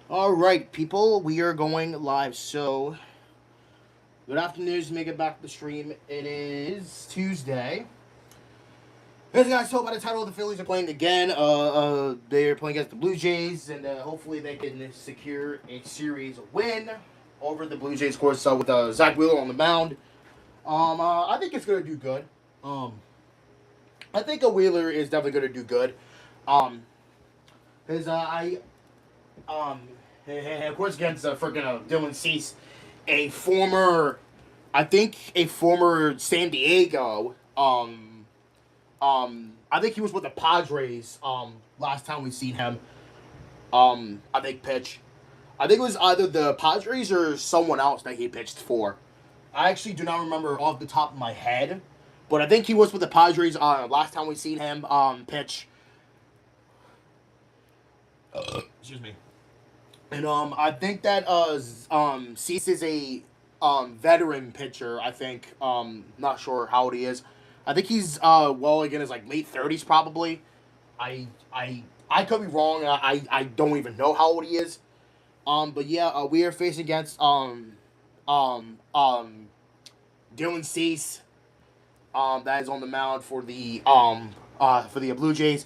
All right, people, we are going live. So, good afternoon. Just make it back to the stream. It is Tuesday. As you guys saw by the title, the Phillies are playing again. They're playing against the Blue Jays, and hopefully they can secure a series win over the Blue Jays. Of course, with Zach Wheeler on the mound. I think it's gonna do good. Um, I think a Wheeler is definitely gonna do good. Um, because um, of course against freaking Dylan Cease, a former, I think a former San Diego. I think he was with the Padres. Last time we seen him. I think pitch. I think it was either the Padres or someone else that he pitched for. I actually do not remember off the top of my head, but I think he was with the Padres. Last time we seen him pitch. Excuse me. And I think that Cease is a veteran pitcher. I think not sure how old he is. I think he's well again is like late 30s probably. I I I could be wrong. I don't even know how old he is. But yeah, we are facing against um um Dylan Cease. That is on the mound for the Blue Jays.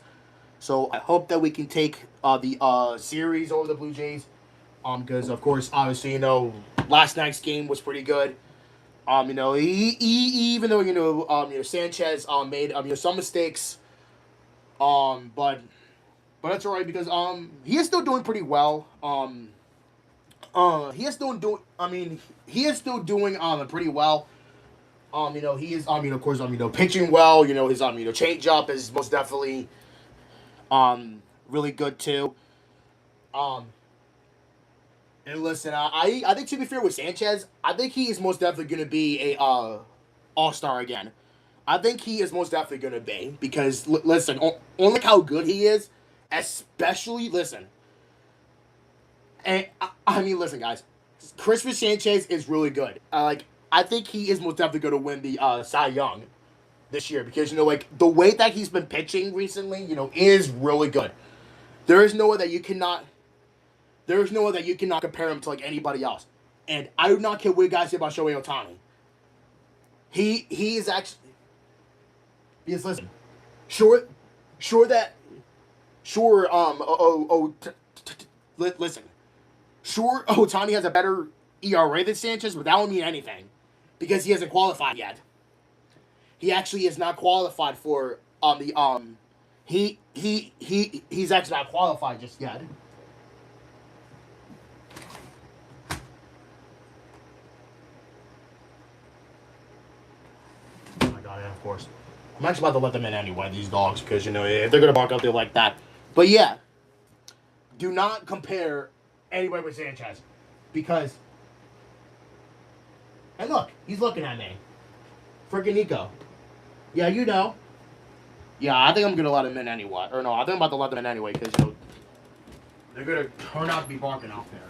So I hope that we can take the series over the Blue Jays. Because of course, obviously, last night's game was pretty good. Even though Sanchez made some mistakes, but that's alright because he is still doing pretty well. He is still doing. I mean, he is still doing pretty well. He is of course pitching well. His change up is most definitely really good too. Um, And listen, I think to be fair with Sanchez, I think he is most definitely going to be a All Star again. I think he is most definitely going to be because listen, on how good he is, especially listen, and I mean listen, guys, Christopher Sanchez is really good. I think he is most definitely going to win the Cy Young this year because the way that he's been pitching recently, is really good. There is no way that you cannot There is no way that you cannot compare him to anybody else. And I do not care what you guys say about Shohei Ohtani. He is actually because listen, sure sure that sure listen, sure Ohtani has a better ERA than Sanchez, but that won't mean anything because he hasn't qualified yet. He actually is not qualified for the he's actually not qualified just yet. Oh my god, yeah, of course. I'm actually about to let them in anyway, these dogs, because, if they're going to bark out there like that. But yeah, do not compare anybody with Sanchez. Because, and look, he's looking at me. Freaking Nico. Yeah, Yeah, I think I'm going to let him in anyway. Or no, I think I'm about to let them in anyway, because, they're going to turn out to be barking out there.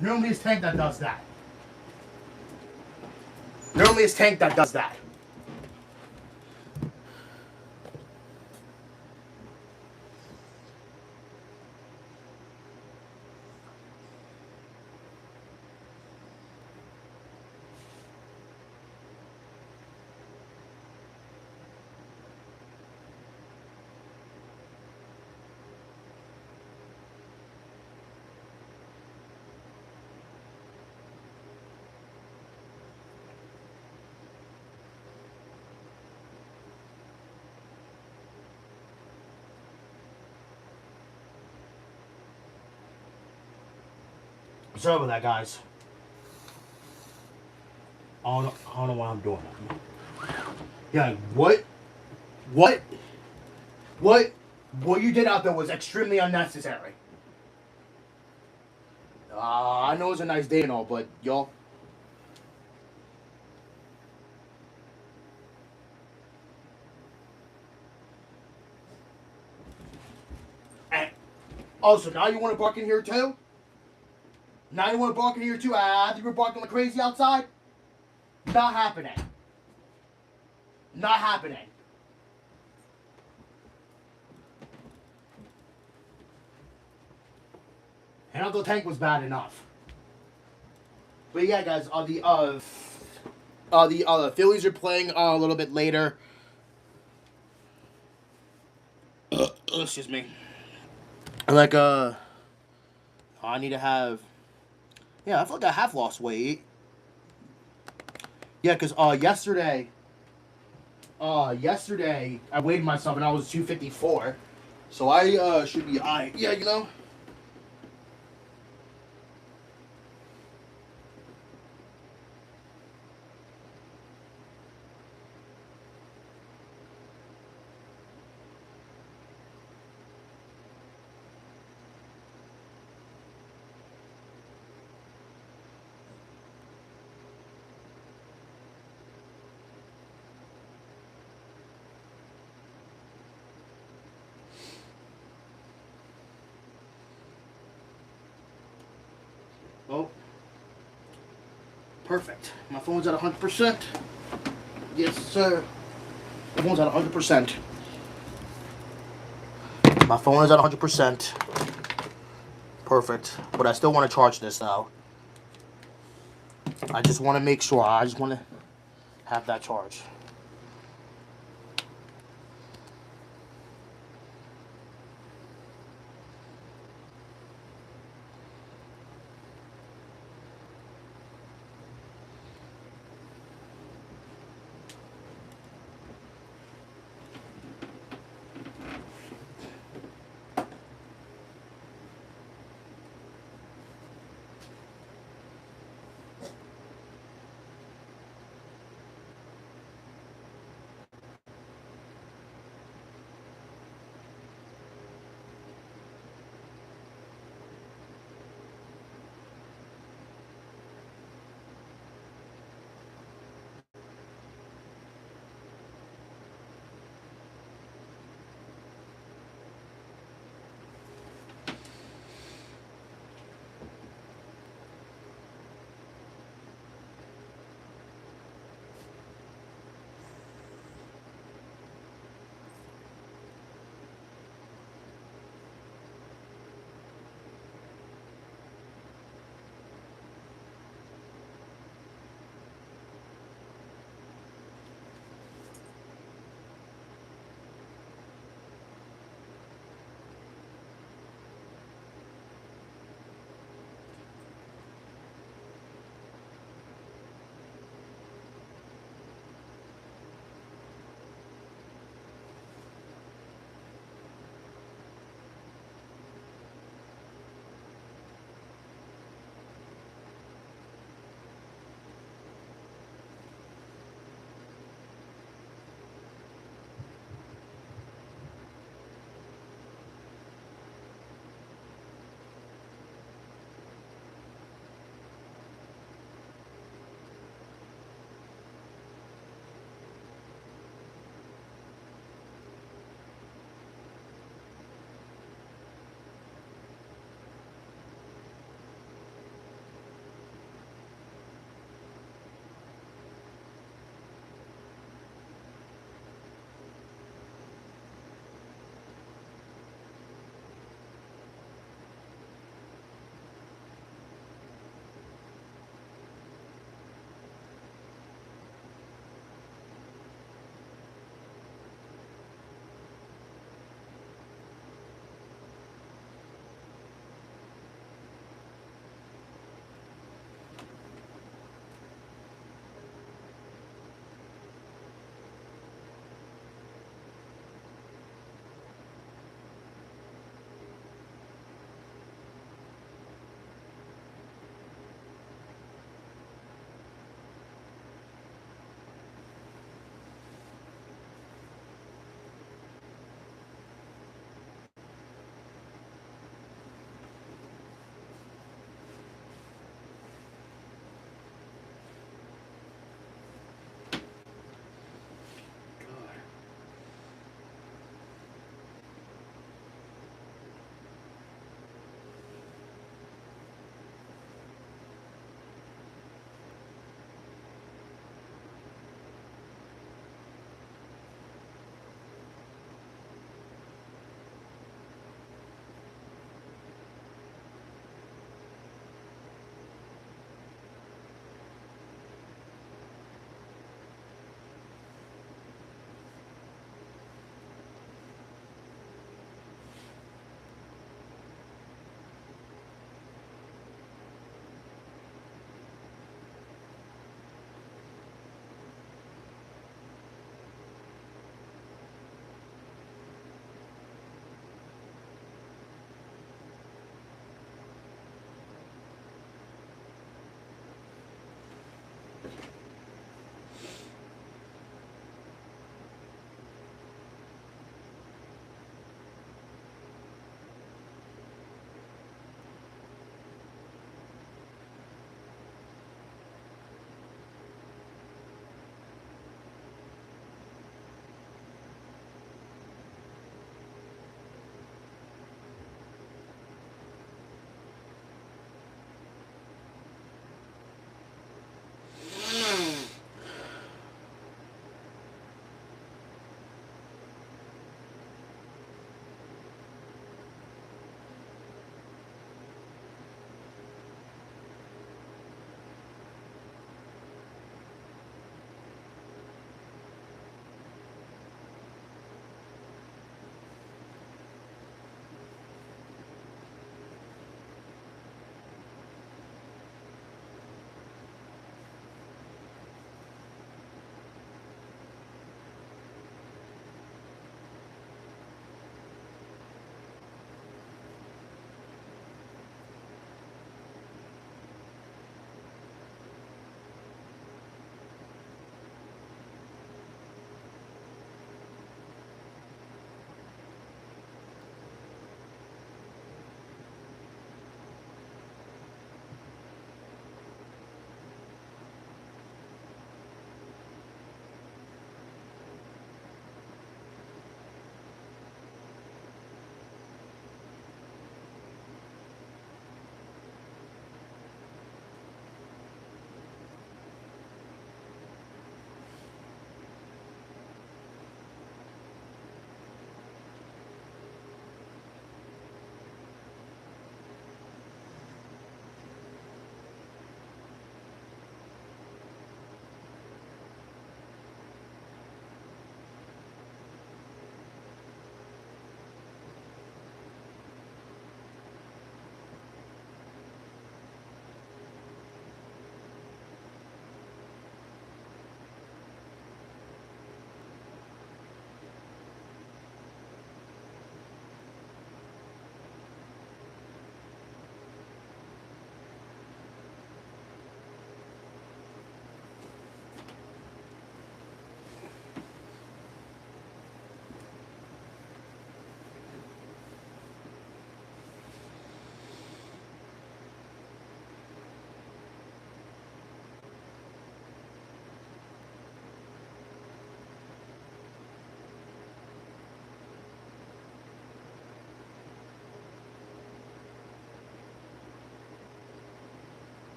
Normally it's Tank that does that. Normally it's Tank that does that. Sorry about that, guys. I don't know why I'm doing that. Yeah, what, what you did out there was extremely unnecessary. I know it's a nice day and all, but y'all. And also, now you want to bark in here too? Now you want to bark in here too? I think we're barking like crazy outside? Not happening. Not happening. And although Tank was bad enough. But yeah, guys, the Phillies are playing a little bit later. Excuse me. Like I need to have. Yeah, I feel like I have lost weight. Yeah, cause yesterday I weighed myself and I was 254, so I should be alright. Yeah, you know. Oh, perfect. My phone's at 100%. Yes, sir. My phone's at 100%. My phone is at 100%. Perfect. But I still want to charge this now. I just want to make sure. I just want to have that charge.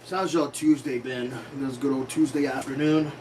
So how's your Tuesday been? This good old Tuesday afternoon.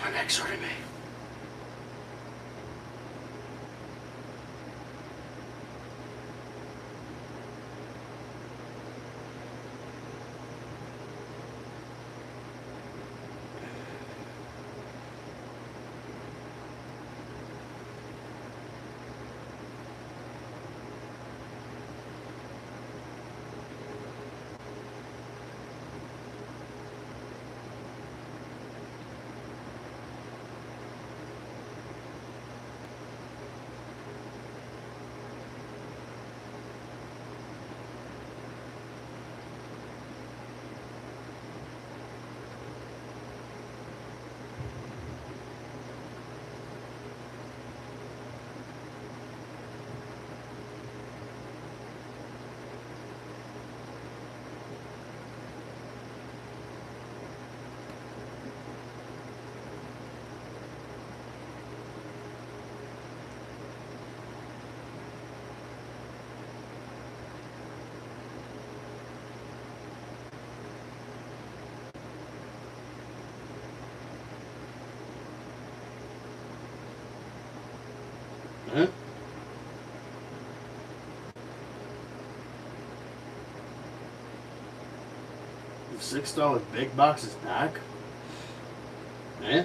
My neck's hurting me. Eh? The $6 big box is back? Eh?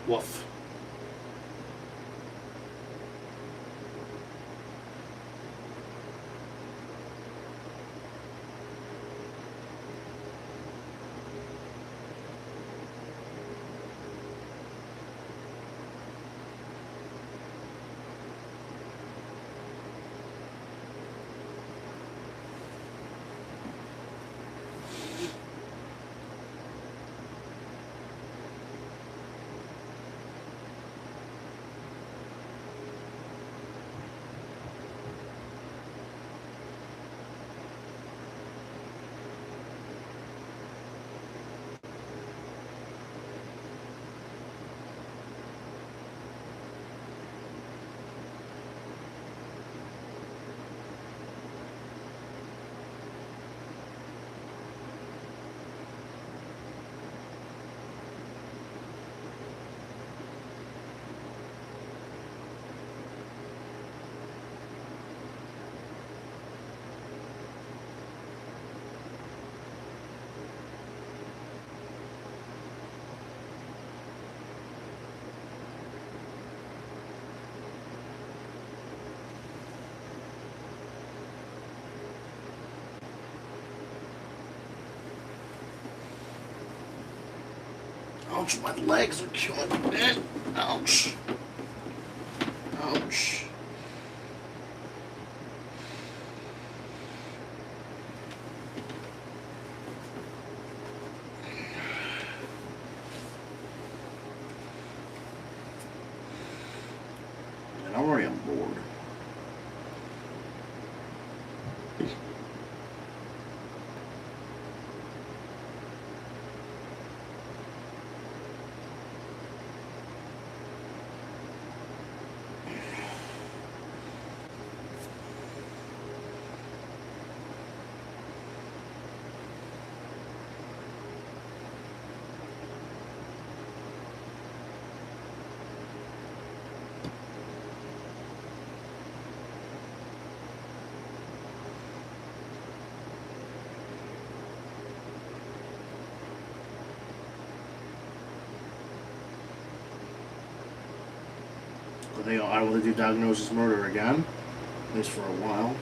Woof. Ouch, my legs are killing me. Ouch. Ouch. And I'm already on board. I will do diagnosis murder again, at least for a while.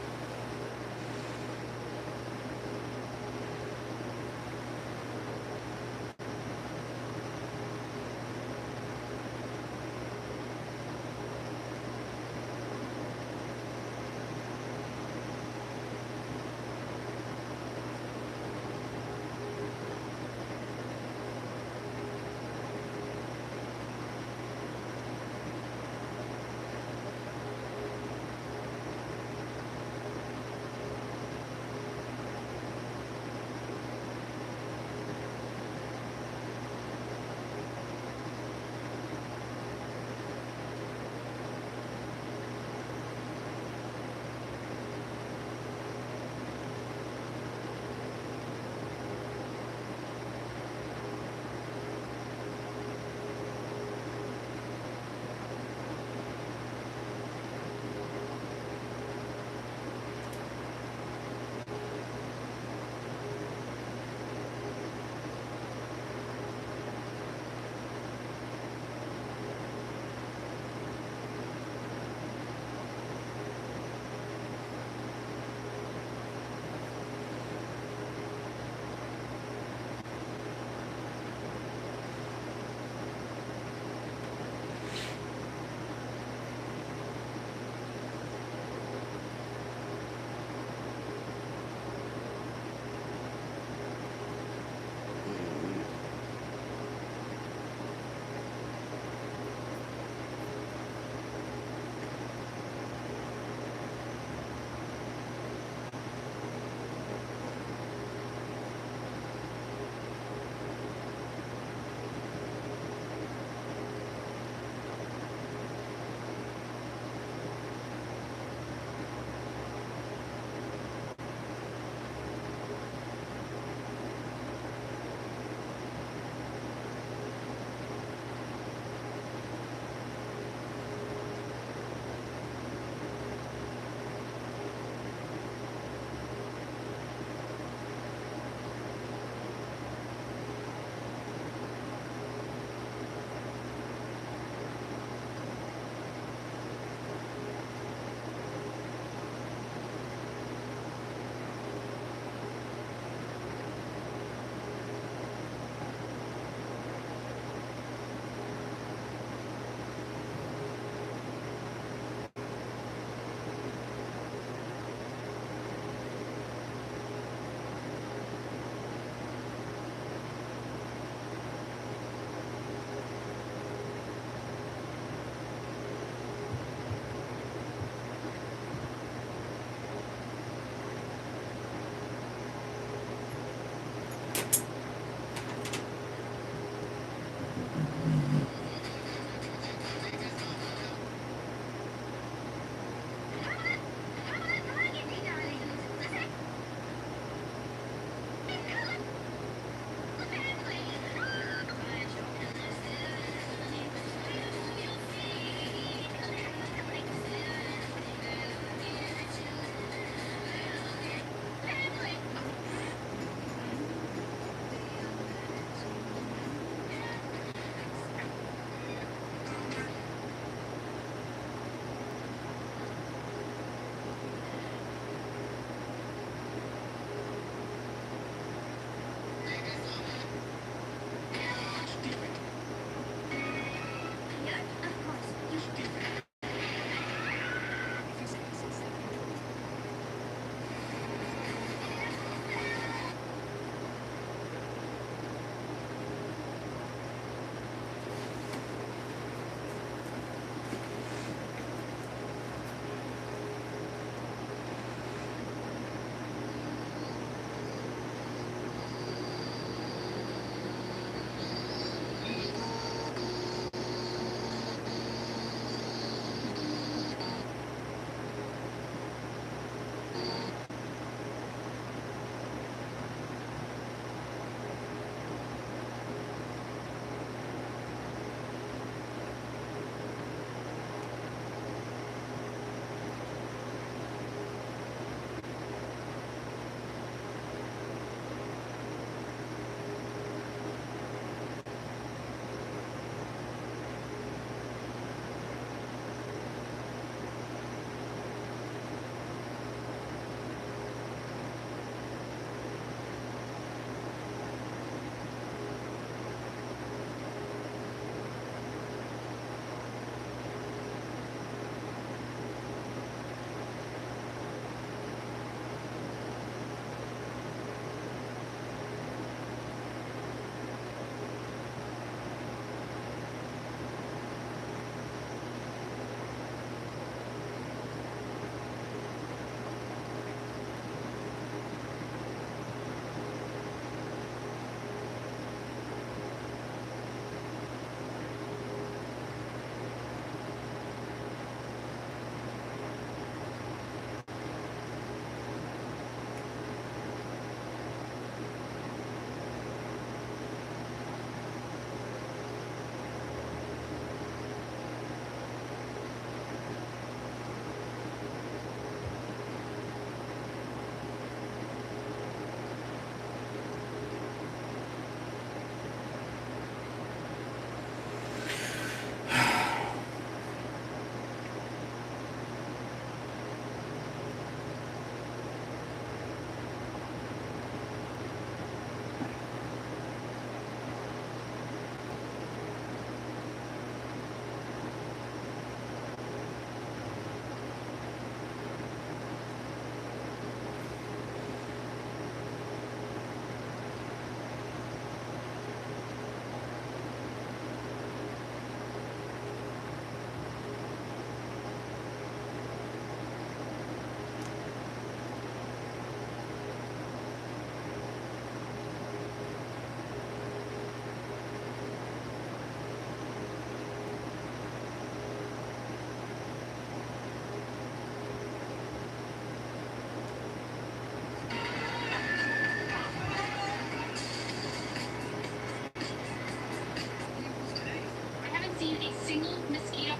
seen a single mosquito.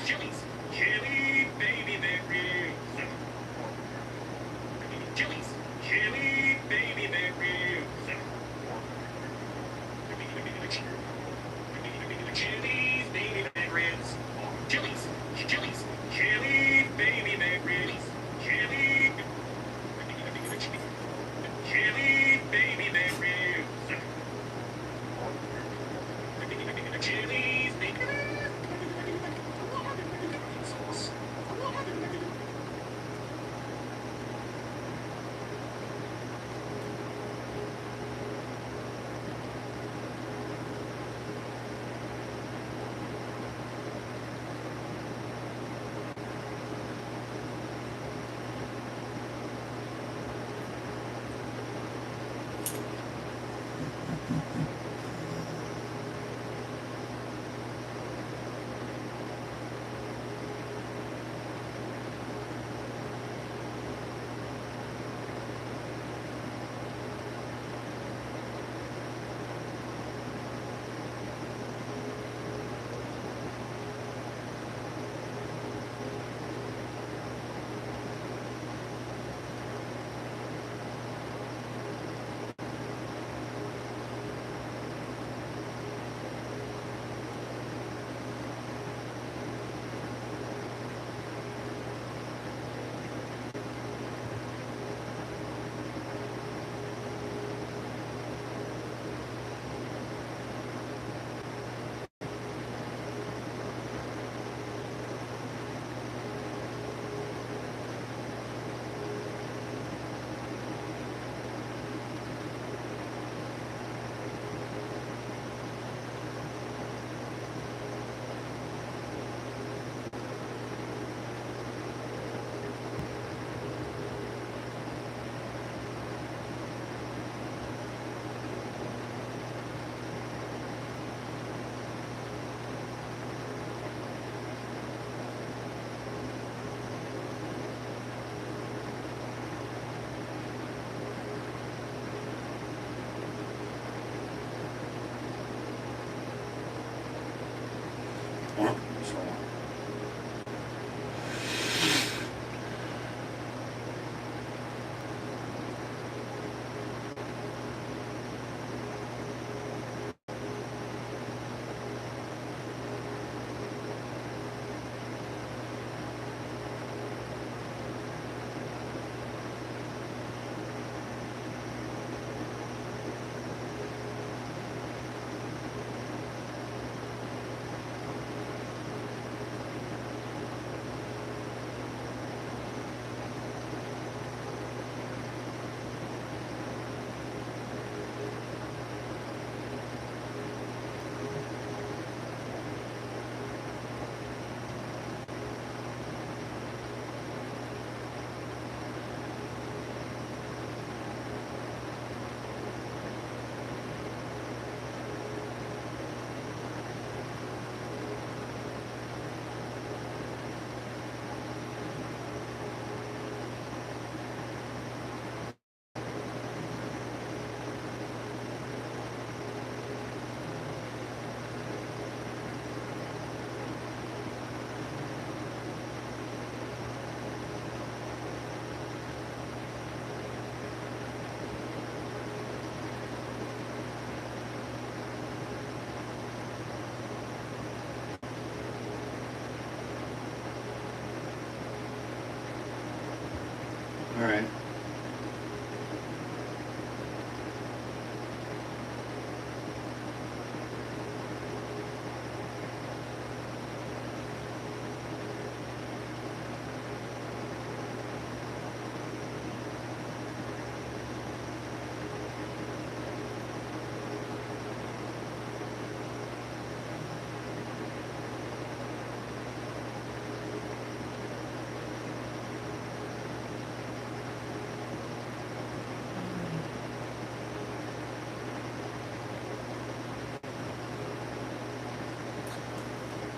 Chili's, chili baby berries. Chili's, chili baby berries. Chili's baby berries. Chili's, chili's, chili baby berries. Chili, chili baby berries. Chili's baby sauce.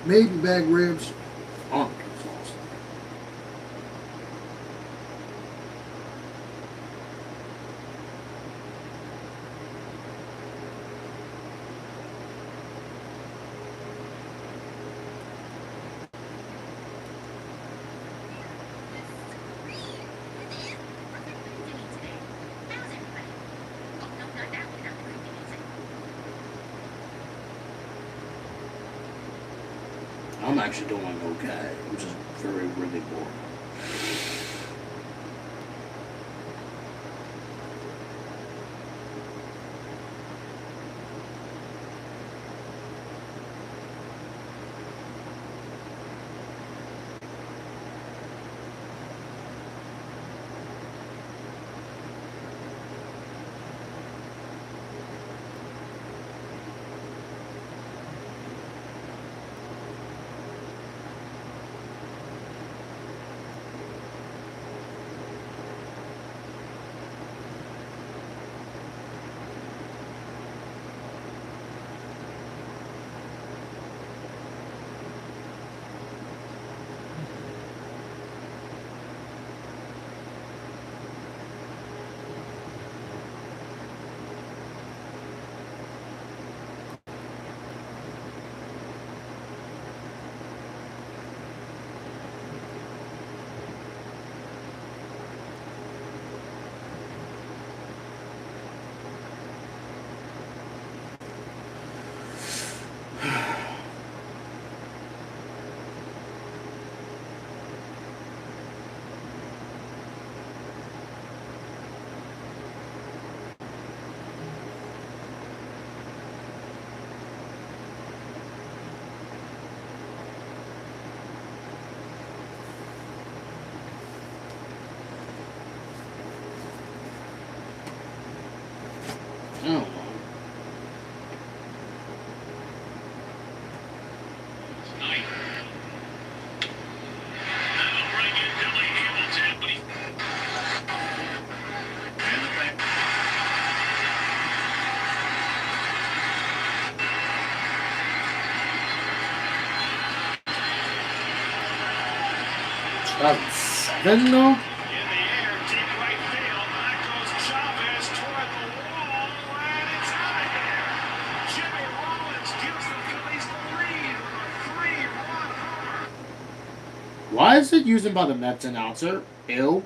Maybe back ribs. Oh, I'm actually doing okay, which is very really boring. I don't know. Tonight. That'll bring in Billy Hamilton, but and the back. That 7 though? In the air, deep right field. Back goes Chavez toward the wall, and it's out of here. Jimmy Rollins gives the Phillies the lead with a 3-run homer. Why is it used by the Mets announcer? Ew.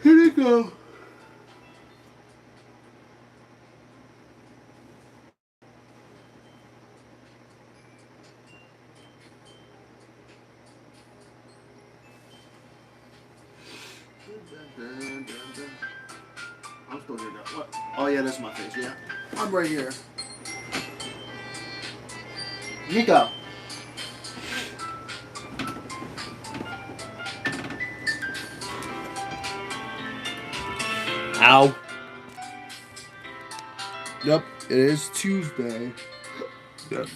Here we go. I'm still here though. What? Oh yeah, that's my face, yeah. I'm right here. Nico. Ow. Yep, it is Tuesday. Yep.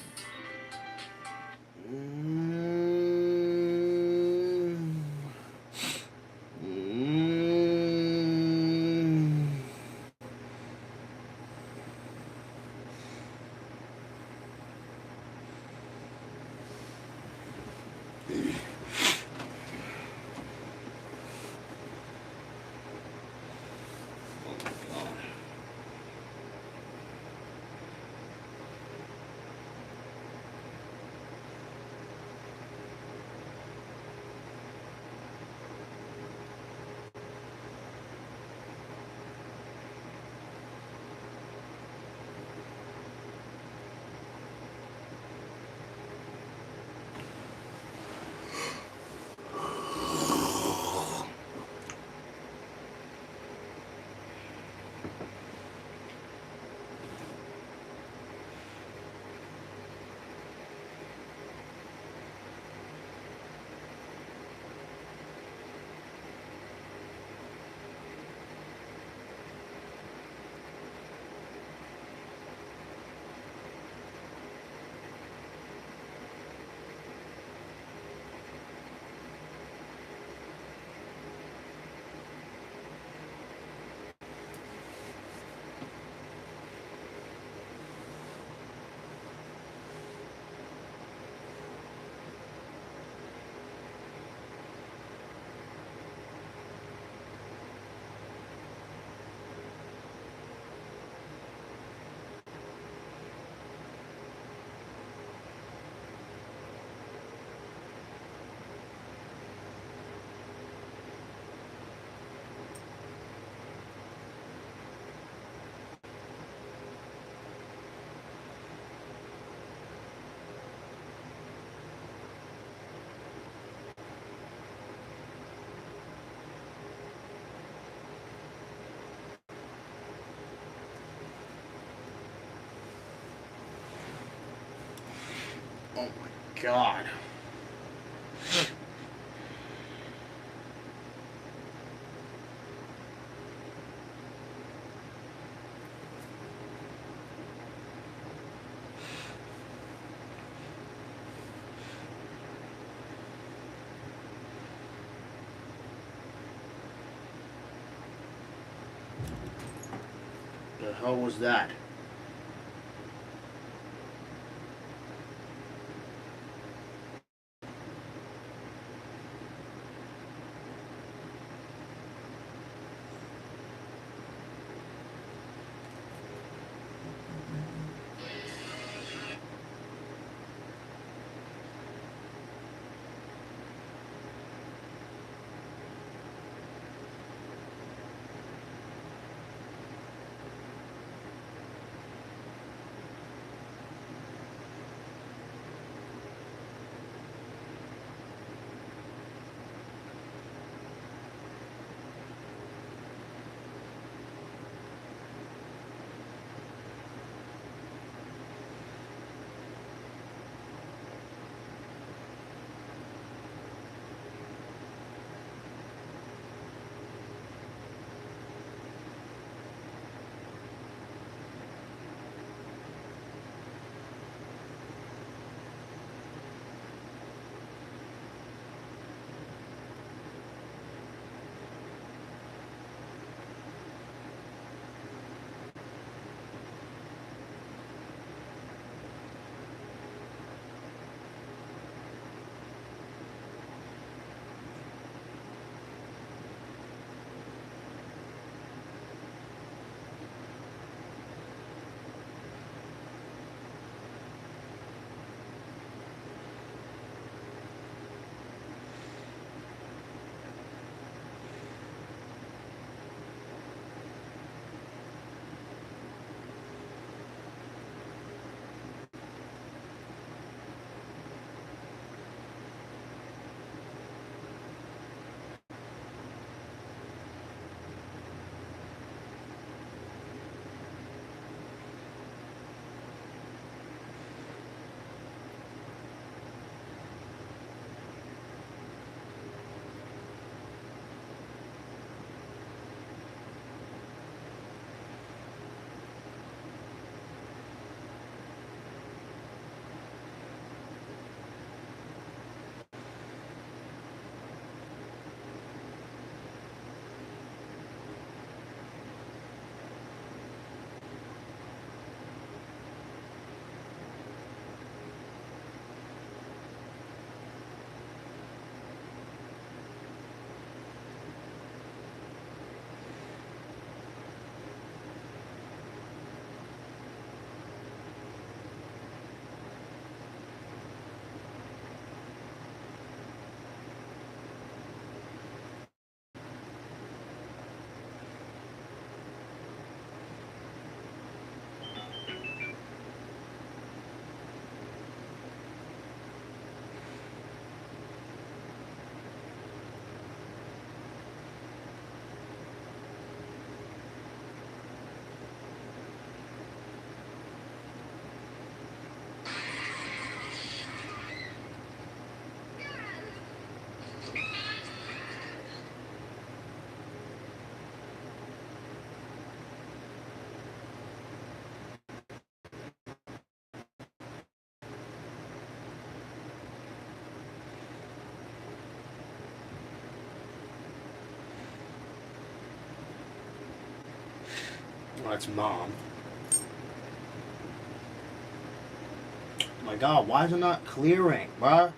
God. The hell was that? Oh, that's Mom. My God, why is it not clearing, bruh?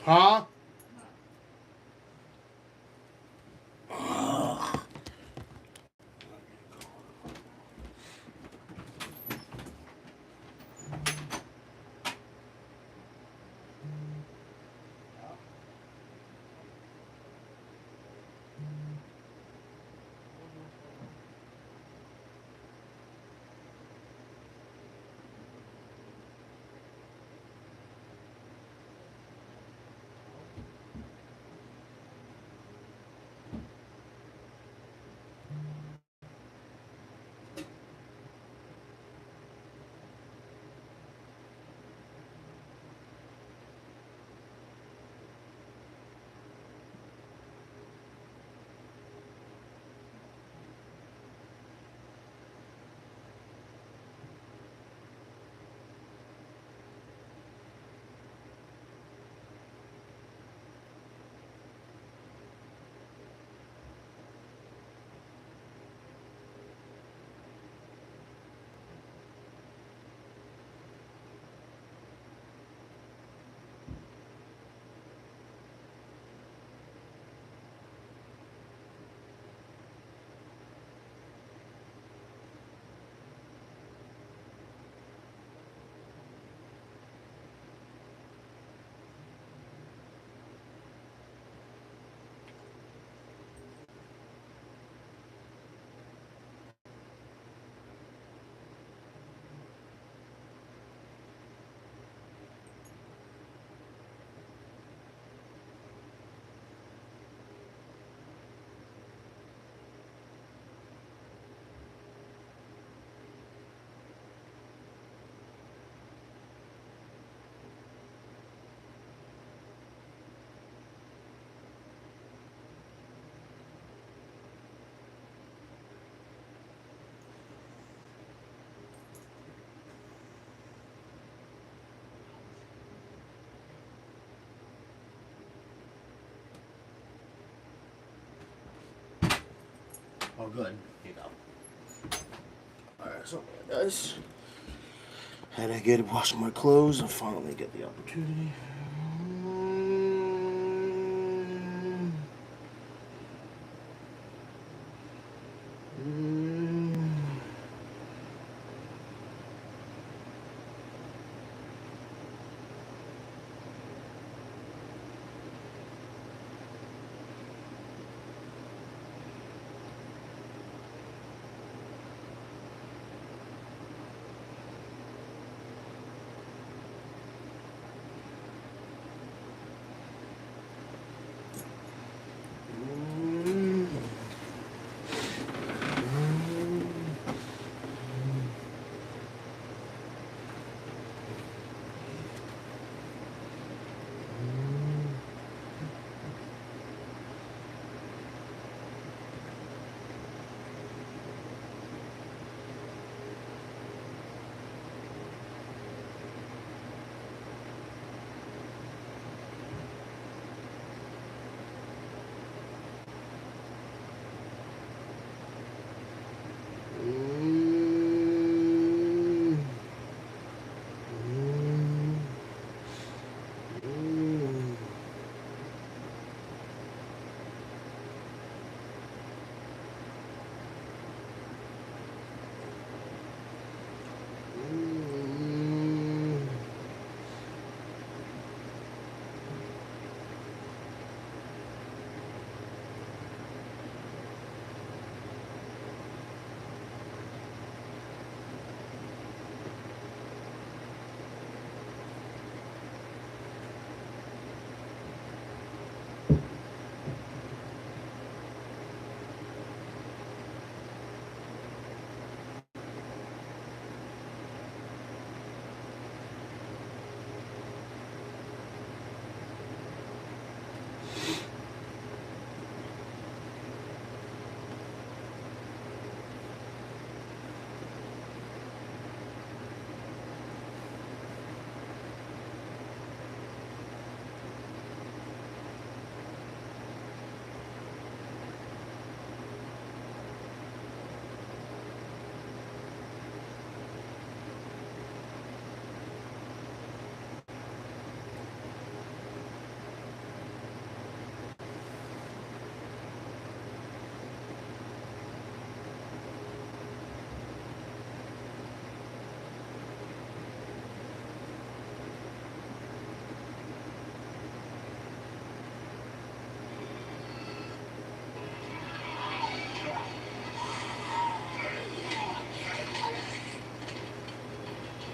Huh? Oh, good. Here you go. Alright, so guys. And I get to wash my clothes and finally get the opportunity.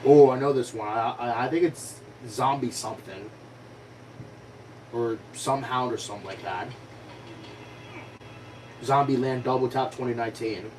Oh, I know this one. I think it's Zombie something. Or Some Hound or something like that. Zombie Land Double Tap 2019.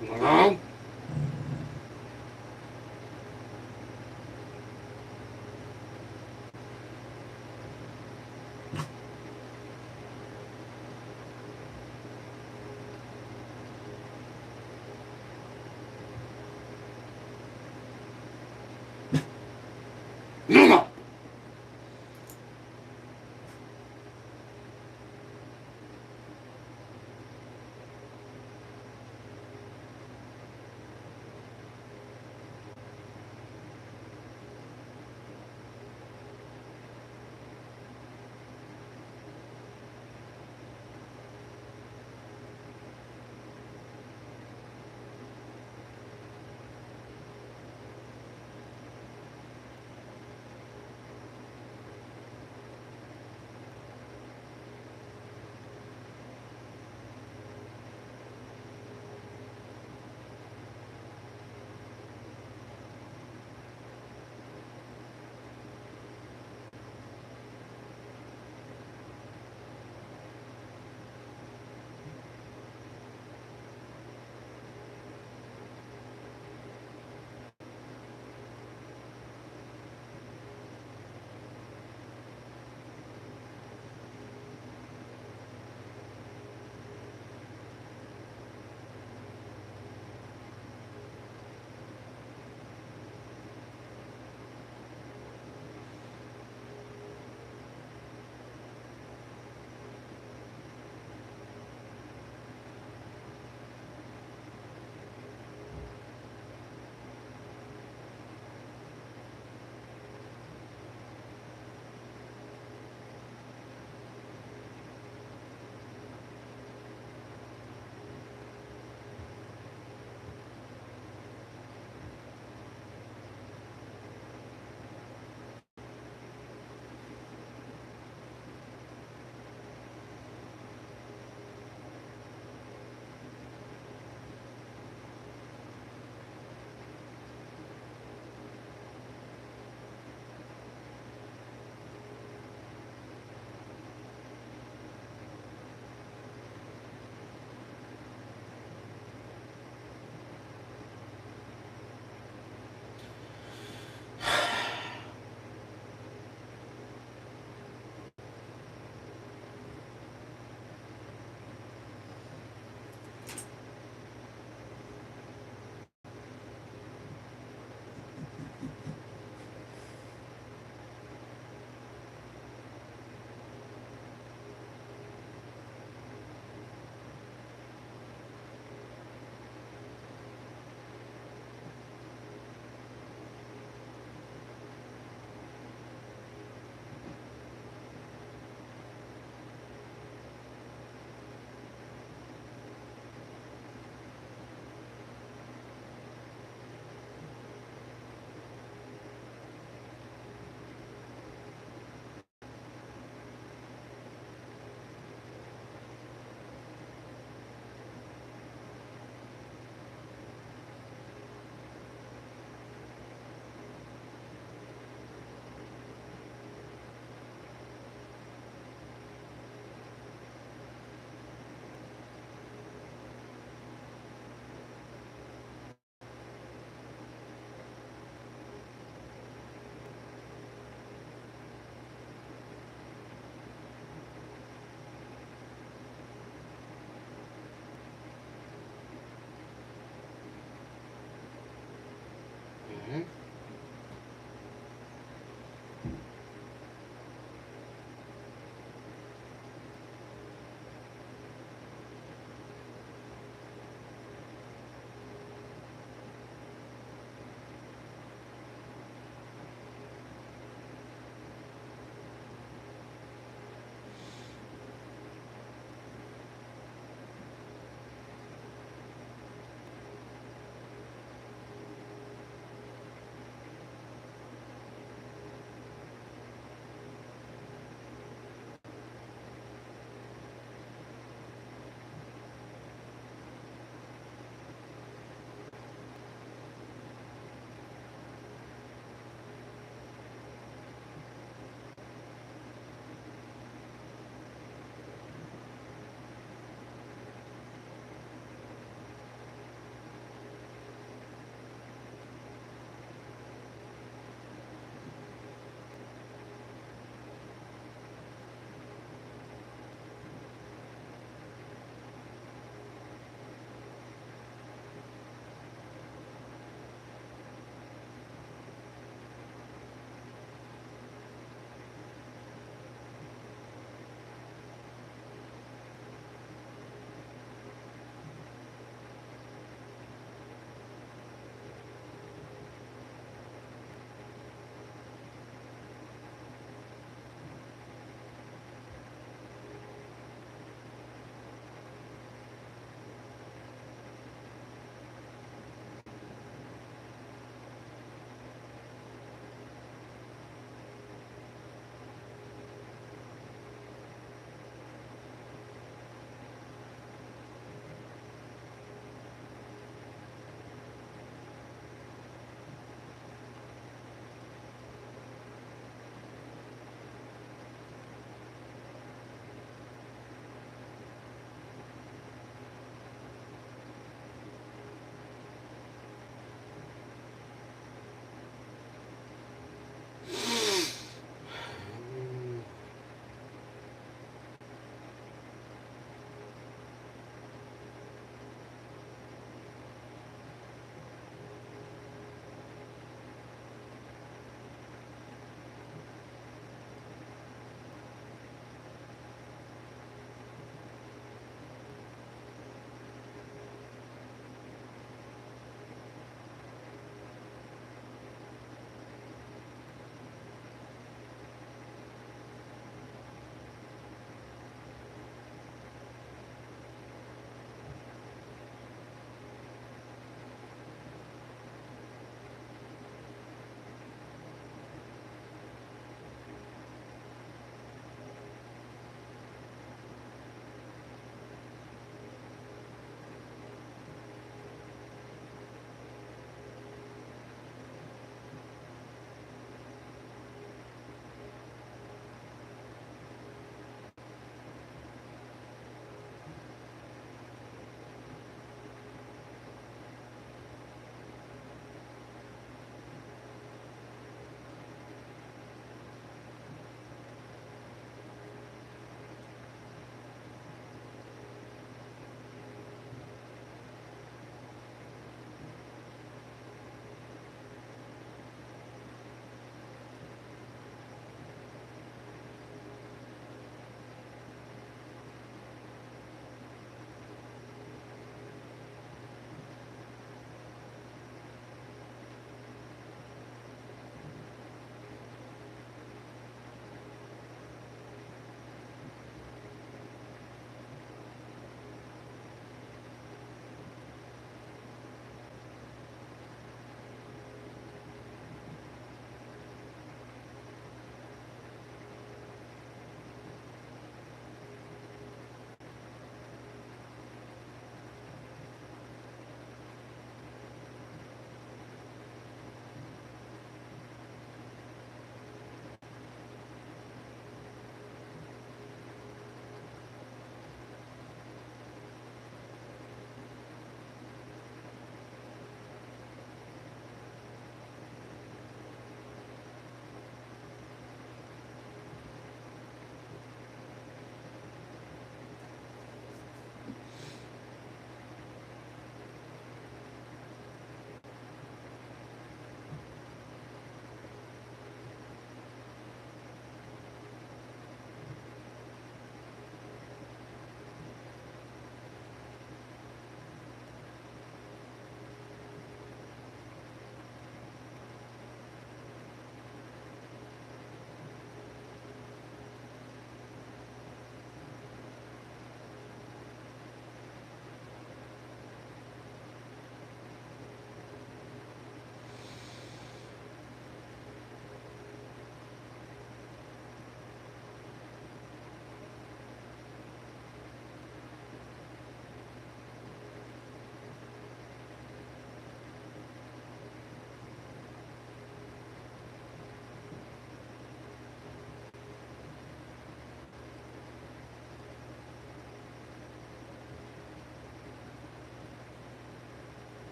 No. No.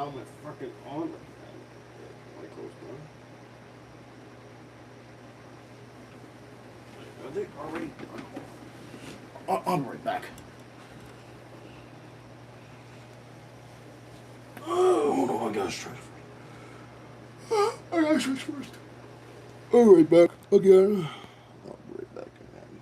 how am I fucking on like that? Michael's, bro. Are they already done? I'm right back. Hold on, I gotta stretch. I gotta switch first. I'm right back again. I'll be right back again.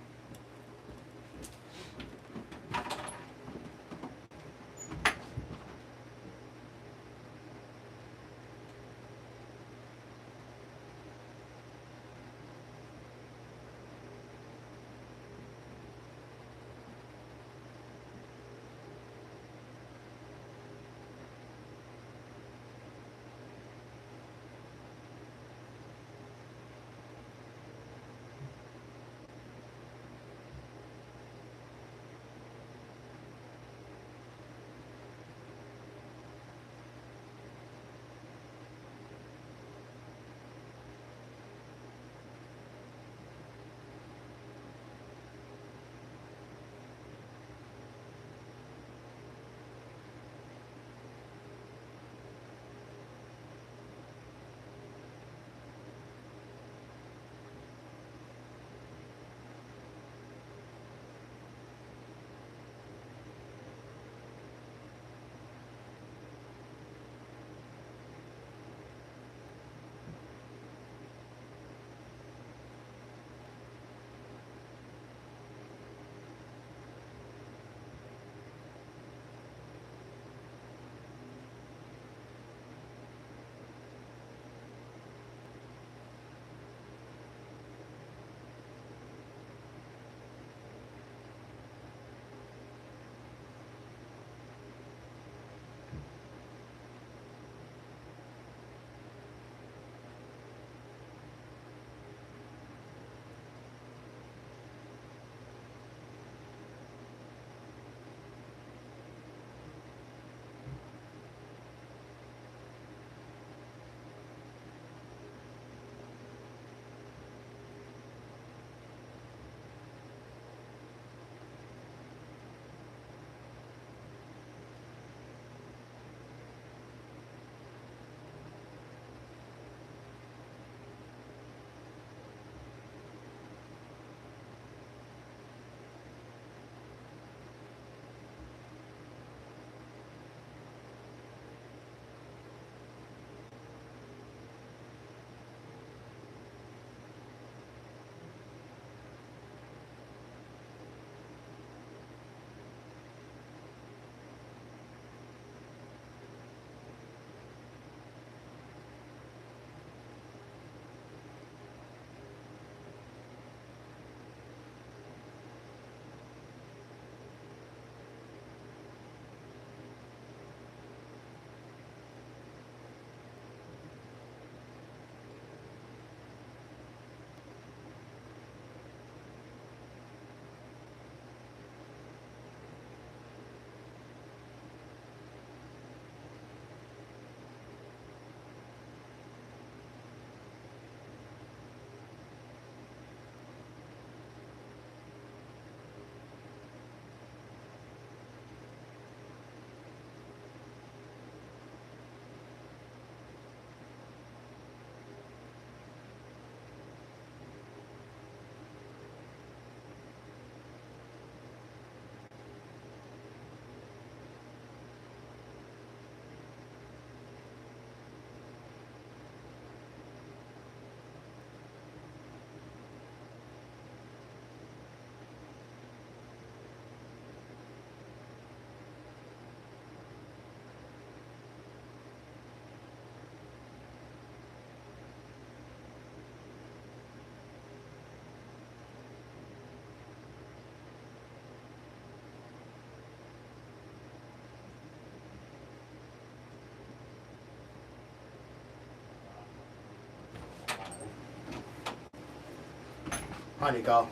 On you go.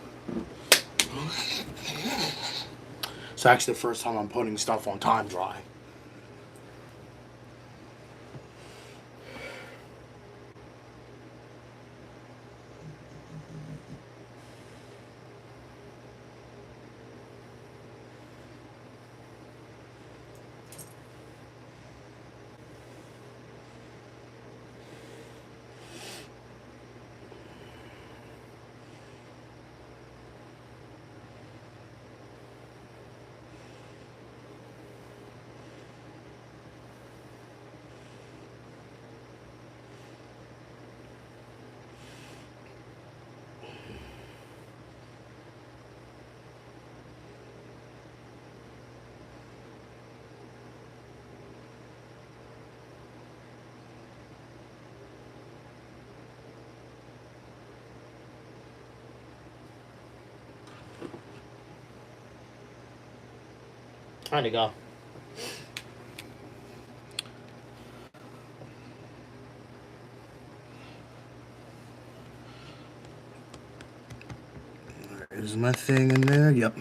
It's actually the first time I'm putting stuff on time dry. Time to go. Is my thing in there? Yep.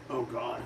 Oh God.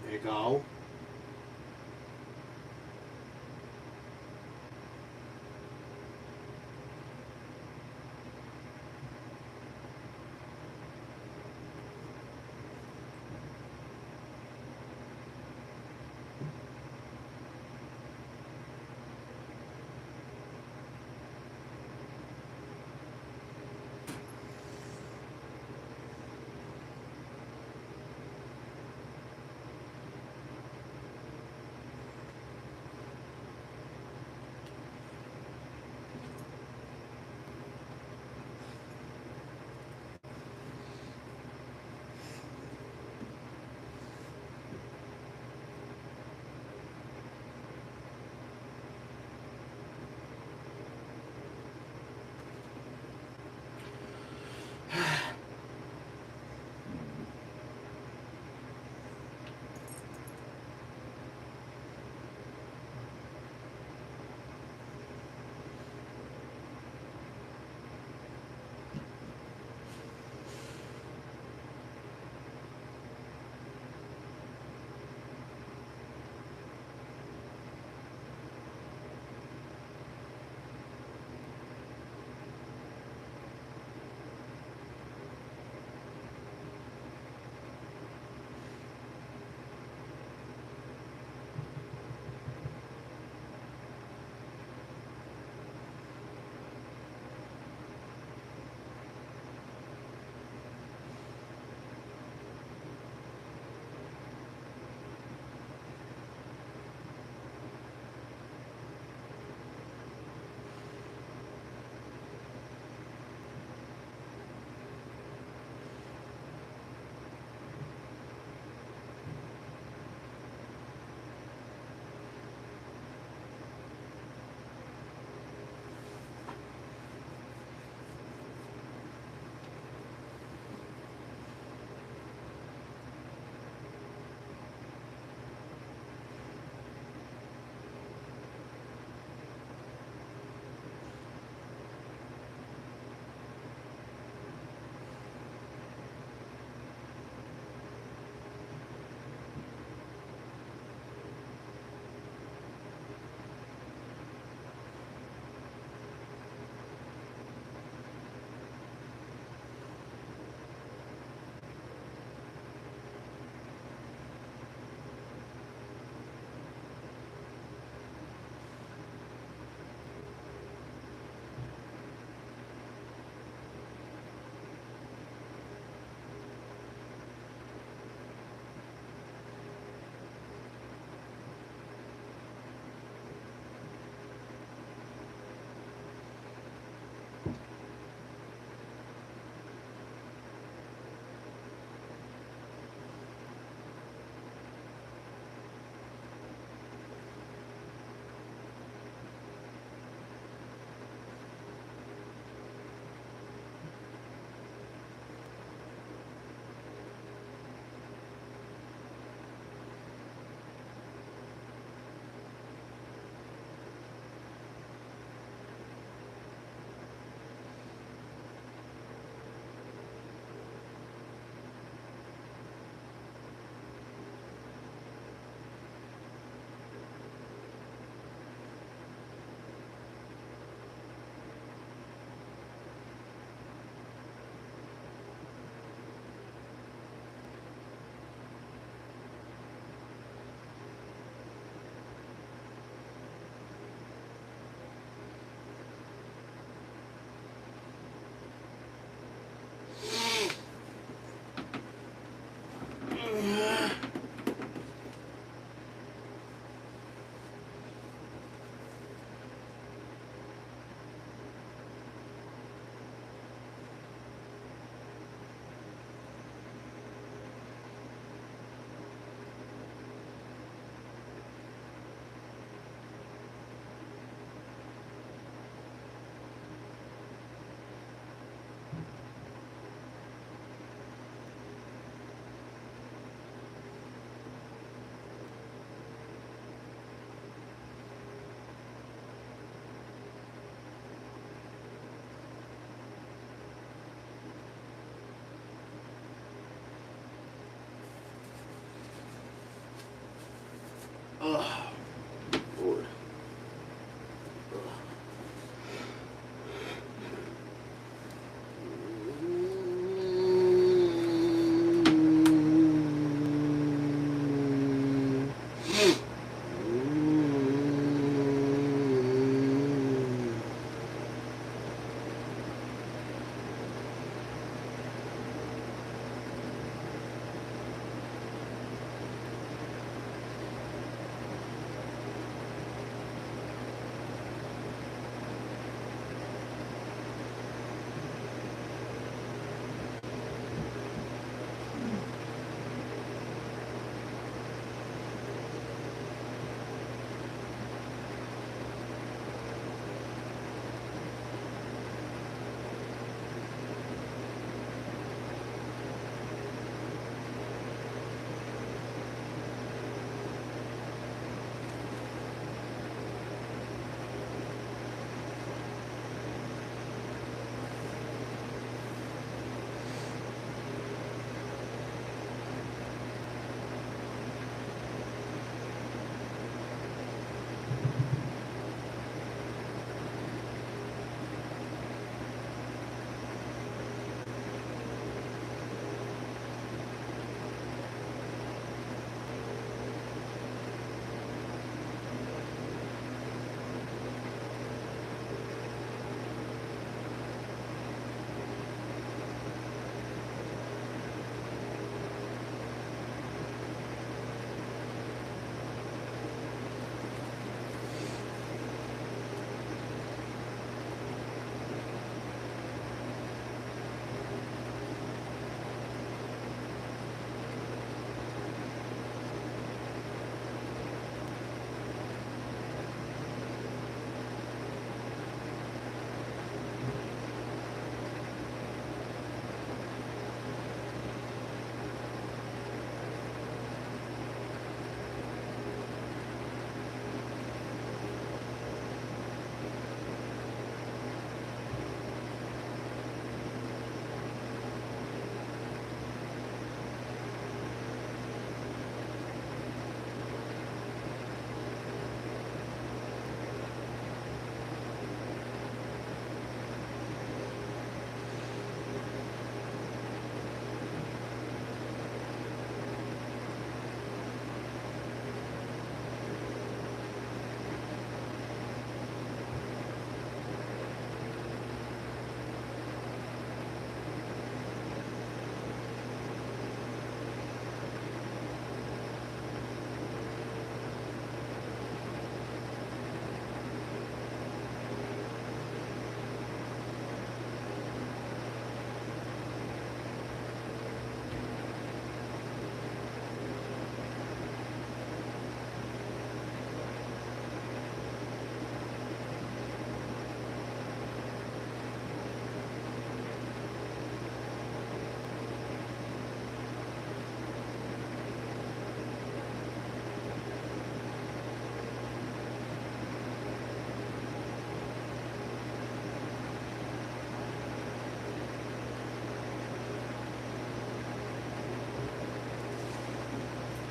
There you go.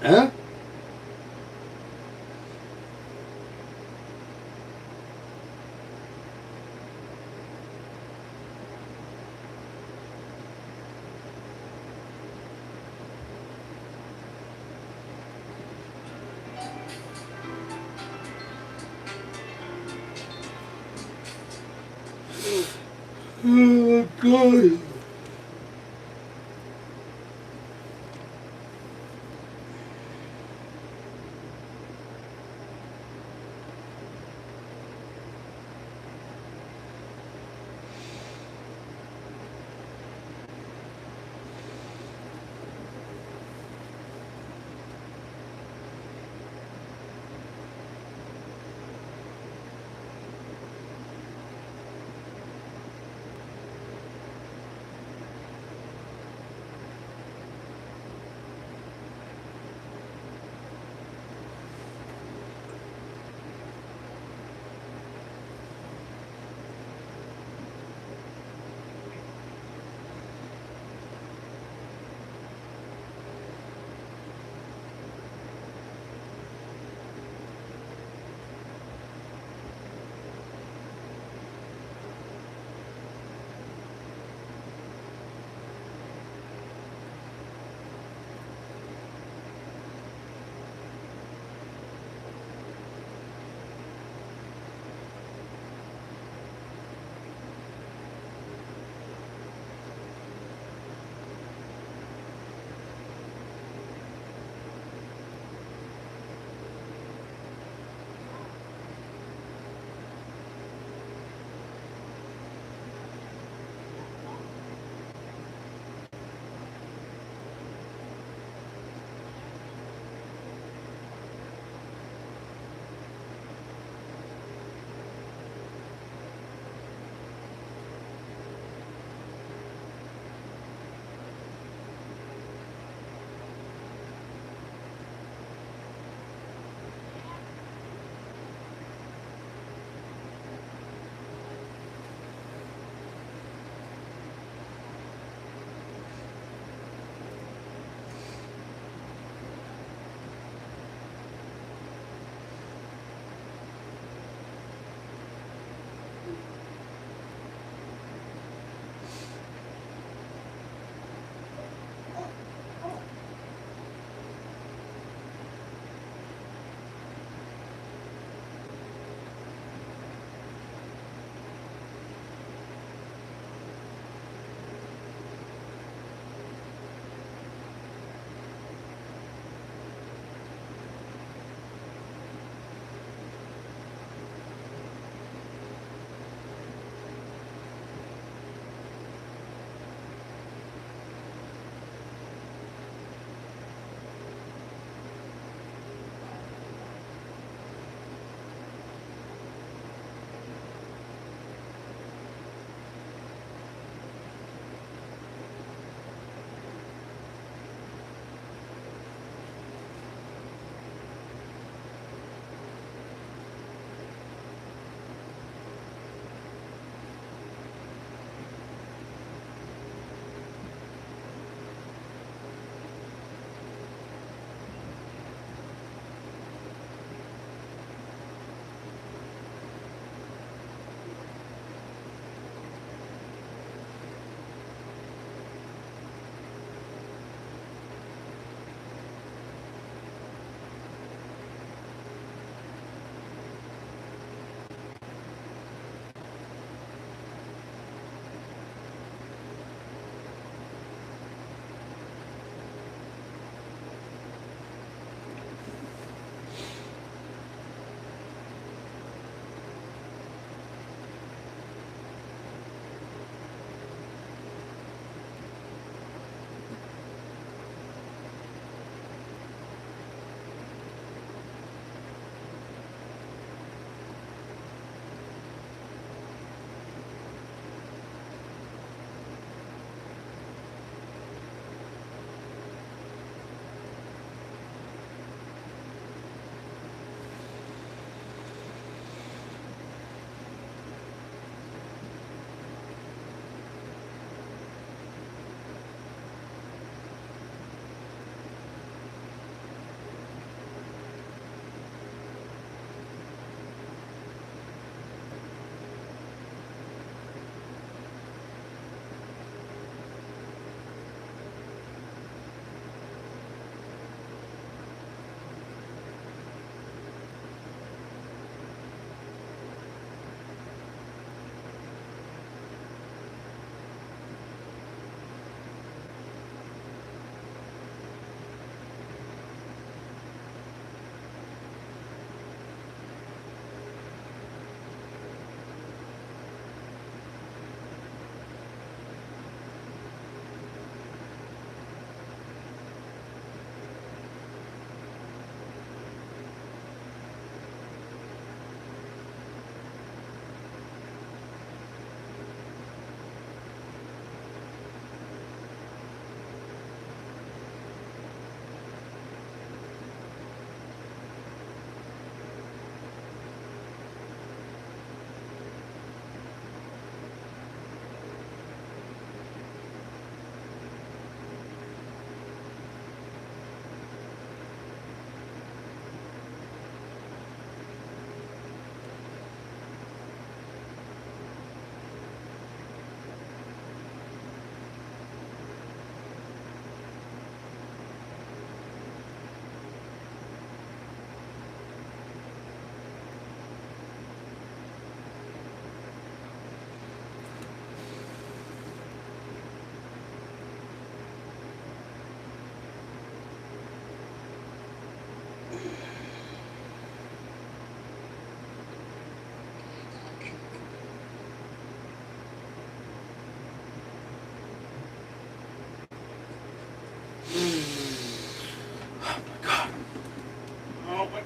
Huh? Oh, God.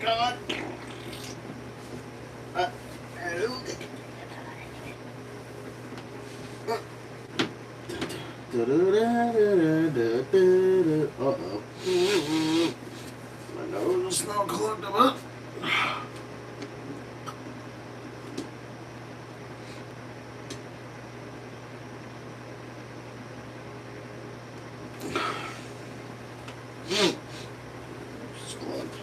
God. Uh-oh. My nose is now clogged up. It's clogged.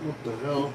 What the hell?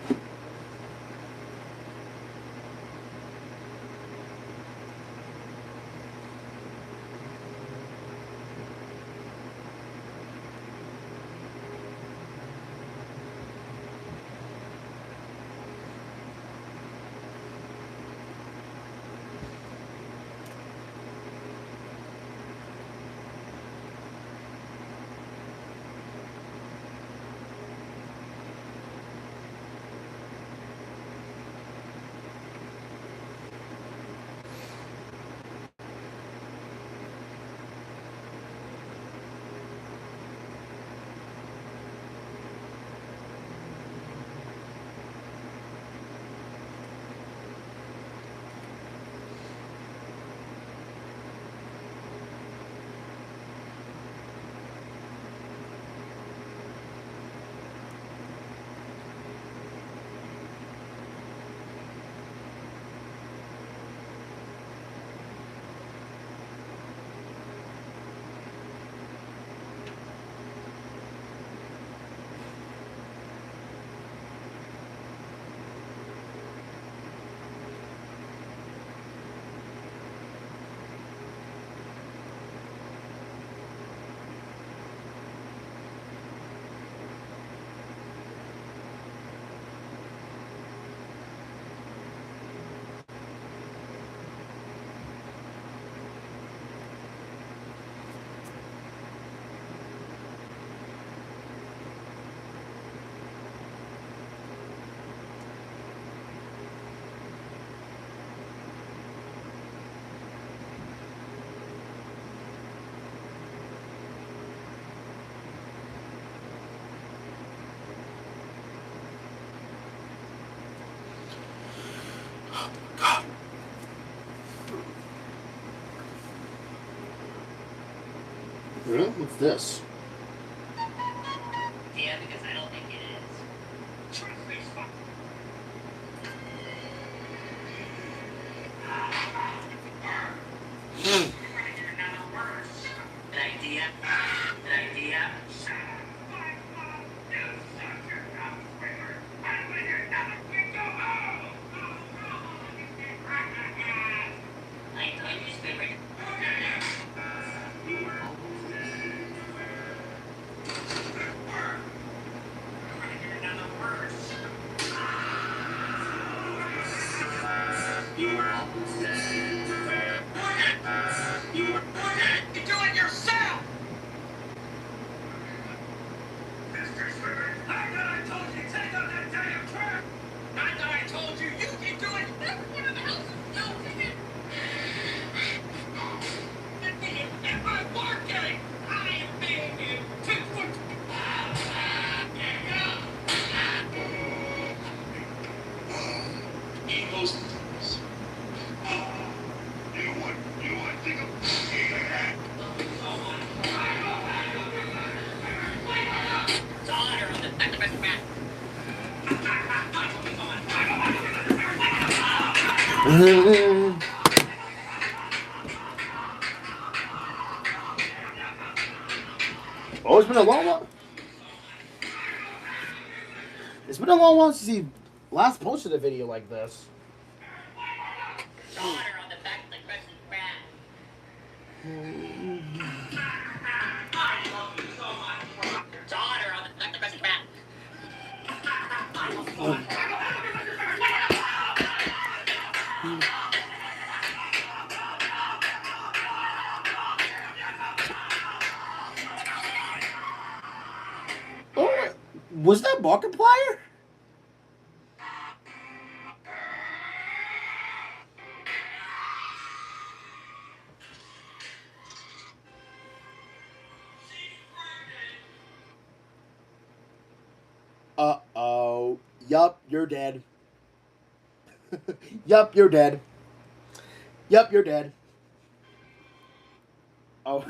Huh? What's this? Yeah, because I don't think it is. An idea. An idea. I enjoy newspaper. You do it yourself! Mr. Swimmer, I thought I told you take out that damn trash! I thought I told you you can do it! Everyone in the house is doing it! Am I working? I am paying you to put... Eagles. You want to go? Daughter on the back of his back. Oh, it's been a long while. It's been a long while since he last posted a video like this. Daughter on the back of the person's back. Daughter on the back of the person's back. Oh, was that Markiplier? Uh-oh. Yup, you're dead. Yup, you're dead. Yup, you're dead. Oh.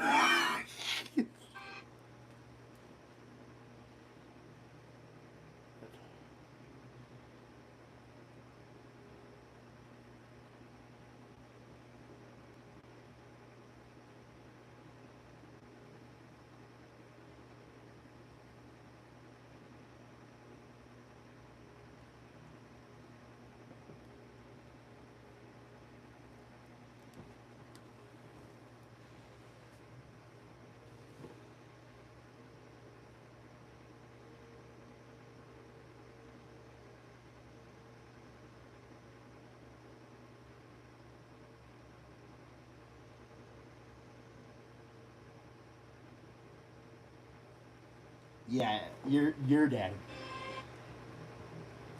Yeah, you're dead.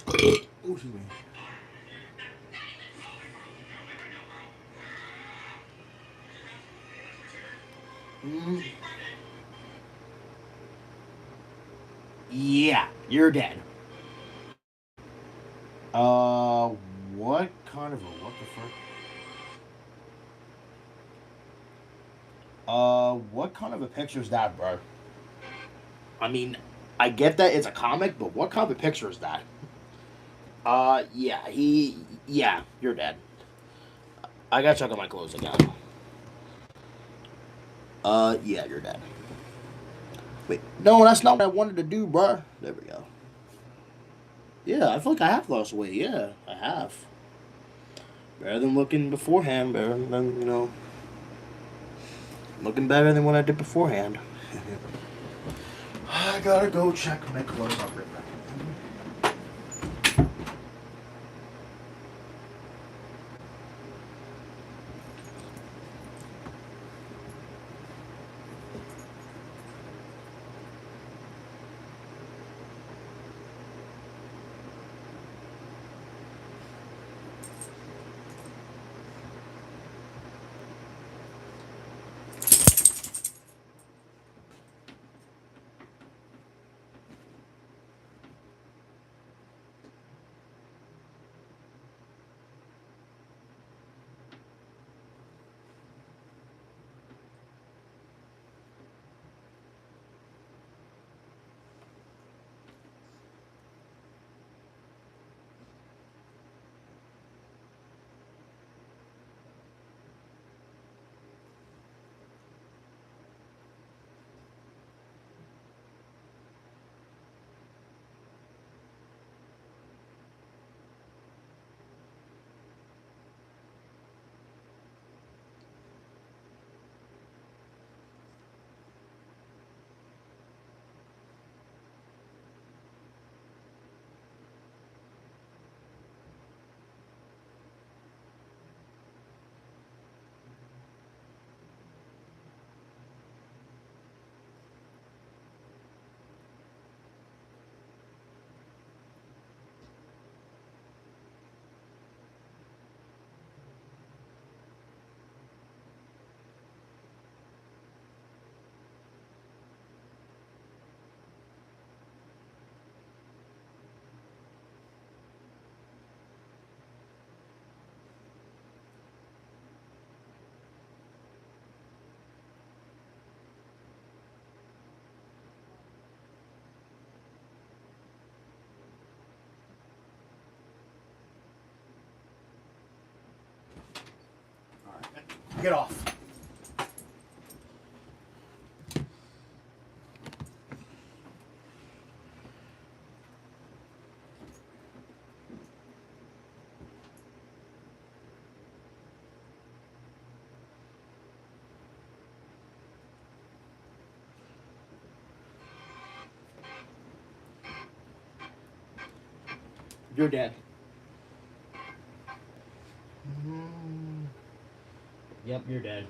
Oh, excuse me. Mm. Yeah, you're dead. What kind of a what the fuck? What kind of a picture is that, bro? I mean, I get that it's a comic, but what kind of a picture is that? Yeah, you're dead. I gotta check on my clothes again. Yeah, you're dead. Wait, no, that's not what I wanted to do, bro. There we go. Yeah, I feel like I have lost weight. Yeah, I have. Better than looking beforehand. Better than, looking better than what I did beforehand. I gotta go check my clothes. I'll be right back. Get off. You're dead. Yep, you're dead.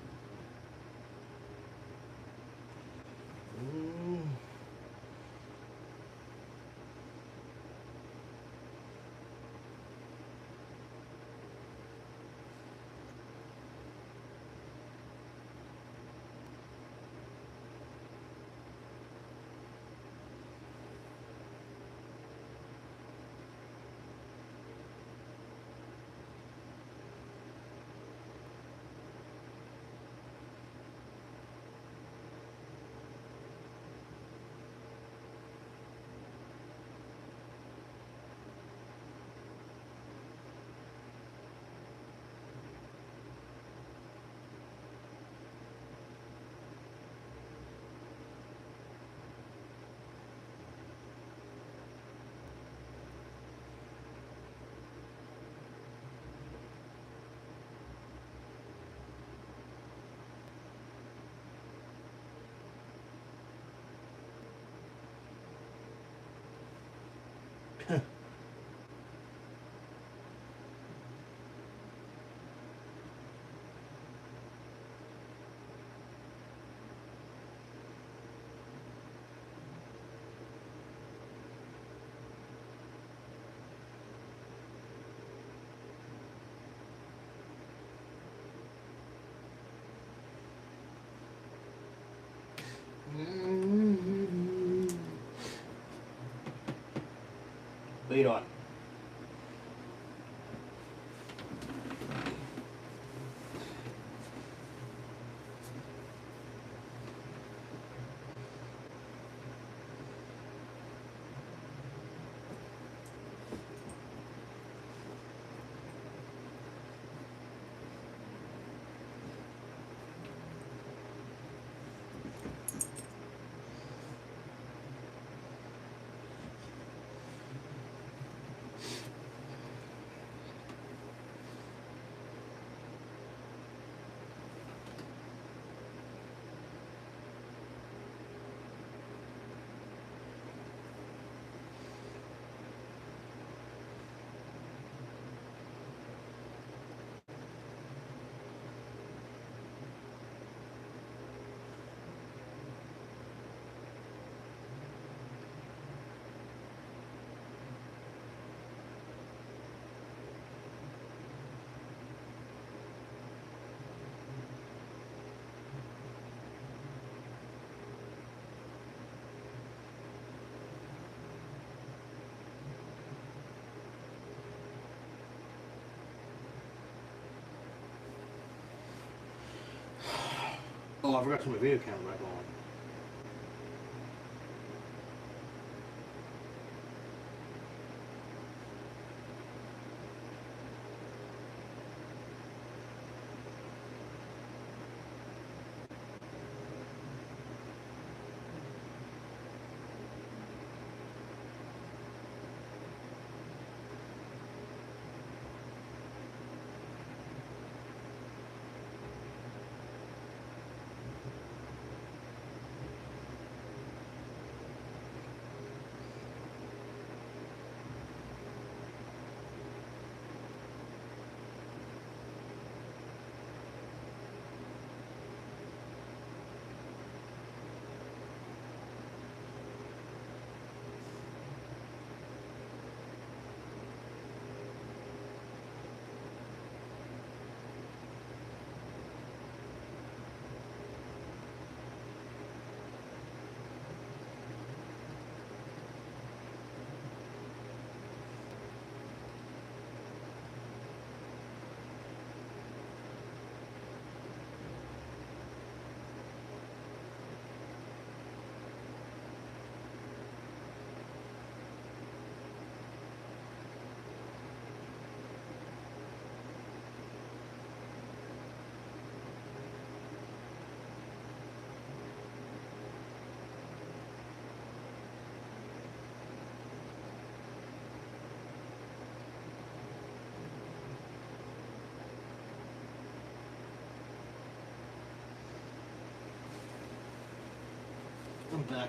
Lead on. Oh, I forgot to turn my video camera back on. I'm back.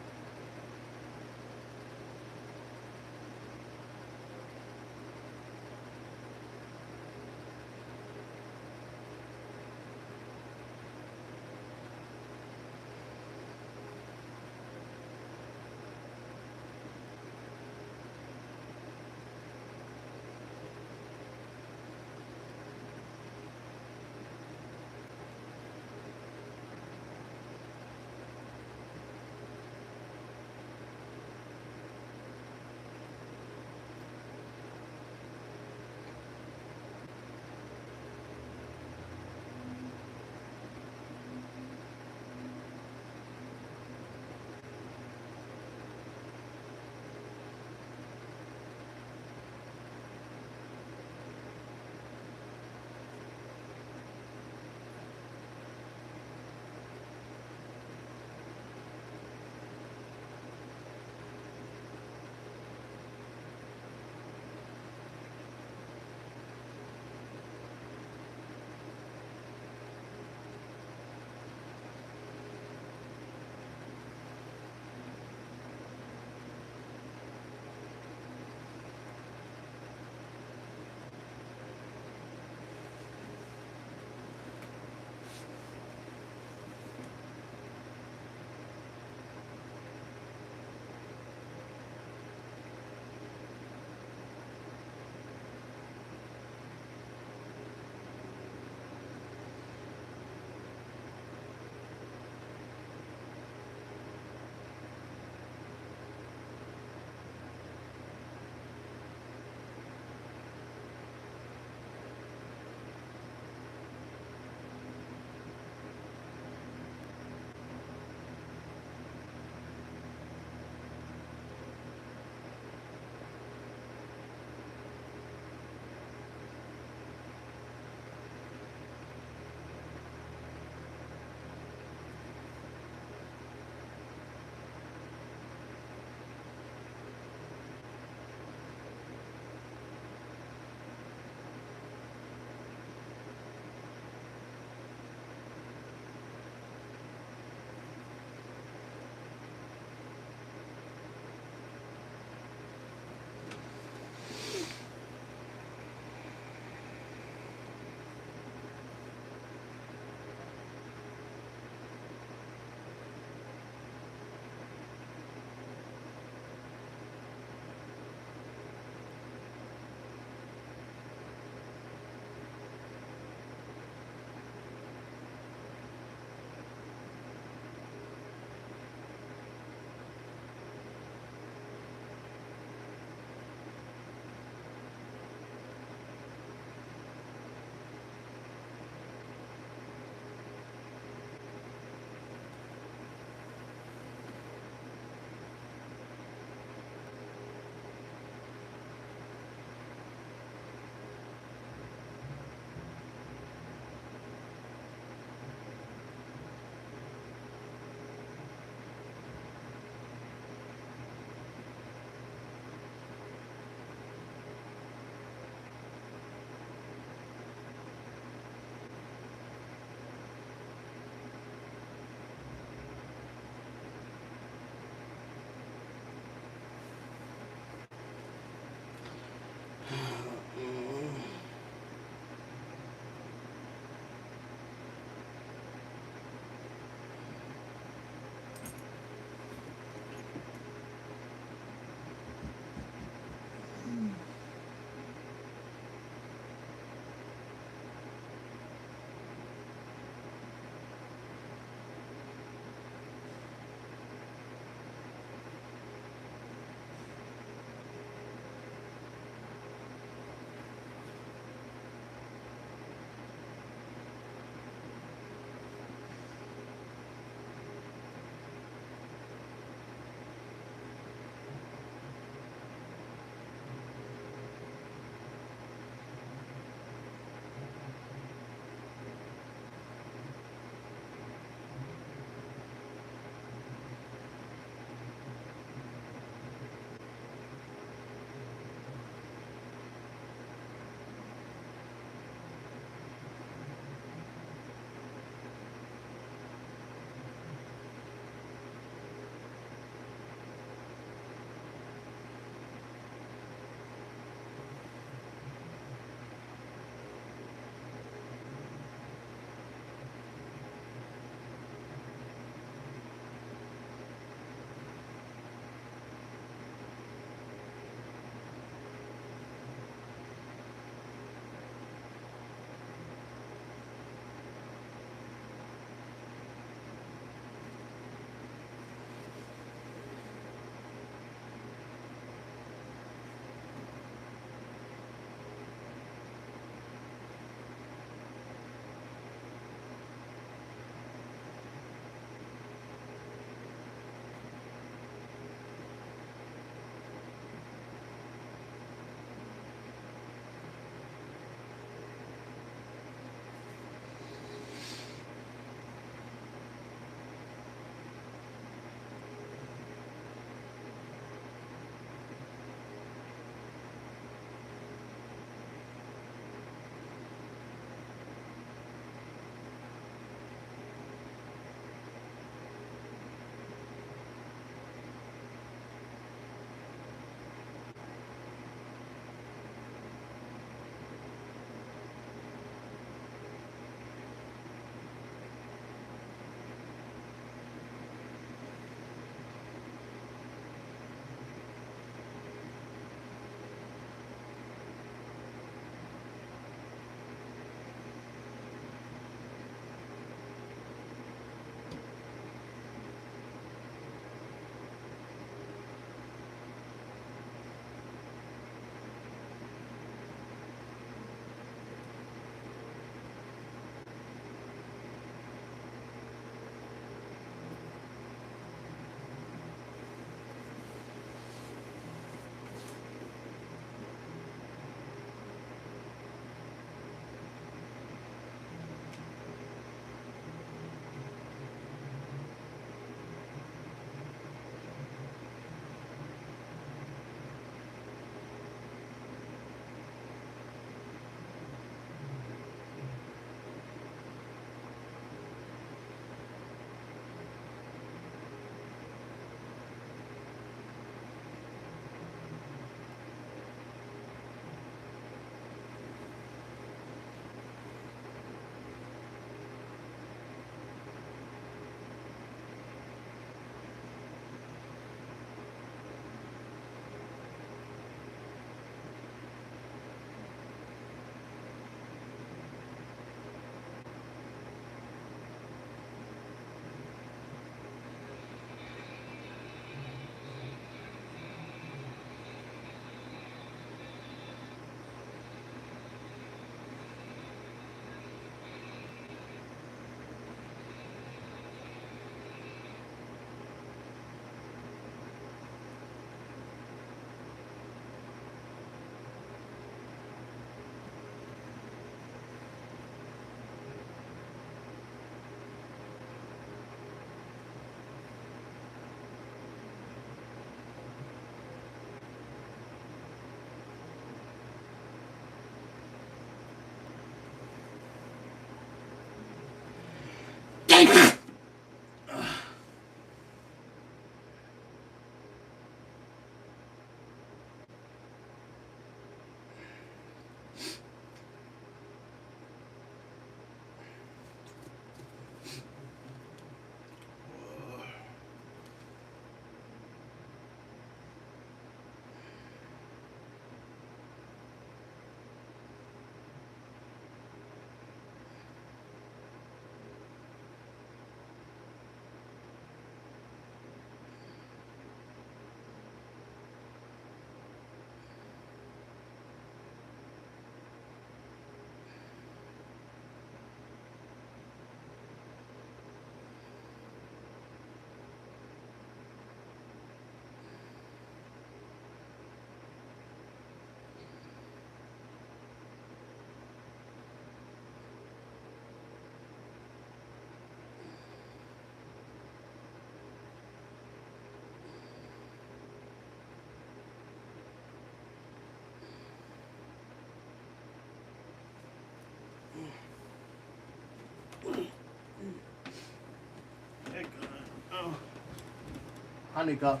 Hanukkah.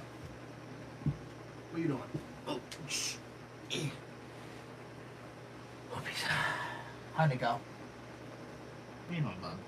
What are you doing? Oh, shh. Whoopies. Hanukkah. You know, man.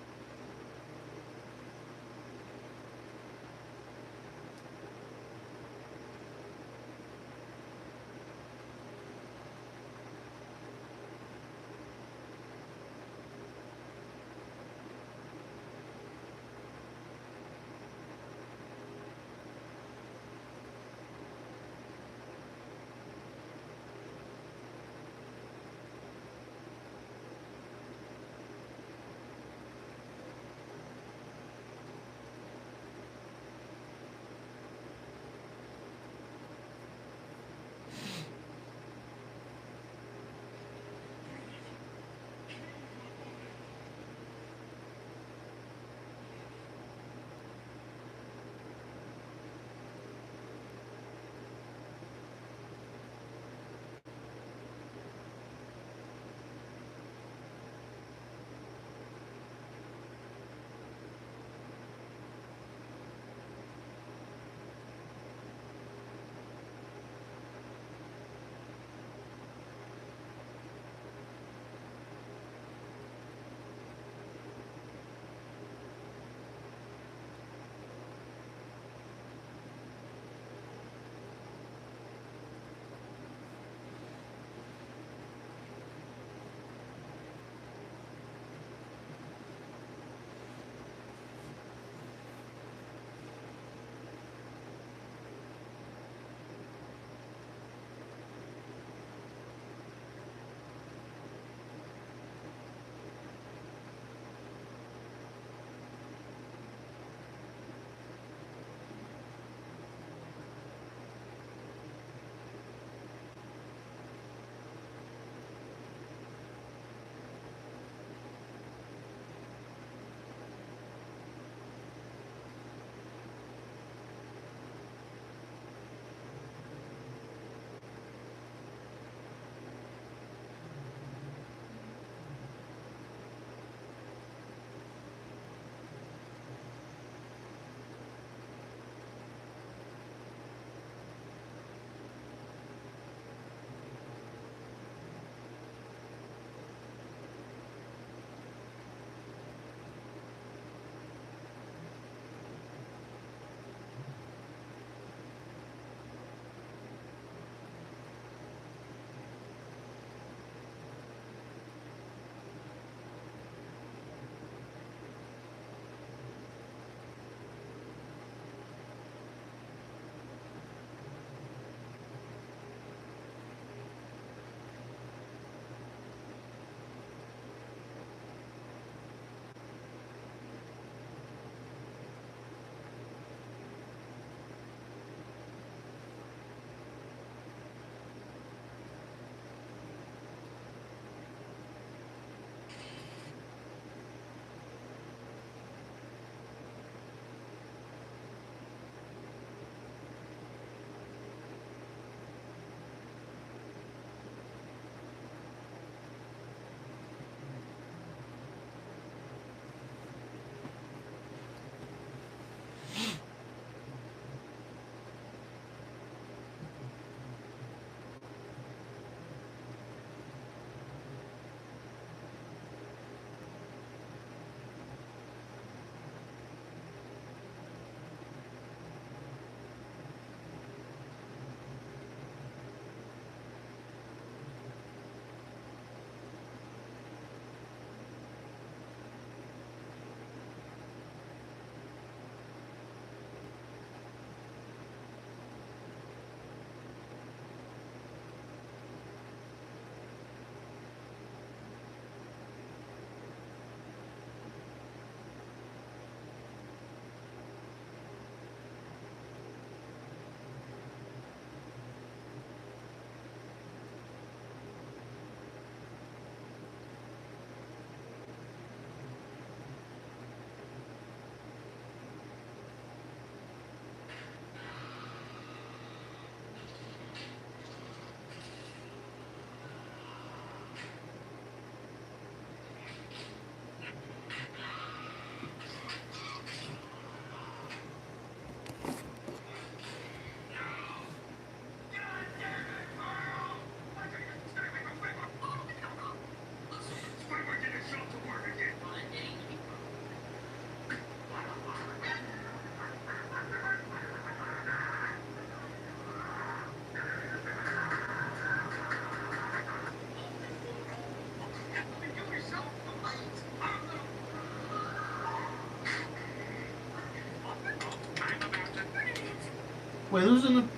Wait, who's in the? I'm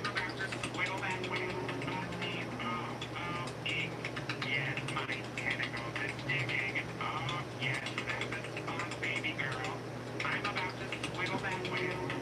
about to squiggle that wheel. Yes, my tentacles is stinging. Oh, yes, that's the spot, baby girl. I'm about to squiggle that wheel.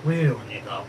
Where on you go?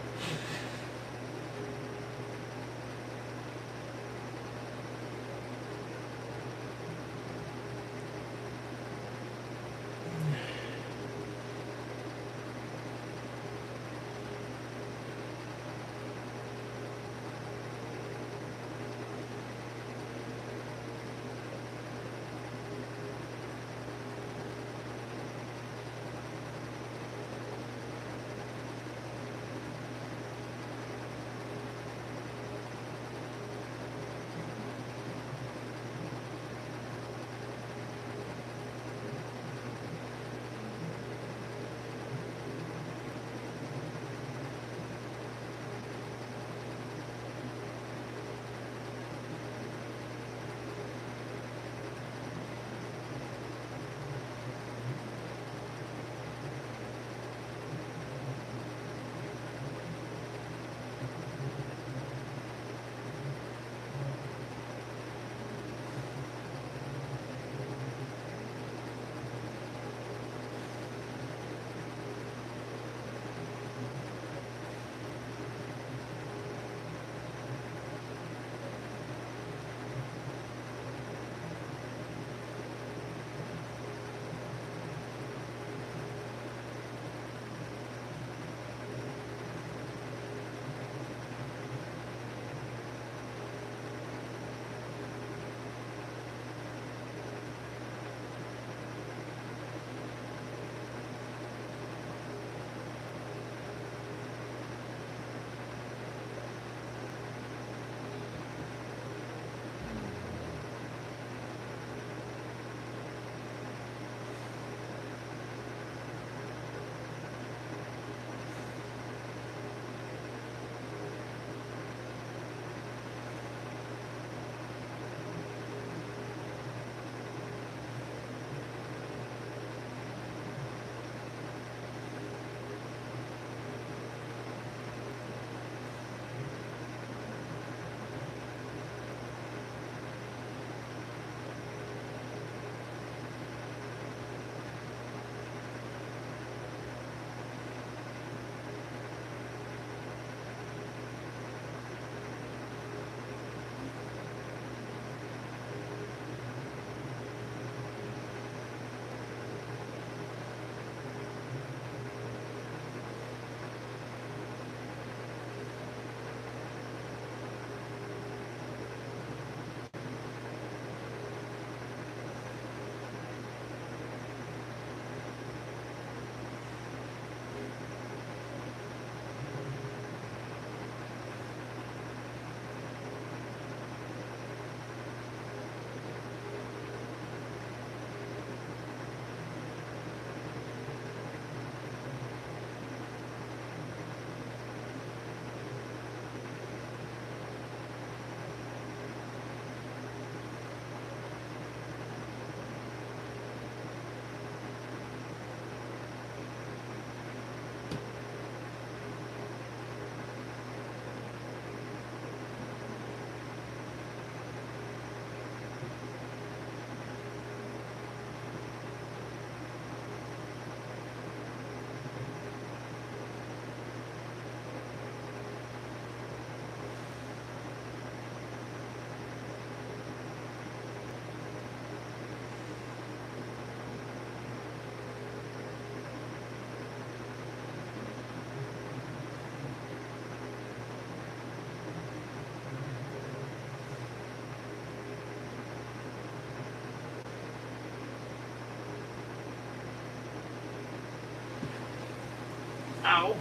Ow.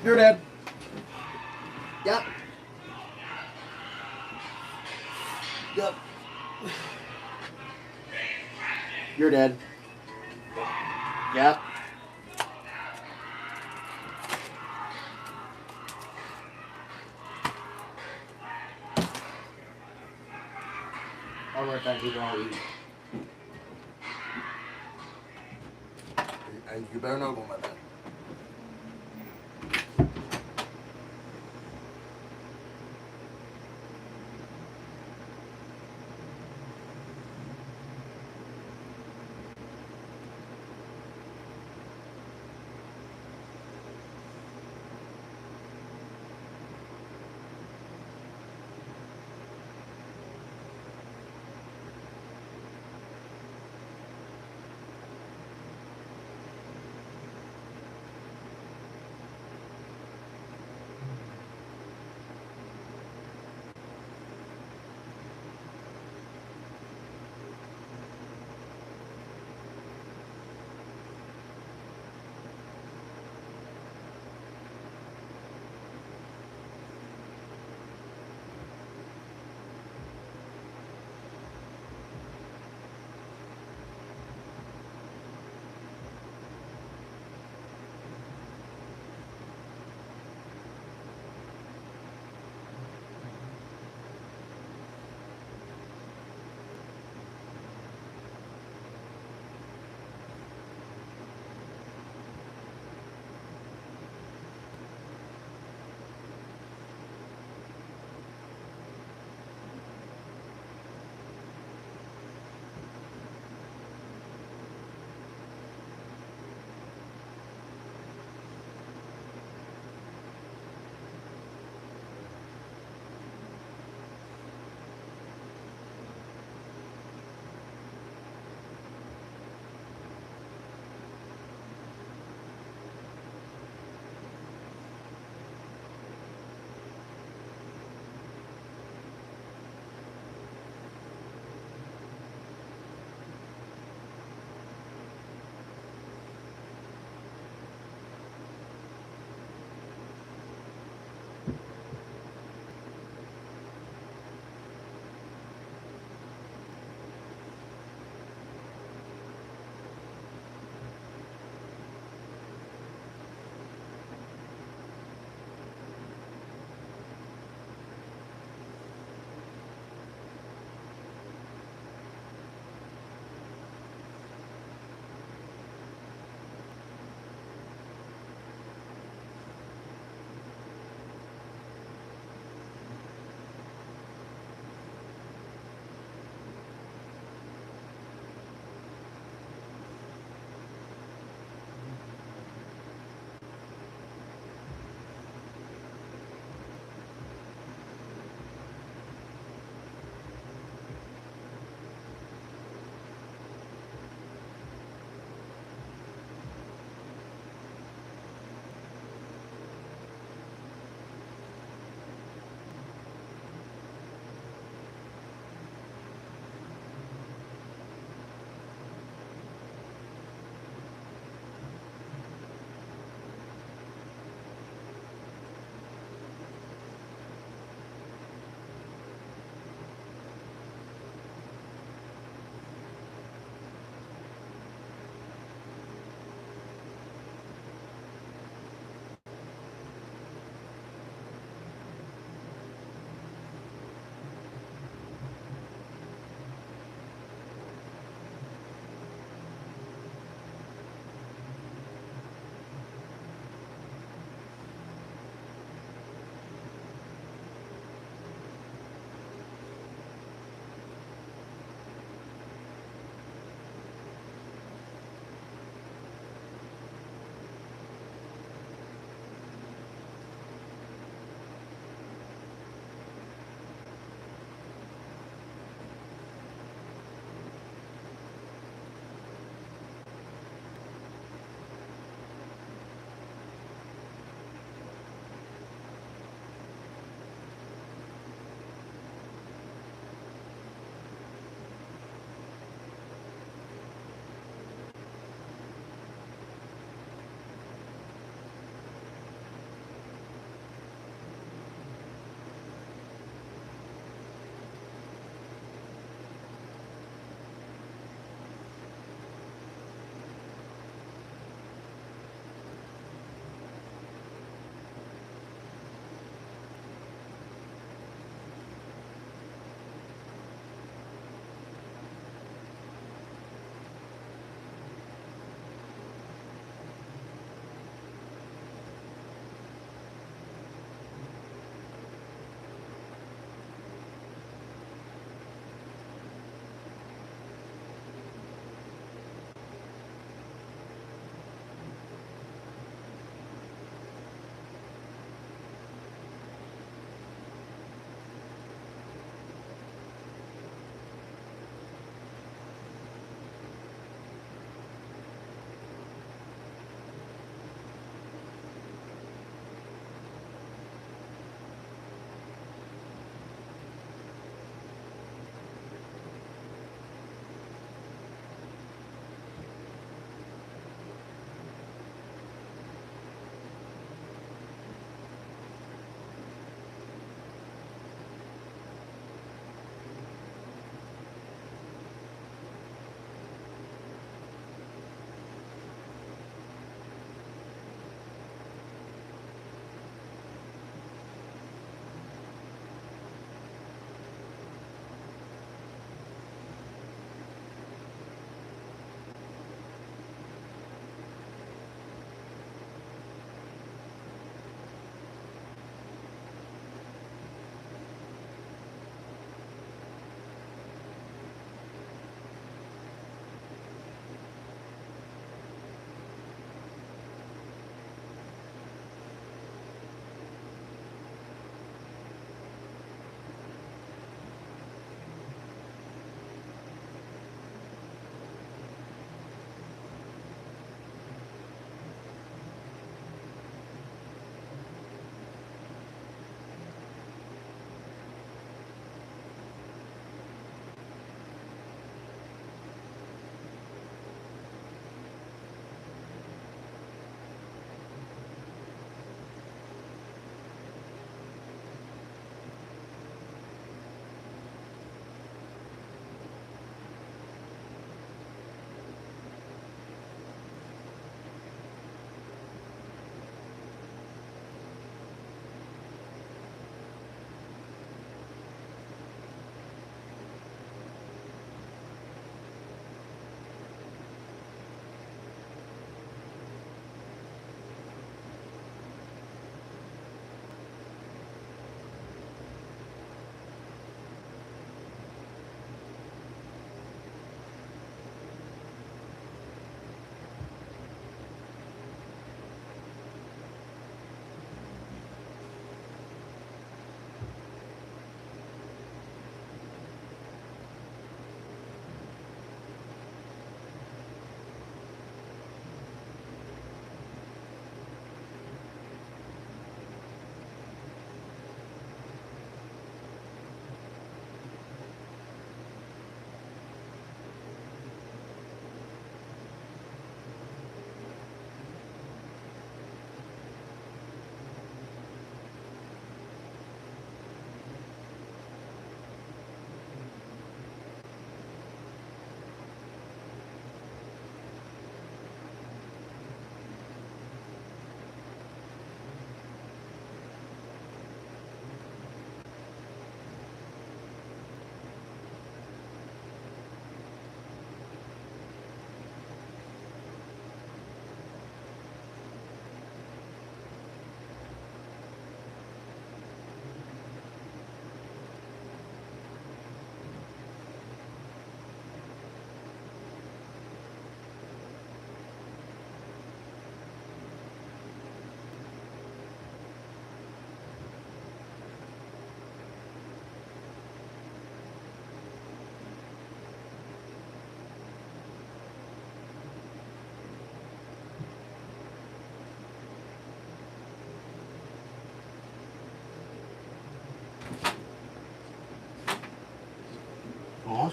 You're dead. Yep. Yep. You're dead. Yep. Alright, thank you, don't eat. And you better not go in my bed.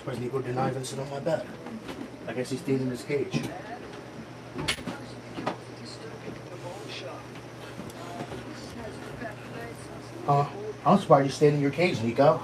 surprised Nico denied even sit on my bed. I guess he stayed in his cage. I'm surprised you stayed in your cage, Nico.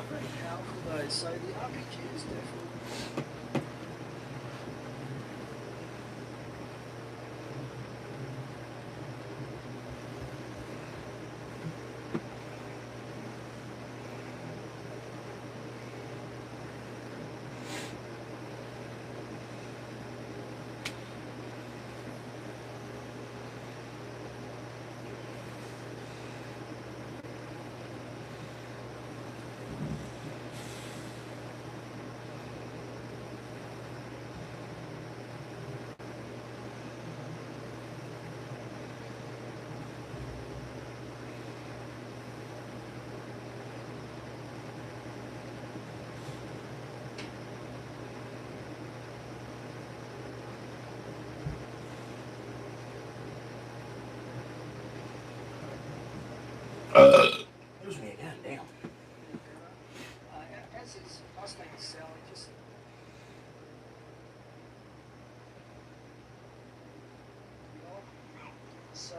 There's me again, damn. As is, us things sell, just. So,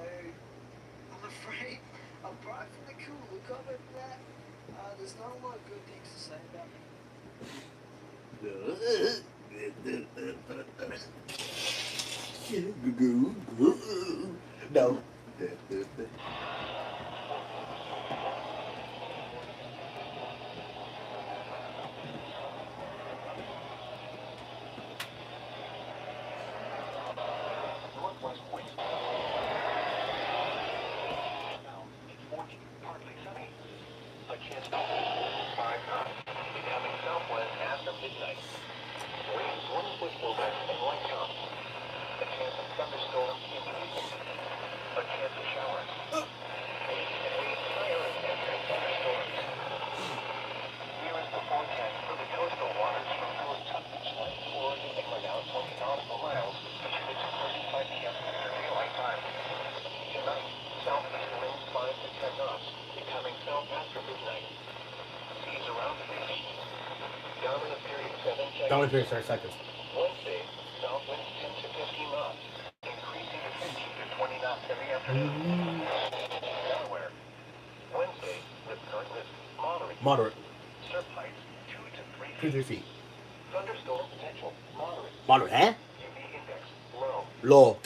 I'm afraid, apart from the cool look of it, that there's not a lot of good things to say about me. No. Down in 37 seconds. Wednesday, south winds 10 to 15 knots, increasing to 15 to 20 knots in the afternoon. Delaware, Wednesday, with current risk moderate. Moderate. Surf heights 2 to 3 2 feet. 3 feet. Thunderstorm potential moderate. Moderate, huh? UV index low. Low.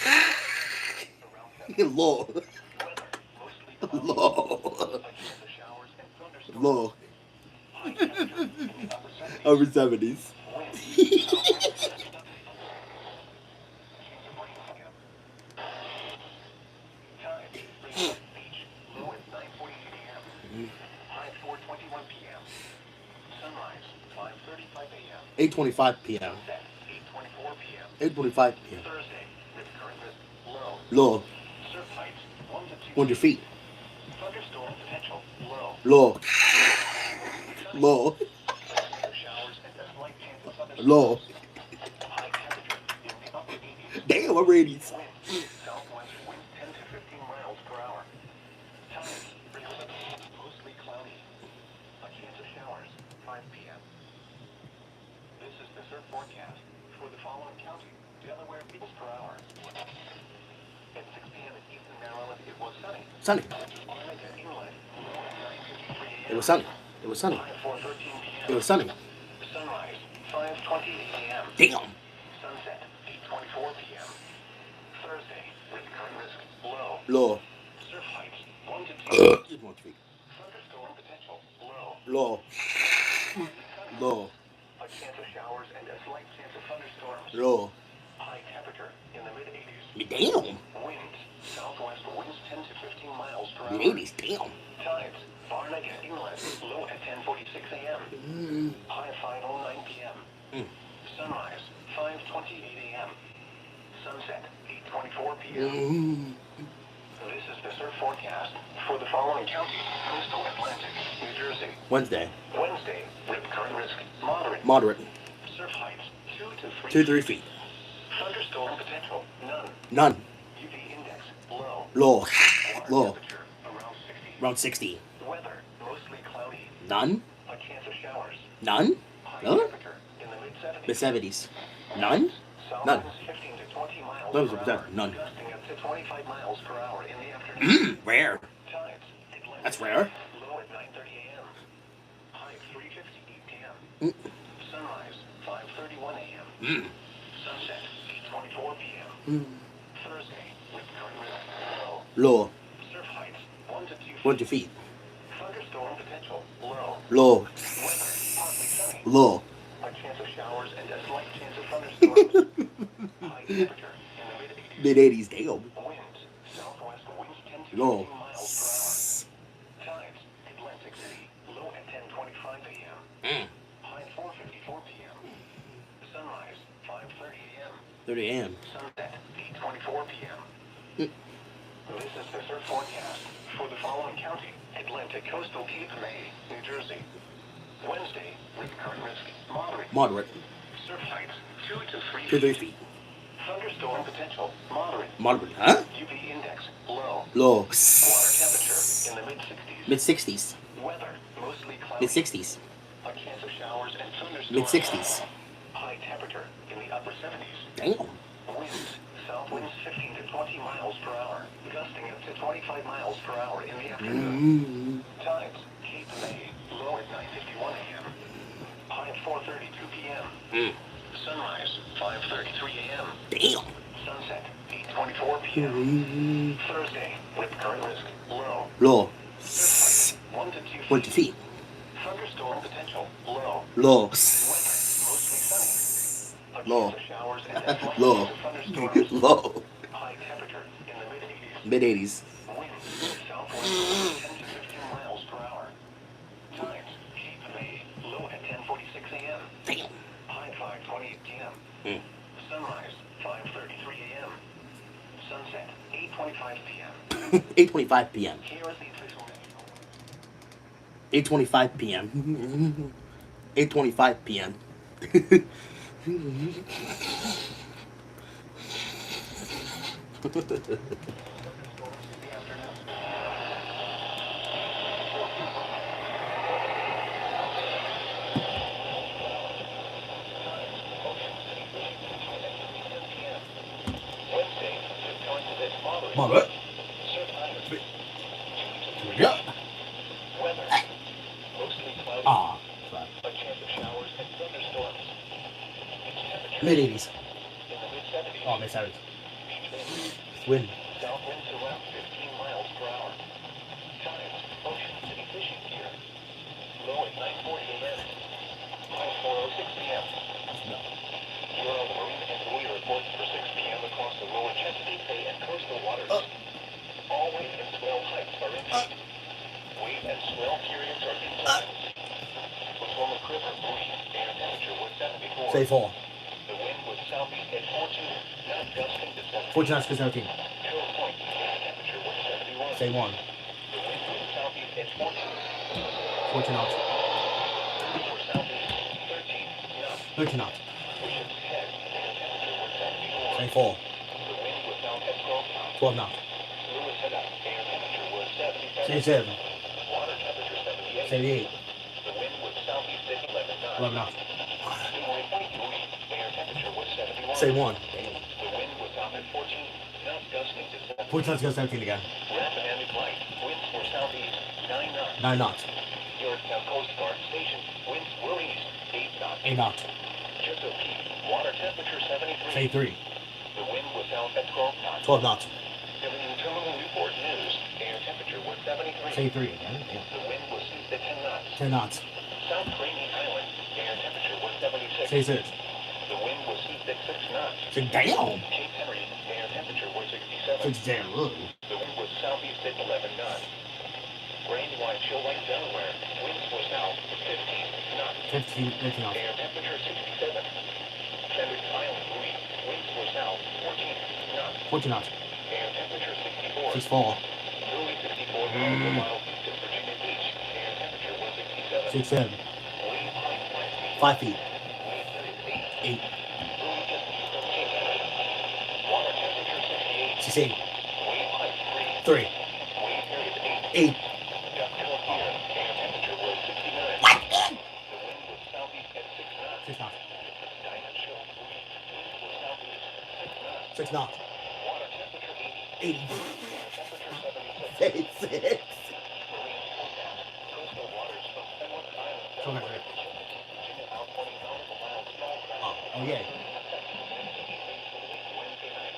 Around 7. Low. Weather mostly cloudy. Low. A chance of showers and thunderstorms. Low. High temperature in the upper 70s. Over 70s. Wind southwest. Time, Freeport Beach, low at 9:48 a.m. High 4:21 p.m. Sunrise, 5:35 a.m. 8:25 p.m. Sunset, 8:24 p.m. 8:25 p.m. Thursday, with current risk low. Low. Surf heights, 1 to 2 100 feet. Thunderstorm potential low. Low. Low. Showers and a slight chance of thunderstorms. Low. High temperature in the upper 80s. Damn, I'm ready. Wind, southwest winds 10 to 15 miles per hour. Time, mostly cloudy. A chance of showers, 5 p.m. This is the surf forecast for the following county. Delaware miles per hour. At 6 p.m. in eastern Maryland, it was sunny. Sunny. Arlington Inlet, low at 9:53 a.m. It was sunny. It was sunny. High at 4:13 p.m. It was sunny. Sunrise, 5:28 a.m. Damn. Sunset, 8:24 p.m. Thursday, with current risk low. Low. Surf heights, 1 to 2. Just 1 feet. Thunderstorm potential low. Low. Low. A chance of showers and a slight chance of thunderstorms. Low. High temperature in the mid-80s. Damn. Winds, southwest winds 10 to 15 miles per hour. Ladies, damn. Tides, Barnegat Inlet, low at 10:46 a.m. High 5:09 p.m. Sunrise, 5:28 a.m. Sunset, 8:24 p.m. This is the surf forecast for the following counties: coastal Atlantic, New Jersey. Wednesday. Wednesday, with current risk moderate. Moderate. Surf heights 2 to 3 2 3 feet. Thunderstorm potential none. None. UV index low. Low. Water Low. temperature around 60. Around 60. Weather mostly cloudy. None. A chance of showers. None. High Huh? temperature in the mid Mid-70s. None? None. None. None. Gusting up to 25 miles per hour in the afternoon. Rare. Tides, Atlantic That's rare. low at 9:30 a.m. High 3:50 p.m. Mm. Sunrise 5:31 a.m. Mm. Sunset 8:24 p.m. Mm. Thursday with current risk low. Low. Surf heights 1 to 2 feet. 1 to feet. Thunderstorm potential low. Low. Weather partly sunny. Low. A chance of showers and a slight chance of thunderstorms. High temperature in the mid 80s. Mid-80s. Damn. Winds southwest winds 10 to 15 Low. miles per hour. Tides Atlantic City low at 10:25 a.m. Mm. High 4:54 p.m. Sunrise 5:30 a.m. 30 a.m. Sunset 8:24 p.m. Mm. This is the surf forecast for the following county: Atlantic Coastal Cape May, New Jersey. Wednesday with current risk moderate. Moderate. Surf heights 2 to 3 2 to 3 feet. feet. Thunderstorm potential moderate. Moderate. Huh? UV index low. Low. Water temperature in the mid 60s. Mid-60s. Weather mostly cloudy. Mid-60s. A chance of showers and thunderstorms. Mid-60s. High temperature in the upper 70s. Damn. Winds south winds 15 to 20 miles per hour, gusting up to 25 miles per hour in the afternoon. Mm. Tides Cape May low at 9:51 a.m. High at 4:32 p.m. Mm. Sunrise 5:33 a.m. Damn. Sunset 8:24 p.m. Mm. Thursday with current risk low. Low. Surf height 1 to 2 feet. 1 to feet. Thunderstorm potential low. Low. Weather mostly sunny. A Low. chance of showers and a slight Low. chance of thunderstorms. Low. High temperature in the mid 80s. Mid-80s. Winds southwest 10 to 15 miles per hour. Tides Cape May low at 10:46 a.m. Damn. High 5:28 p.m. Mm. Sunrise 5:33 a.m. Sunset 8:25 p.m. 8:25 p.m. Here is the official national. 8:25 p.m. 8:25 p.m. Wednesday is going to be moderate. Moderate. Surf height Yeah. weather mostly cloudy. Ah. A chance of showers and thunderstorms. Temperature Mid-80s. in the mid 70s. Oh, mid-70s. Beach winds Wind. south winds around 15 miles per hour. Tides Ocean City fishing pier low at 9:40 a.m. High 4:06 p.m. Bureau of Marine and Buoy reports for 6 p.m. across the lower Chesapeake Bay and coastal waters. All wave and swell heights are in peak. Wave and swell periods are in times. Potomac River buoy air temperature was 74. Say 4. The wind was southeast at 14, not gusting to 17. 14 to 17. Middle Point air temperature was 71. Say 1. The wind was southeast at 14. 14 knots. Winds were southeast 13 knots. 13 knots. Ocean's Head air temperature was 74. Say 4. The wind was south at 12 knots. 12 knots. Lewis Head air temperature was 77. Say 7. Water temperature 78. Say 8. The wind was southeast at 11 knots. 11 knots. Stingray Point buoy air temperature was 71. Say 1. The wind was south at 14, not gusting to 17. 14 knots go 17 again. Rappahannock Light winds were southeast 9 knots. 9 knots. Yorktown Coast Guard Station winds were east 8 knots. 8 knots. Chesapeake water temperature 73. Say 3. The wind was south at 12 knots. 12 knots. Filling Terminal Newport News air temperature was 73. Say 3 again. Yeah. The wind was east at 10 knots. 10 knots. South Rainy Island air temperature was 76. Say 6. The wind was east at 6 knots. Say damn. Cape Henry air temperature was 67. 6 damn. Really. The wind was southeast at 11 knots. Brandywine Chill Lake, Delaware winds were south 15 knots. 15 knots. Air temperature 67. Fenwick Island buoy winds were south 14 knots. 14 knots. Air temperature 64. 6 4. Buoy 64 miles east of Virginia Beach. Air temperature was 67. 6 7. Wave height 5 feet. Wave height 8. 8. Buoy just east of Cape Henry. Water temperature 68. 6 8. Wave height 3. Wave period 8. 8. Duck Hill Pier. Air temperature was 69. The wind was southeast at 6 knots. 6 knots. 6 knock. Water temperature 80. 80. Temperature 76. 86. Marine forecast. Coastal waters from Fenwick Island So downward much. to Chesapeake, Virginia, out 20 nautical miles southwest. Oh, yeah. Wednesday night.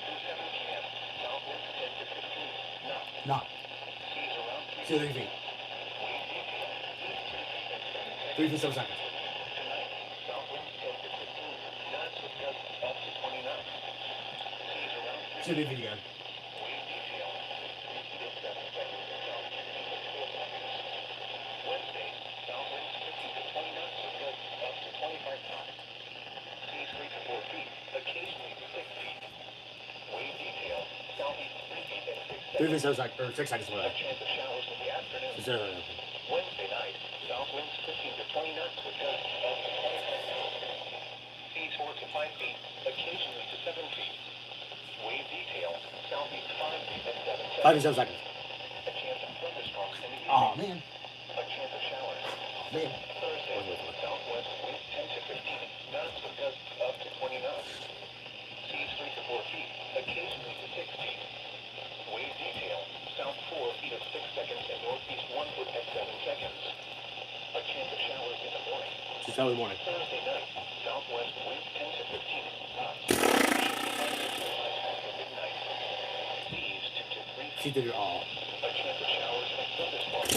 2:07 p.m. South winds 10 to 15 knots. Knock. Seas around 2 3 feet. Wave detail. East 3 3 feet and 7 seconds. feet 7 seconds. Tonight, south winds 10 to 15 knots with gusts up to 20 knots. Seas around 2 3 feet again. wave detail. 3 feet and 7 seconds in south 4 seconds. Wednesday, south winds 15 to 20 knots with gusts up to 25 knots. Seas 3 to 4 feet, occasionally 6 feet. Wave detail, southeast 3 feet and 6 3 feet seconds. 7 seconds. Or 6 seconds. A Whatever. chance of showers in the afternoon. 0. Wednesday night, south winds 15 to 20 knots with gusts up to 25 knots. Seas 4 to 5 feet, occasionally to 7 feet. Wave detail, southeast 5 feet and 7 seconds. 5 feet 7 seconds. A chance of thunderstorms in the evening. Oh, man. A chance of showers. Oh, man. Thursday, southwest winds 10 to 15 knots with gusts up to 20 knots. Seas 3 to 4 feet, occasionally to 6 feet. Wave detail, south 4 feet of 6 seconds and northeast 1 foot at 7 seconds. A chance of showers in the morning. It's early morning. Thursday night, southwest winds 10 to 15 knots. Should be 5 to 5 after midnight. Seas 2 to 3 She feet. did it all. A chance of showers and thunderstorms.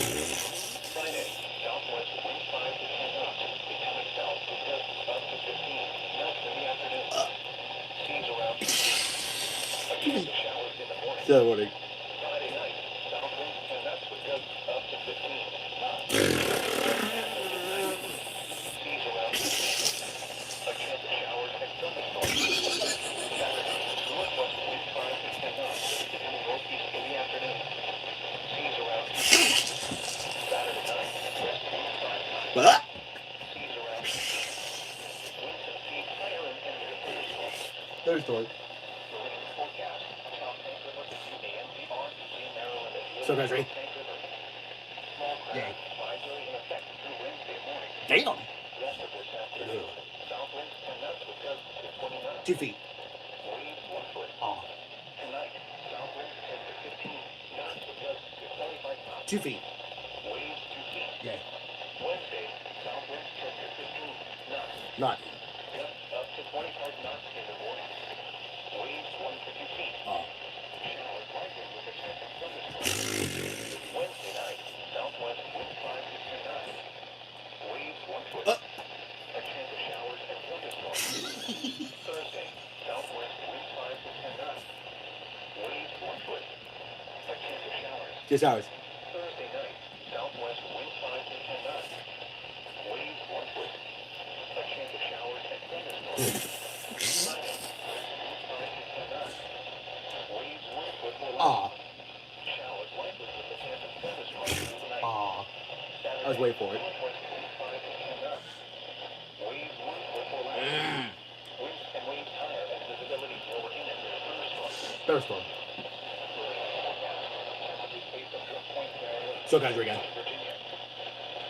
Friday, southwest wind 5 to 10 knots. Becoming south with gusts up to 15 knots in the afternoon. Seas around 2 feet. A chance of showers in the morning. It's early morning. Friday night, south winds 10 knots with gusts up to 15 knots. Seas around 2 feet. A chance of showers and thunderstorms. Saturday, northwest wind 5 to 10 knots. Becoming northeast in the afternoon. Seas around 2 feet. Saturday night, west wind 5 knots. What? Seas around 2 feet. Winds and seas higher and heavier thunderstorms. Thunderstorm. Marine forecast. South Tank River between the NPR, Maryland, and So, guys, ready? Tank River. Small craft. Yeah. Advisory in effect through Wednesday morning. Damn. Rest of this afternoon. South winds 10 knots with gusts to 20 knots. 2 feet. Waves 1 foot. Oh. Tonight, south winds 10 to 15 knots with gusts to 25 knots. 2 feet. Waves 2 feet. Yeah. Wednesday, south winds 10 to 15 knots. Not. Gusts up to 25 knots in the morning. Waves 1 to 2 feet. Oh. Showers likely with a chance of thunderstorms. Wednesday night, southwest wind 5 to 10 knots. Waves 1 foot. A chance of showers and thunderstorms. Thursday, southwest wind 5 to 10 knots. Waves 1 foot. A chance of showers. 6 hours. Thursday night, southwest wind 5 to 10 knots. Waves 1 foot. A chance of showers and thunderstorms. Friday, west wind 5 to 10 knots. Waves 1 foot or less. Aw. Showers likely with a chance of thunderstorms overnight. Aw. Saturday, I was waiting for it. northwest wind 5 to 10 knots. Waves 1 foot or less. Winds and waves higher as visibility lower in and near thunderstorms. Thunderstorm. Marine forecast. Temperatures based on your point area. So, guys, we're again. Virginia.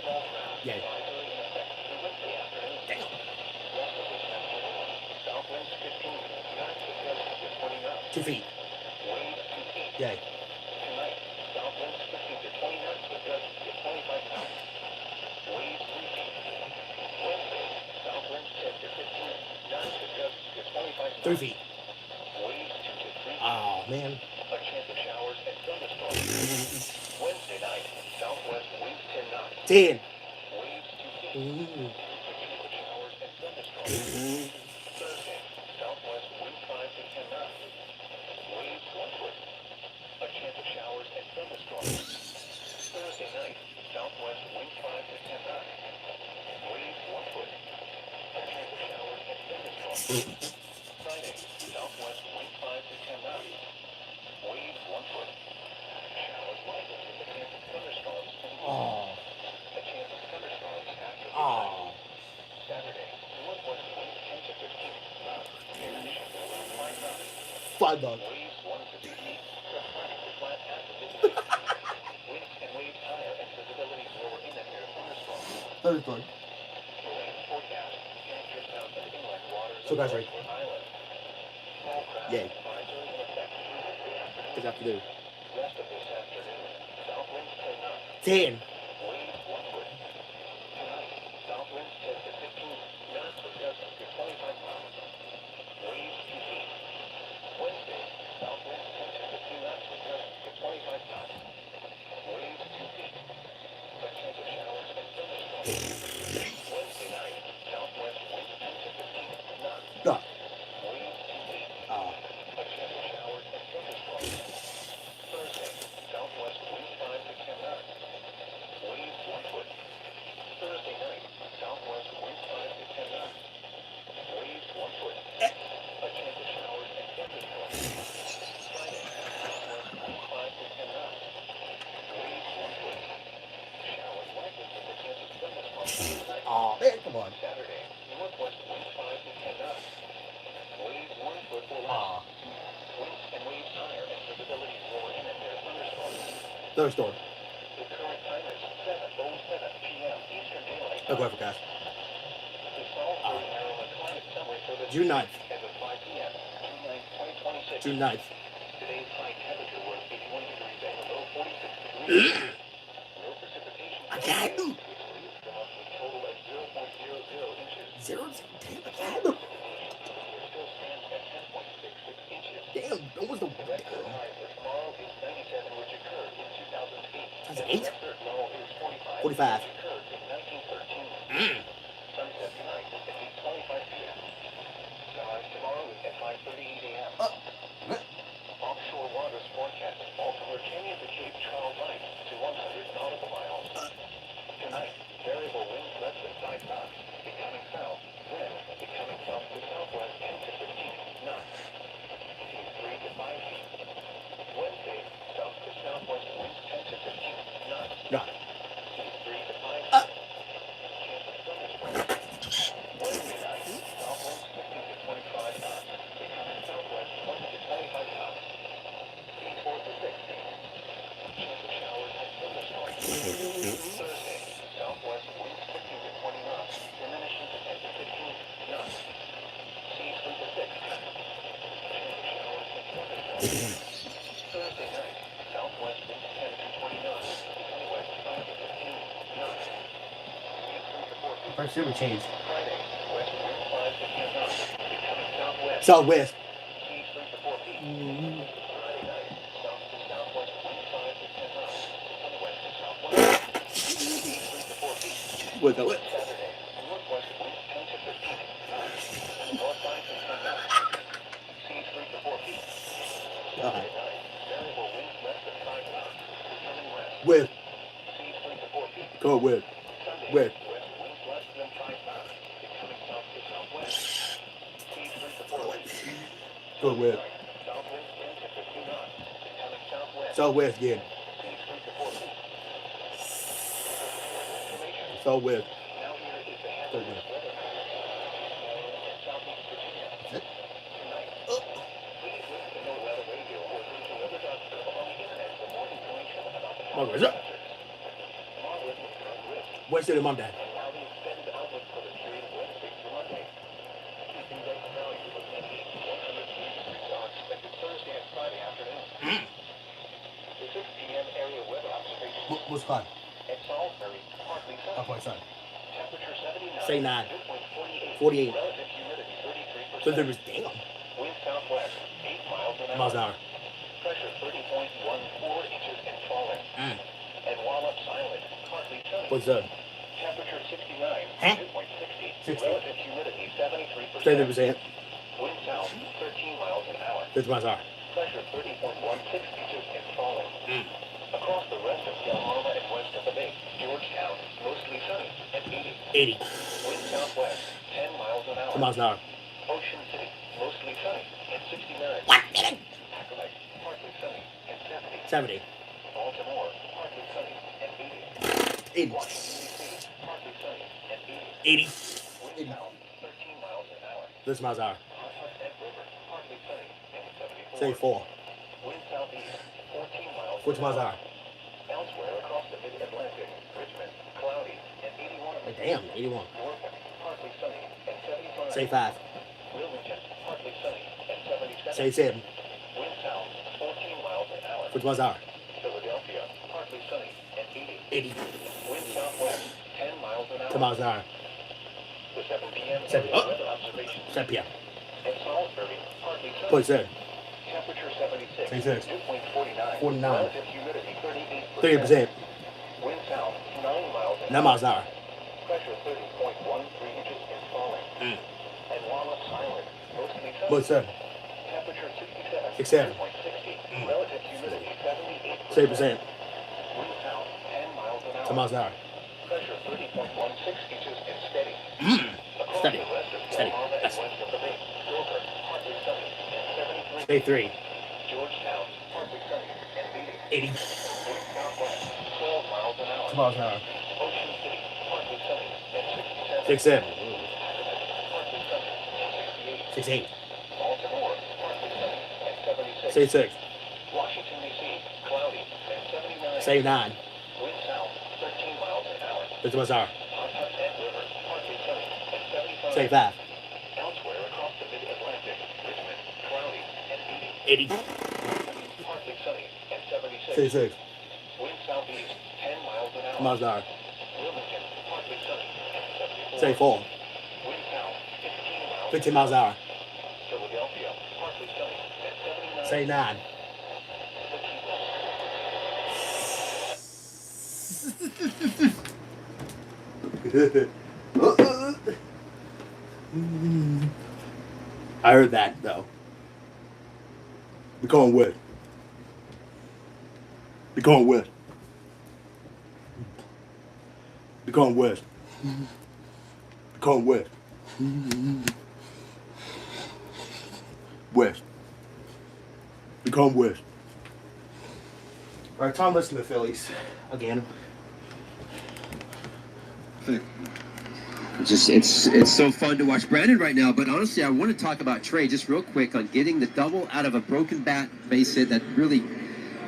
Small craft. Yeah. Advisory in effect through Wednesday afternoon. Damn. Rest of this afternoon. South winds 15 knots with gusts to 20 knots. 2 feet. Waves 2 feet. Yeah. Tonight, south winds 15 to 20 knots with gusts to 25 knots. Waves 3 feet. Wednesday, south winds 10 to 15 knots with gusts to 25 knots. 3 feet. Waves 2 to 3 feet. Oh, man. A chance of showers and thunderstorms. Wednesday night, southwest winds 10 knots. 10. Waves 2 feet. Ooh. A chance of showers and thunderstorms. Thursday, southwest wind 5 to 10 knots. Waves 1 foot. A chance of showers and thunderstorms. Thursday night, southwest wind 5 to 10 knots. Waves 1 foot. A chance of showers and thunderstorms. Friday, southwest wind 5 to 10 knots. Waves 1 foot. Showers likely with a chance of thunderstorms in the evening. Oh. A chance of thunderstorms after midnight. Oh. Saturday, northwest winds 10 to 15 knots. Conditions around 5 knots. 5 dog. Waves 1 to 2 feet. Submerging to flat after midnight. Winds and waves higher and visibility lower in and near thunderstorms. Thunderstorm. Marine forecast. Capture south and inland waters So, guys, of ready? Northwest Island. Small Yeah. Good afternoon. Damn. No. Oh man, come on. Aw. Thunderstorm. Okay, forecast. June 9th. June 9th. Again? Zero? Damn, again? Damn, what was the... 2008? 45. Offshore waters forecasted Baltimore Canyon to Cape Charles Light to 100 nautical miles. Tonight, variable winds less than 5 knots, becoming south. Wind becoming south to southwest 10 to 15 knots. Seas 3 to 5 feet. Wednesday, south to southwest winds 10 to 15 knots. No. Seas 3 to 5 feet. Chance of thunderstorms. Wednesday night, south winds 15 to 25 knots, becoming southwest 20 to 25 knots. 4 to 6. Chance of showers and thunderstorms. Thursday, southwest winds 15 to 20 knots, diminishing to 10 to 15 knots. Seas 3 to 6. Chance of showers and thunderstorms. Thursday night, southwest winds 10 to 20 knots, becoming west 5 to 15 knots. Seas 3 to 4 feet. First ever changed. Friday, west winds 5 to 10 knots, becoming southwest. Southwest. Seas 3 to 4 feet. Friday night, south to southwest winds 5 to 10 knots, becoming west to southwest. Seas 3 to 4 feet. With the... Saturday, northwest winds 10 to 15 knots, north 5 to 10 knots. Seas 3 to 4 feet. Saturday night, variable winds less than 5 knots, becoming west. With. Seas 3 to 4 feet. Go with. Sunday, With. west winds less than 5 knots, becoming south to southwest. Seas 3 to 4 feet. Go with. South winds 10 to 15 knots, becoming southwest. Southwest again. Seas 3 to 4 feet. Information. Southwest. Now here is the Third hazardous one. weather in southeast Virginia. That's it. Tonight, please listen to No Weather Radio or visit weather.com on the internet for more information about the Margaret, what's up? Tomorrow with current risk Wednesday to Monday. and now the extended outlook for the period Wednesday through Monday. Keeping right now you're looking at 80 to 103 degrees are expected Thursday and Friday afternoon. The 6 p.m. area weather observation What's fun? at Salisbury, partly sunny. Up point, son. Temperature 79. Say 9. Dew point 48. 48. Relative humidity 33%. So there was... Damn. Wind southwest 8 miles an hour. Miles an hour. Pressure 30.14 inches and falling. And Wallop Island, partly sunny. What's up? Temperature 69. Huh? Dew point 60. 60. Relative humidity 73%. Say there was it. Wind south 13 miles an hour. 50 miles an hour. Pressure 30.16 inches and falling. Across the rest of Delmarva and west of the Bay, Georgetown, mostly sunny and 80. 80. Wind southwest 10 miles an 2 hour. miles an hour. Ocean City, mostly sunny and 69. What? Accolade, partly sunny and 70. 70. Baltimore, partly sunny and 80. 80. Washington, D.C., partly sunny and 80. 80. Wind south 13 miles an hour. 50 miles an hour. Hot River, partly sunny and 74. Say 4. Wind southeast 14 miles 40 miles an hour. Elsewhere across the mid-Atlantic, Richmond, cloudy and 81. Damn, 81. Norfolk, partly sunny and 75. Say 5. Wilmington, partly sunny and Say same. Wind south 14 miles an hour. 14 miles an hour. Philadelphia, partly sunny and 80. 80. Wind southwest 10 miles an hour. 10 miles an hour. The 7 p.m. 7. area weather observation. 7 p.m. In Salisbury, partly sunny. Place there. Temperature 76. 76. Dew point 49. 49. Relative humidity 38%. 30%. Wind south 9 miles an 9 hour. miles an hour. Pressure 30.13 inches and falling. And Wallace Island, mostly sunny. Place there. Temperature 67. 67. Dew point 60. Relative humidity 78%. 70%. Wind south 10 miles an hour. 10 miles an hour. Pressure 30.16 inches and steady. Across Steady. the rest of Steady. Oklahoma and That's west of the bay, Dover, partly sunny and 73. Say 3. Georgetown, partly sunny and 80. 80. Wind southwest, 12 miles an hour. 2 miles an hour. Ocean City, partly sunny and 67. 6 7. Partly sunny and 68. 6 8. Baltimore, partly sunny and 76. Say 6. Washington, D.C., cloudy and 79. Say 9. Wind south, 13 miles an hour. 13 miles an hour. Pawtucket River, partly sunny and 75. Say 5. Elsewhere across the mid-Atlantic, Richmond, cloudy and 80. partly sunny and 76. Say 6. Wind southeast, 10 miles an hour. 10 miles an hour. Wilmington, partly sunny and 74. Say 4. Wind south, 15 miles. 15 miles an hour. Philadelphia, partly sunny and 79. Say 9. I heard that though. We're going with. We're going with. We're going with. We're going with. West. We're going west. All right, time to listen to the Phillies again. It's so fun to watch Brandon right now, but honestly, I want to talk about Trey just real quick on getting the double out of a broken bat base hit that really,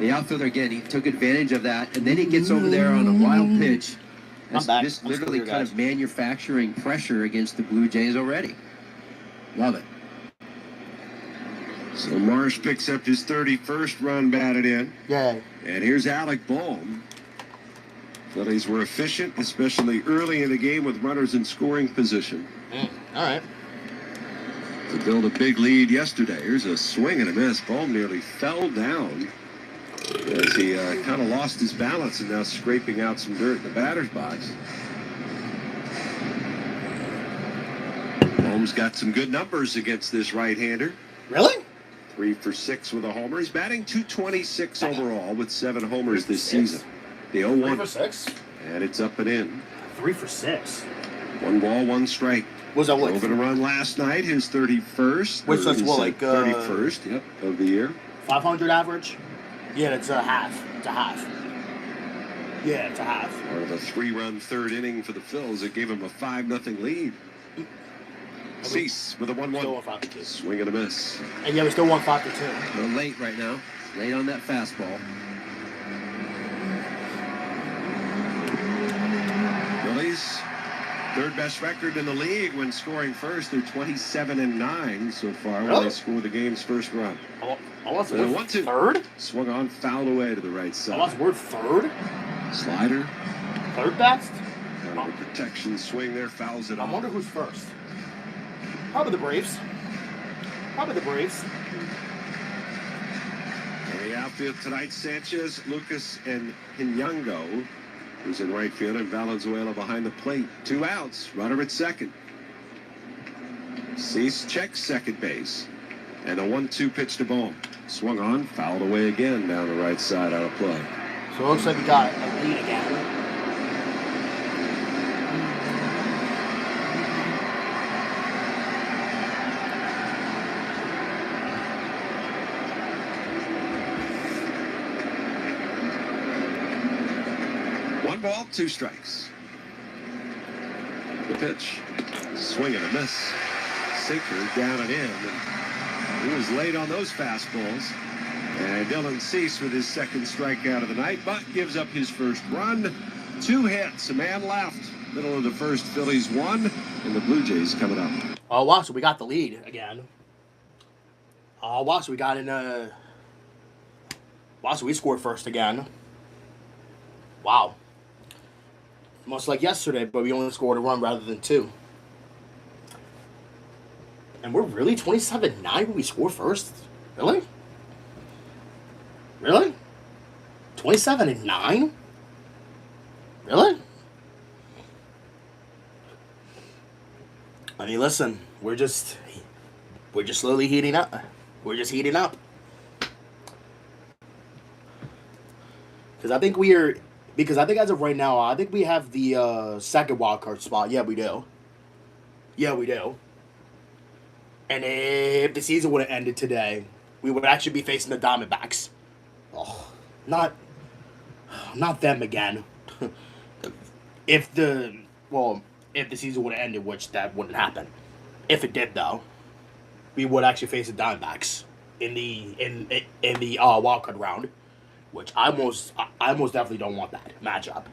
the outfielder again, he took advantage of that, and then he gets over there on a wild pitch. That's back. just I'm literally still here, kind guys. of manufacturing pressure against the Blue Jays already. Love it. So Marsh picks up his 31st run batted in. Yeah. And here's Alec Bohm. Phillies were efficient, especially early in the game with runners in scoring position. All right. To build a big lead yesterday. Here's a swing and a miss. Bohm nearly fell down as he kind of lost his balance and now scraping out some dirt in the batter's box. Bohm's got some good numbers against this right-hander. Really? 3 for 6 with a homer. He's batting .226 overall with 7 homers this season. The 3 for 0-1, 6. and it's up and in. 3 for 6. 1 ball, 1 strike. Was that what? Drove in a run last night, his 31st. Which that's or what, his, like, 31st, yep, of the year. 500 average? Yeah, it's a half. It's a half. Yeah, it's a half. Part of a 3-run third inning for the Phils. It gave him a 5-0 lead. Cease with a Still 1-1. 1 5 to 2. Swing and a miss. And yeah, we still 1 5 to 2. A little late right now. Late on that fastball. Phillies, third best record in the league when scoring first. They're 27-9 so far when Really? they score the game's first run. I want And a word 1-2. third? Swung on, fouled away to the right I want side. word third? Slider, Third best? kind of a protection swing there, fouls it I off. wonder who's first. Probably the Braves. Probably the Braves. In the outfield tonight, Sanchez, Lucas, and Hinyango, who's in right field, and Valenzuela behind the plate. 2 outs, runner at second. Cease checks second base. And a 1-2 pitch to Bohm. Swung on, fouled away again down the right side out of play. So it looks like we got a lead again. One ball, 2 strikes. The pitch. Swing and a miss. Sinker down and in. And he was late on those fastballs. And Dylan Cease with his second strikeout of the night, but gives up his first run. 2 hits, a man left. Middle of the first, Phillies 1, and the Blue Jays coming up. Oh, wow, so we got the lead again. Wow, so we got in wow, so we scored first again. Wow. Much like yesterday, but we only scored a run rather than two. And we're really 27-9 when we score first? Really? Really? 27-9? Really? I mean, listen, we're just slowly heating up. We're just heating up. Because I think as of right now, I think we have the second wild card spot. Yeah, we do. Yeah, we do. And if the season would have ended today, we would actually be facing the Diamondbacks. Oh, not them again. if the season would have ended, which that wouldn't happen. If it did, though, we would actually face the Diamondbacks in the wild card round, which I most definitely don't want that matchup.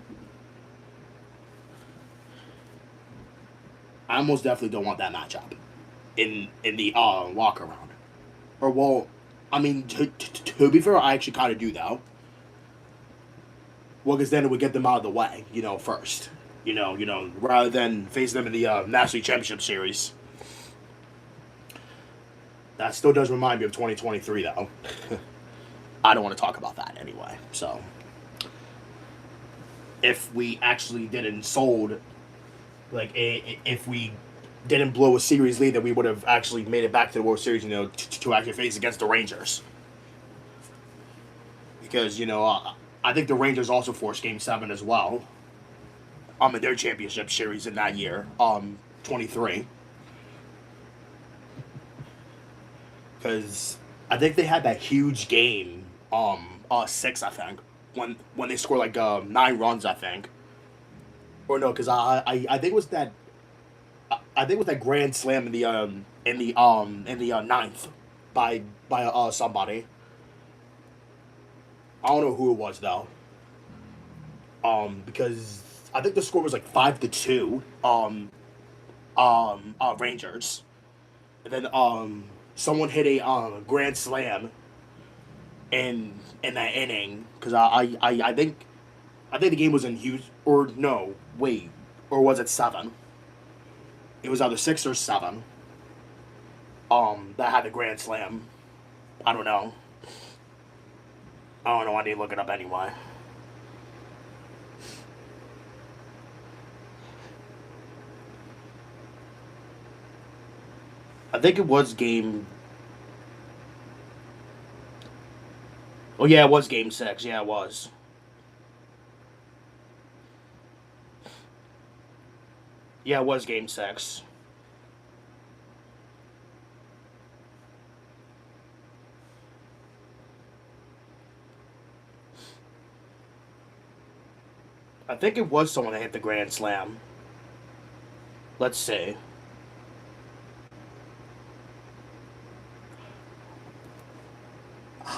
I most definitely don't want that matchup in the wild card round. Or well, I mean, to be fair, I actually kind of do though. Well, because then it would get them out of the way, first. Rather than face them in the National League Championship Series. That still does remind me of 2023, though. I don't want to talk about that anyway. So, if we actually didn't if we didn't blow a series lead, then we would have actually made it back to the World Series, to actually face against the Rangers. Because, I think the Rangers also forced Game 7 as well. In their championship series in that year, 23. Because I think they had that huge game, 6, I think, when they scored like 9 runs, I think. Or no, because I think it was that. I think it was that grand slam in the ninth by somebody. I don't know who it was though. Because I think the score was like 5-2. Rangers, and then someone hit a grand slam in that inning because I think the game was in Houston, or no, wait, or was it 7? It was either 6 or 7. That had the grand slam. I don't know. I need to look it up anyway. I think it was game. Oh yeah, it was game 6. Yeah, it was. Yeah, it was game 6. I think it was someone that hit the grand slam. Let's see.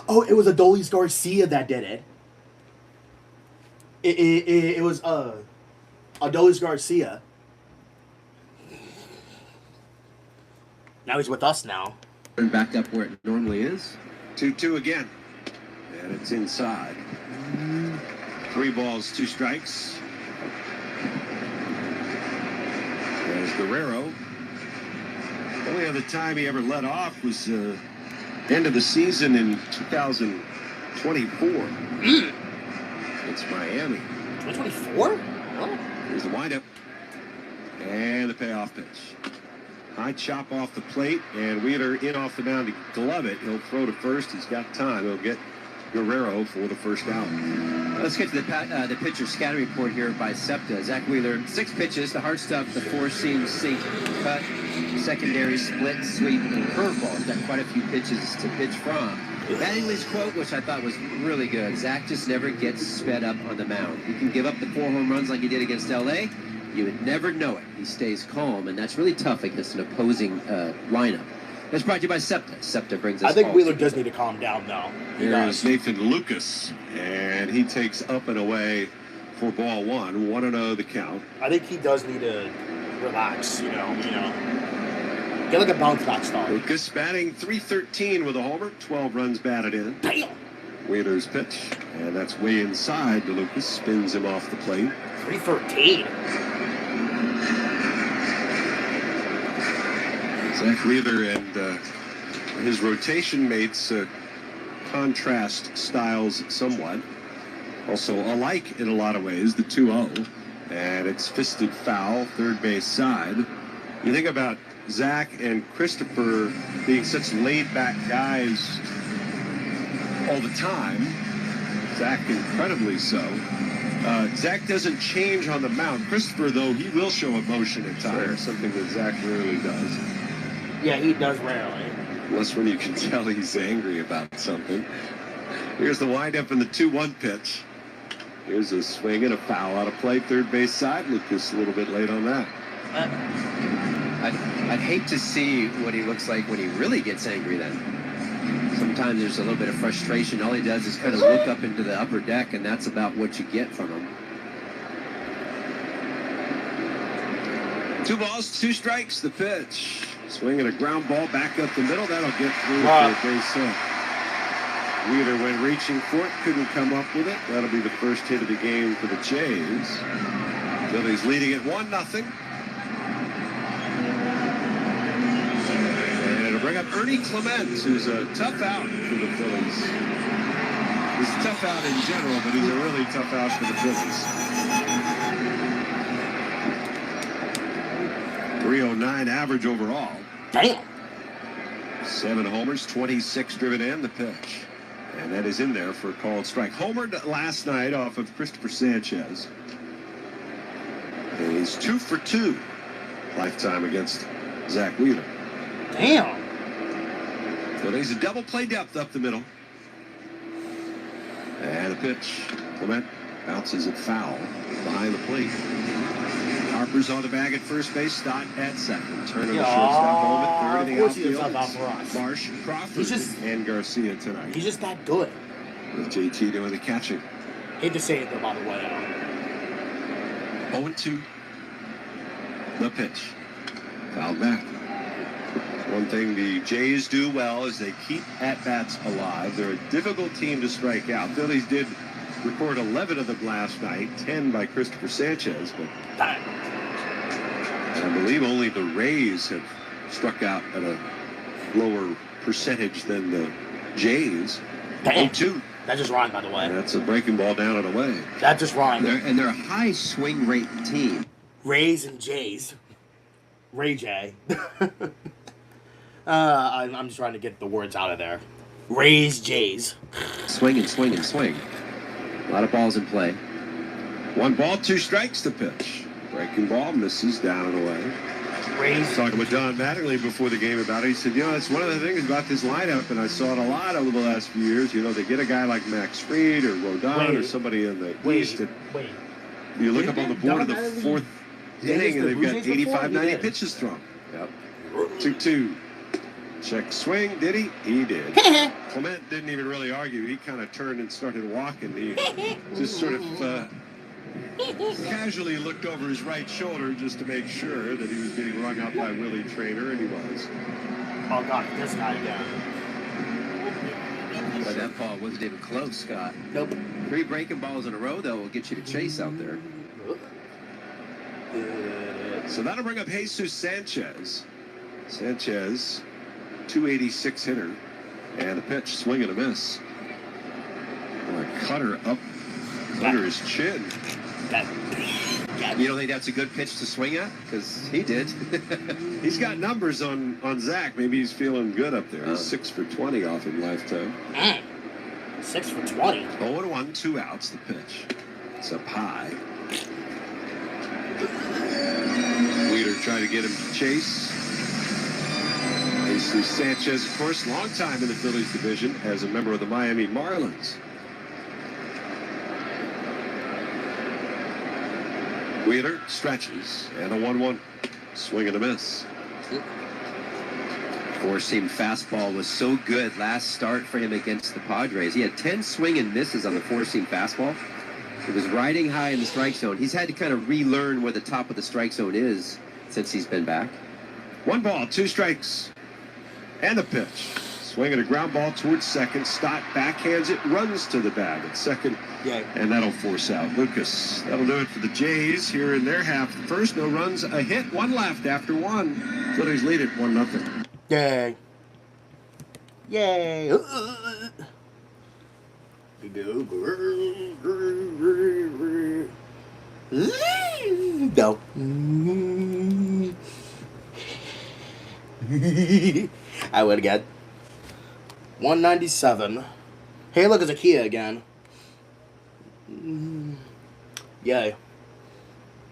Oh, it was Adolis Garcia that did it. It was Adolis Garcia. Now he's with us now. Back up where it normally is. 2-2 again. And it's inside. 3 balls, 2 strikes. There's Guerrero. Only other time he ever let off was end of the season in 2024. It's Miami. 2024? Oh. Here's the windup. And the payoff pitch. High chop off the plate, and Wheeler in off the mound to glove it. He'll throw to first. He's got time. He'll get Guerrero for the first out. Let's get to the pitcher scatter report here by SEPTA. Zach Wheeler, 6 pitches, the hard stuff, the 4-seam sink cut, secondary split, sweep, and curveball. He's got quite a few pitches to pitch from. Mattingly's quote, which I thought was really good, Zach just never gets sped up on the mound. He can give up the 4 home runs like he did against L.A., you would never know it. He stays calm, and that's really tough against an opposing lineup. That's brought to you by SEPTA. SEPTA brings us. I think Wheeler does need to calm down, though. Here's Nathan Lucas, and he takes up and away for ball 1. 1-0 the count. I think he does need to relax, Get like a bounce back start. Lucas batting .313 with a homer, 12 runs batted in. Damn. Wheeler's pitch, and that's way inside to Lucas, spins him off the plate. 313. Zach Wheeler and his rotation mates contrast styles somewhat. Also alike in a lot of ways, the 2-0. And it's fisted foul, third base side. You think about Zach and Christopher being such laid-back guys all the time. Zach incredibly so. Zach doesn't change on the mound. Christopher, though, he will show emotion at times, something that Zach rarely does. Yeah, he does rarely. Unless when you can tell he's angry about something. Here's the windup in the 2-1 pitch. Here's a swing and a foul out of play, third base side. Lucas a little bit late on that. I'd hate to see what he looks like when he really gets angry then. Sometimes there's a little bit of frustration. All he does is kind of look up into the upper deck, and that's about what you get from him. 2 balls, 2 strikes, the pitch. Swinging a ground ball back up the middle. That'll get through for a base hit. Wheeler, when reaching for it, couldn't come up with it. That'll be the first hit of the game for the Jays. Phillies leading at 1-0. And it'll bring up Ernie Clement, who's a tough out for the Phillies. He's a tough out in general, but he's a really tough out for the Phillies. 309 average overall. Damn. 7 homers, 26 driven in, the pitch. And that is in there for a called strike. Homered last night off of Christopher Sanchez. And he's 2 for 2 lifetime against Zach Wheeler. Damn. So he's a double play depth up the middle. And a pitch. Clement bounces it foul behind the plate. Harper's on the bag at first base, Stott at second. Turner to shortstop, home at third in the Of course he does outfield. that for us. Marsh, Crawford, and Garcia tonight. He's just that good. With JT doing the catching. Hate to say it though, by the way. 0-2. The pitch. Fouled back. One thing the Jays do well is they keep at-bats alive. They're a difficult team to strike out. Phillies did record 11 of them last night, 10 by Christopher Sanchez, but and I believe only the Rays have struck out at a lower percentage than the Jays. 0-2. That just rhymed, by the way. And that's a breaking ball down and away. That just rhymed. They're a high swing rate team. Rays and Jays. Ray J. I'm just trying to get the words out of there. Rays, Jays. Swing and swing and swing. A lot of balls in play. 1 ball, 2 strikes, the pitch. Breaking ball misses down and away. Rays. Talking with Don Mattingly before the game about it. He said, that's one of the things about this lineup, and I saw it a lot over the last few years. They get a guy like Max Fried or Rodon or somebody in the East. And you look up on the board of the 4th inning, and they've got 85, 90 pitches thrown. Yep. 2-2. Check swing. Did he? He did. Clement didn't even really argue. He kind of turned and started walking. He just sort of casually looked over his right shoulder just to make sure that he was getting rung up by Willie Trainer, and he was. Oh, God, this guy again. But that ball wasn't even close, Scott. Nope. 3 breaking balls in a row, though, will get you to chase out there. So that'll bring up Jesus Sanchez. Sanchez, 286 hitter, and a pitch, swing and a miss. A cutter up under his chin. You don't think that's a good pitch to swing at? Because he did. He's got numbers on Zach. Maybe he's feeling good up there. He's 6 for 20 off in lifetime. 6 for 20. 0-1, 2 outs, the pitch. It's up high. Wheeler trying to get him to chase. Jesus Sanchez, of course, long time in the Phillies division as a member of the Miami Marlins. Wheeler stretches, and a 1-1. Swing and a miss. 4-seam fastball was so good last start for him against the Padres. He had 10 swing and misses on the 4-seam fastball. It was riding high in the strike zone. He's had to kind of relearn where the top of the strike zone is since he's been back. 1 ball, 2 strikes. And the pitch. Swinging a ground ball towards second. Stott backhands it, runs to the bag at second. Yeah. And that'll force out Lucas. That'll do it for the Jays here in their half. First, no runs, a hit, 1 left after 1. Phillies lead it 1-0. Yay. Yay. Go. I would get 197. Hey, look, it's a Kia again. Yay.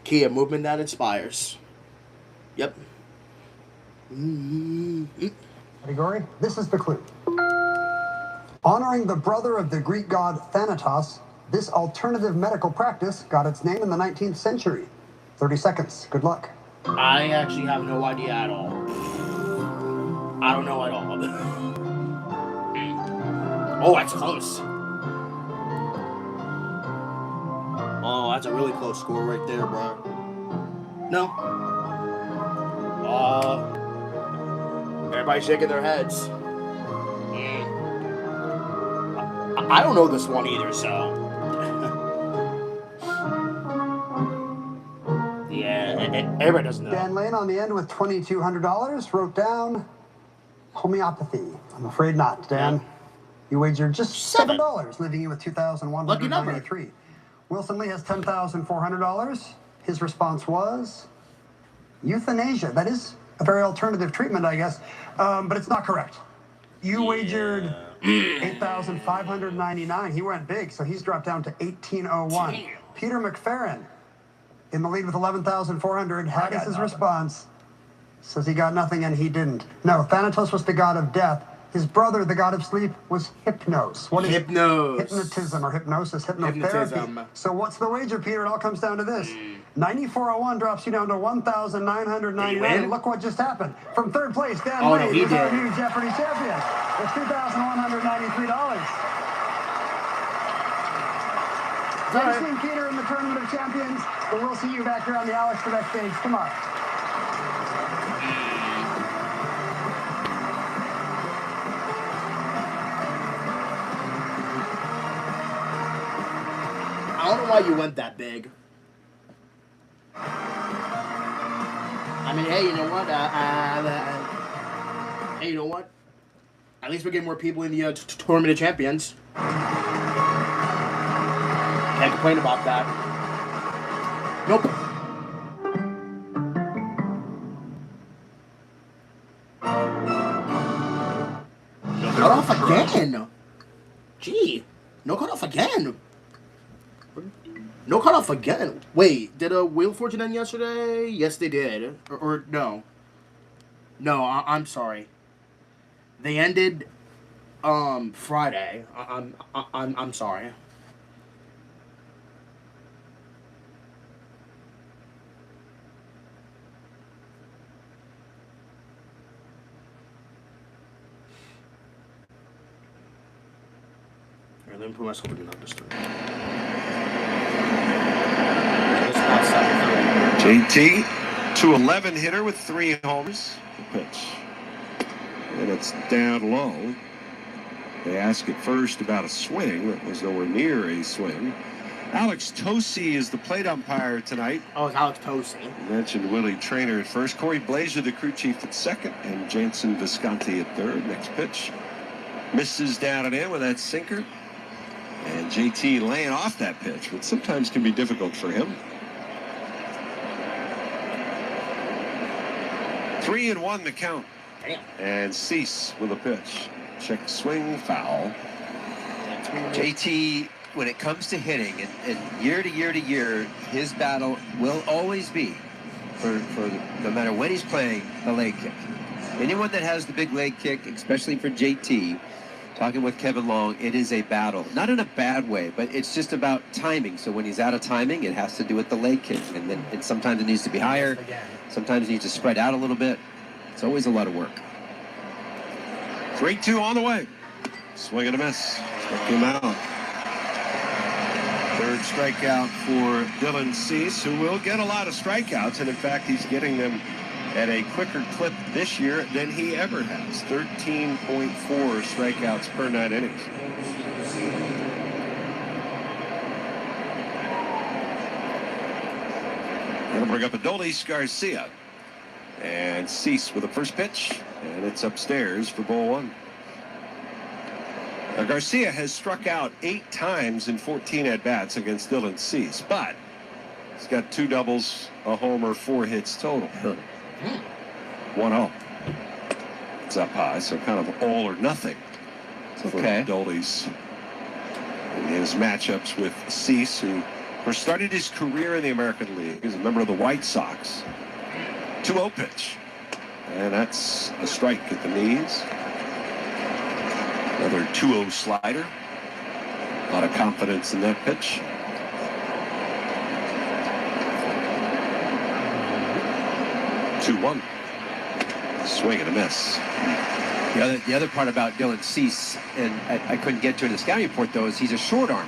Kia, movement that inspires. Yep. Category, this is the clue. Honoring the brother of the Greek god Thanatos, this alternative medical practice got its name in the 19th century. 30 seconds. Good luck. I actually have no idea at all. I don't know at all. Oh, that's close. Oh, that's a really close score right there, bro. No. Everybody's shaking their heads. I don't know this one either, so. Yeah, everybody doesn't know. Dan Lane on the end with $2,200 wrote down homeopathy. I'm afraid not, Dan. Yeah. You wagered just $7, $7, leaving you with $2,193. Wilson Lee has $10,400. His response was euthanasia. That is a very alternative treatment, I guess, but it's not correct. You wagered $8,599. He went big, so he's dropped down to $1,801. Damn. Peter McFerrin in the lead with $11,400. Haggis's response says he got nothing and he didn't. No, Thanatos was the god of death. His brother, the god of sleep, was Hypnos. What is hypnotism or hypnosis? Hypnotherapy. Hypnotism. So what's the wager, Peter? It all comes down to this. 9401 drops you down to $1,999. And look what just happened. From third place, Dan Lane is our new Jeopardy champion with $2,193. Thanks, Team Peter, in the Tournament of Champions. But we'll see you back here on the Alex Trebek stage tomorrow. I don't know why you went that big. I mean, hey, you know what? Hey, you know what? At least we're getting more people in the Tournament of Champions. Can't complain about that. Nope. No cutoff again. Gee, no cutoff again. No cutoff again. Wait, did Wheel of Fortune end yesterday? Yes, they did. Or no. No, I'm sorry. They ended Friday. I'm sorry. Here, let me put myself in another story. JT, 211 hitter with 3 homers. The pitch. And it's down low. They ask at first about a swing. That was nowhere near a swing. Alex Tosi is the plate umpire tonight. Oh, it's Alex Tosi. You mentioned Willie Traynor at first. Corey Blazer, the crew chief, at second. And Jansen Visconti at third. Next pitch. Misses down and in with that sinker. And JT laying off that pitch, which sometimes can be difficult for him. 3-1 the count. Damn. And Cease with a pitch. Check swing, foul. JT, when it comes to hitting, and year to year to year, his battle will always be, for no matter when he's playing, the leg kick. Anyone that has the big leg kick, especially for JT, talking with Kevin Long, it is a battle. Not in a bad way, but it's just about timing. So when he's out of timing, it has to do with the leg kick. And then sometimes it needs to be higher. Sometimes it needs to spread out a little bit. It's always a lot of work. 3-2 on the way. Swing and a miss. Struck him out. Third strikeout for Dylan Cease, who will get a lot of strikeouts. And in fact, he's getting them at a quicker clip this year than he ever has. 13.4 strikeouts per 9 innings. That'll bring up Adolis Garcia. And Cease with the first pitch. And it's upstairs for ball 1. Now, Garcia has struck out 8 times in 14 at-bats against Dylan Cease, but he's got 2 doubles, a homer, 4 hits total. 1-0. It's up high, so kind of all or nothing for Adolis in his matchups with Cease, who of course started his career in the American League as a member of the White Sox. 2-0 pitch. And that's a strike at the knees. Another 2-0 slider. A lot of confidence in that pitch. Two-one. Swing and a miss. The other part about Dylan Cease, and I couldn't get to in the scouting report, though, is he's a short arm.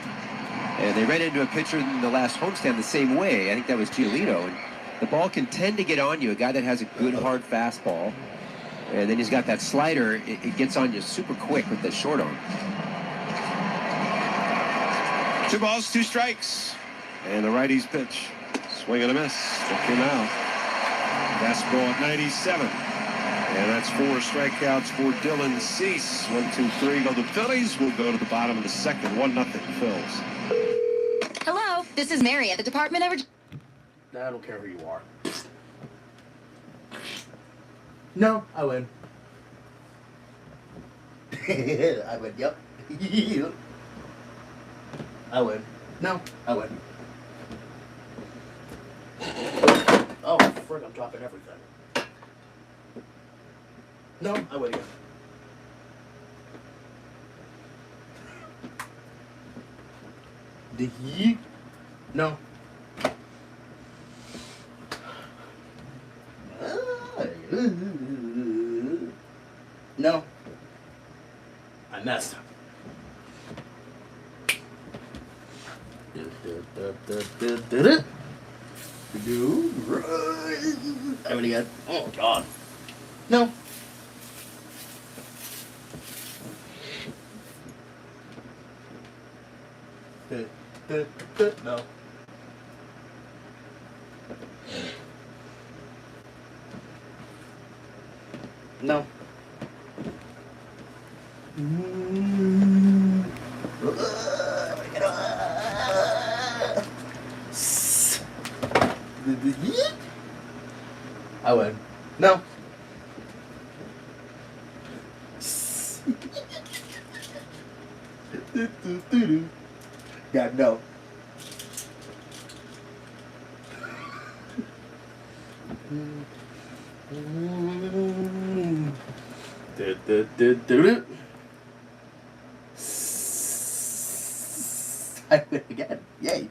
And they ran into a pitcher in the last homestand the same way. I think that was Giolito. And the ball can tend to get on you, a guy that has a good, hard fastball. And then he's got that slider. It gets on you super quick with the short arm. 2 balls, 2 strikes. And the righty's pitch. Swing and a miss. Took him out. Fastball at 97. And that's 4 strikeouts for Dylan Cease. 1, 2, 3 go the Phillies. We'll go to the bottom of the second. 1-0 Phils. Hello, this is Mary at the Department of... I don't care who you are. No, I win. I win, yep. I win. No, I win. Oh, frick, I'm dropping everything. No, I win again. The yeet? No. No. I messed up. I win again. Oh, God. No. No. No. I win. No. Yeah, no. I win again. Yay.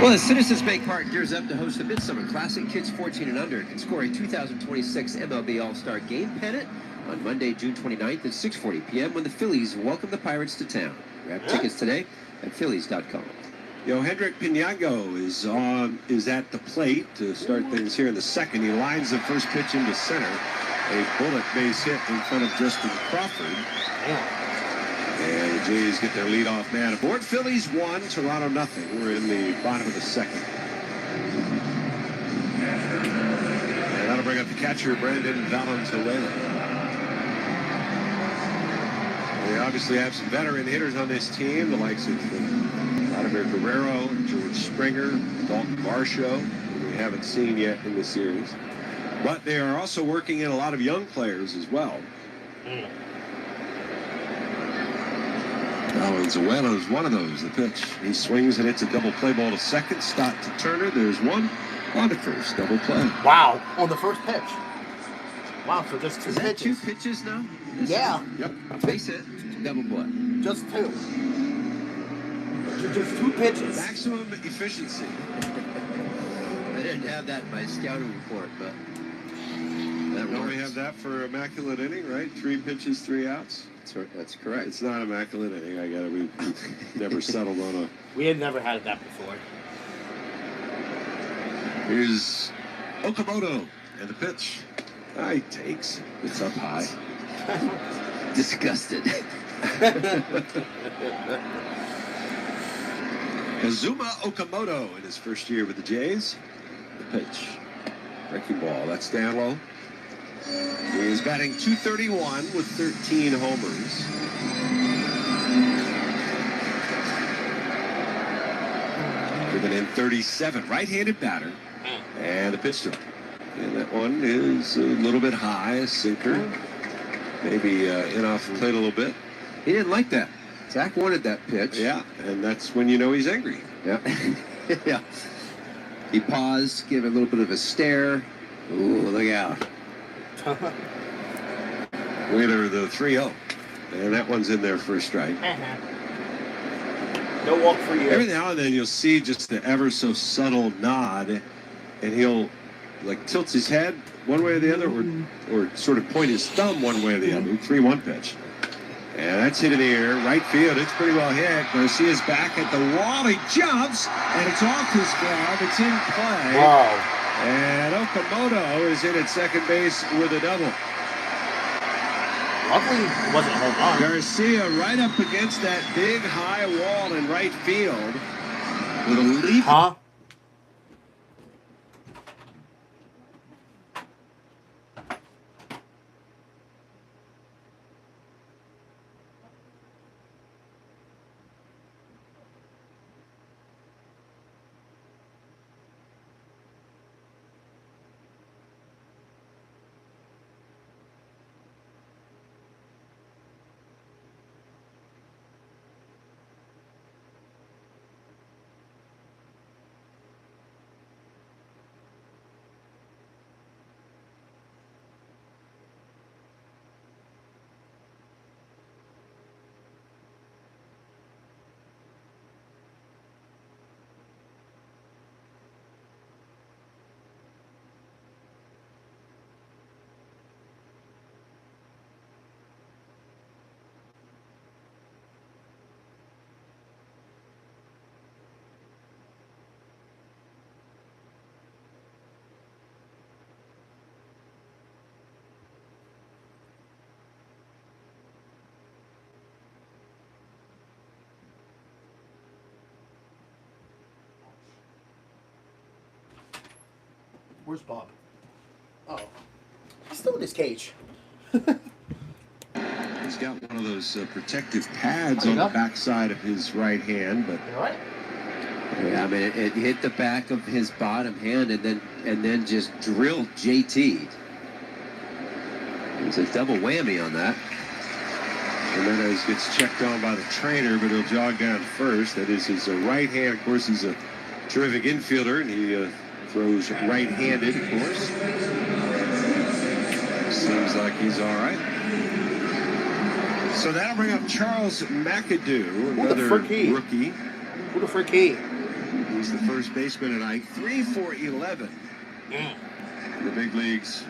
Well, as Citizens Bank Park gears up to host the Midsummer Classic, kids 14 and under can score a 2026 MLB All-Star Game pennant on Monday, June 29th at 6:40 p.m. when the Phillies welcome the Pirates to town. Grab tickets today at Phillies.com. Hendrik Piñago is at the plate to start things here in the second. He lines the first pitch into center. A bullet base hit in front of Justin Crawford. And the Jays get their leadoff man aboard. Phillies 1, Toronto nothing. We're in the bottom of the second. And that'll bring up the catcher, Brandon Valenzuela. They obviously have some veteran hitters on this team, the likes of Vladimir Guerrero, George Springer, Dalton Varsho, who we haven't seen yet in the series. But they are also working in a lot of young players as well. Valenzuela is one of those. The pitch. He swings and hits a double play ball to second. Stott to Turner. There's one on the first double play. Wow, on the first pitch. Wow, so just 2 Is that pitches. 2 pitches now? Yeah. Yep. Base hit, double play. Just 2. Just 2 pitches. Maximum efficiency. I didn't have that in my scouting report, but that We only works. have that for immaculate inning, right? 3 pitches, 3 outs. That's correct. It's not immaculate inning. We never settled on a. We had never had that before. Here's Okamoto and the pitch. He takes. It's up high. Disgusted. Kazuma Okamoto in his first year with the Jays. The pitch. Breaking ball. That's down low. He is batting .231 with 13 homers. Driven in 37. Right-handed batter. And the pitch to him. And that one is a little bit high. A sinker. Maybe in off the plate a little bit. He didn't like that. Zach wanted that pitch. Yeah, and that's when you know he's angry. Yeah. Yeah. He paused, gave it a little bit of a stare. Ooh, look out. Wheeler the 3-0. And that one's in there for a strike. No walk for you. Every now and then you'll see just the ever so subtle nod, and he'll like tilts his head one way or the other, or sort of point his thumb one way or the other. 3-1 pitch. And that's hit in the air, right field. It's pretty well hit. Garcia's back at the wall. He jumps, and it's off his glove. It's in play. Wow. And Okamoto is in at second base with a double. Luckily, it wasn't a home run. Garcia right up against that big high wall in right field with a leap. Huh? Where's Bob? Oh. He's still in his cage. He's got one of those protective pads on the backside of his right hand, but You all right? Yeah, I mean, it hit the back of his bottom hand and then just drilled JT. It was a double whammy on that. Jimenez gets checked on by the trainer, but he'll jog down first. That is his right hand. Of course, he's a terrific infielder, and he throws right-handed, of course. Seems like he's all right. So that'll bring up Charles McAdoo, another rookie. Who the frick he? He's the first baseman tonight. 3 for 11 in the big leagues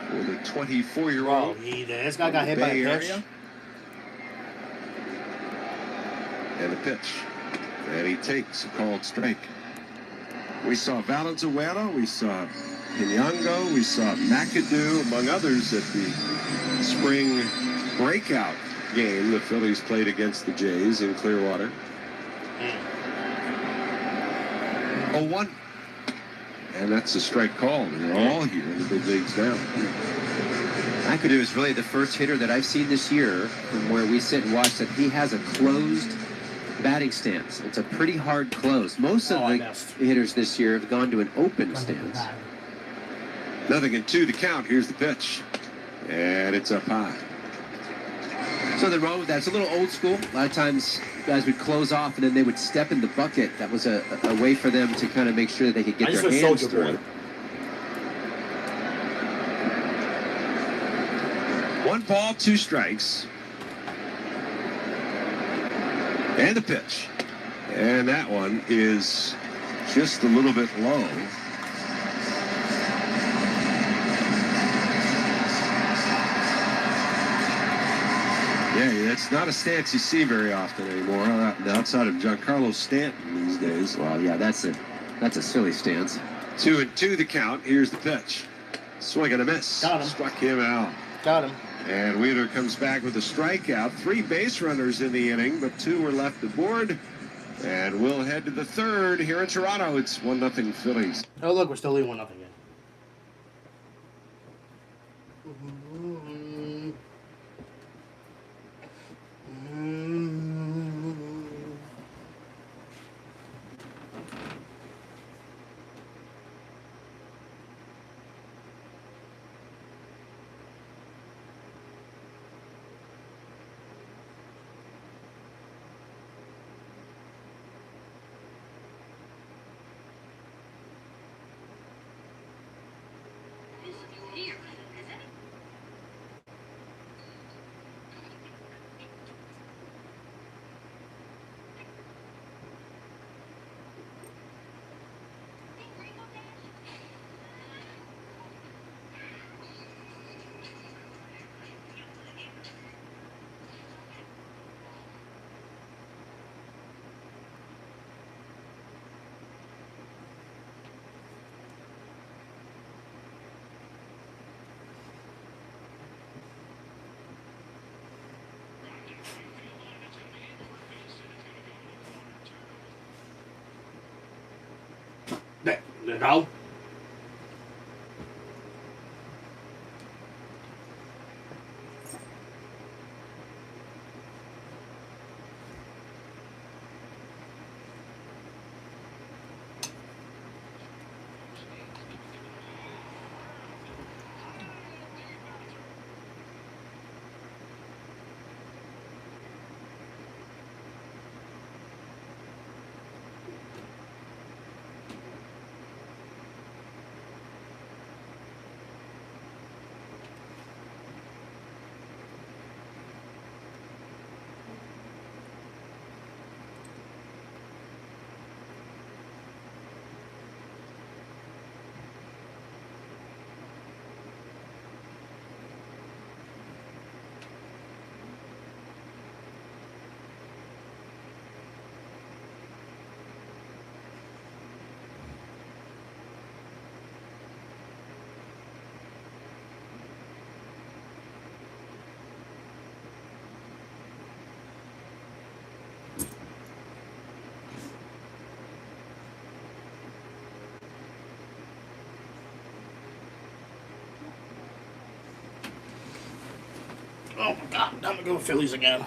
for the 24-year-old. This guy got hit by a pitch. And the pitch. And he takes a called strike. We saw Valenzuela, we saw Pinyango, we saw McAdoo, among others, at the spring breakout game the Phillies played against the Jays in Clearwater. 0-1. And that's a strike call. They're all here in the big leagues now. McAdoo is really the first hitter that I've seen this year from where we sit and watch that he has a closed batting stance. It's a pretty hard close. Most of the hitters this year have gone to an open stance. 0-2 the count. Here's the pitch. And it's up high. So the wrong with that. It's a little old school. A lot of times guys would close off and then they would step in the bucket. That was a way for them to kind of make sure they could get their hands through it. 1 ball, 2 strikes. And the pitch. And that one is just a little bit low. Yeah, that's not a stance you see very often anymore, outside of Giancarlo Stanton these days. Well, yeah, that's a silly stance. 2-2 the count. Here's the pitch. Swing and a miss. Got him. Struck him out. Got him. And Wheeler comes back with a strikeout. 3 base runners in the inning, but 2 were left aboard. And we'll head to the third here in Toronto. It's 1-0 Phillies. Oh, look, we're still leading 1-0 again. There you go. Oh my God, I'm gonna go with Phillies again.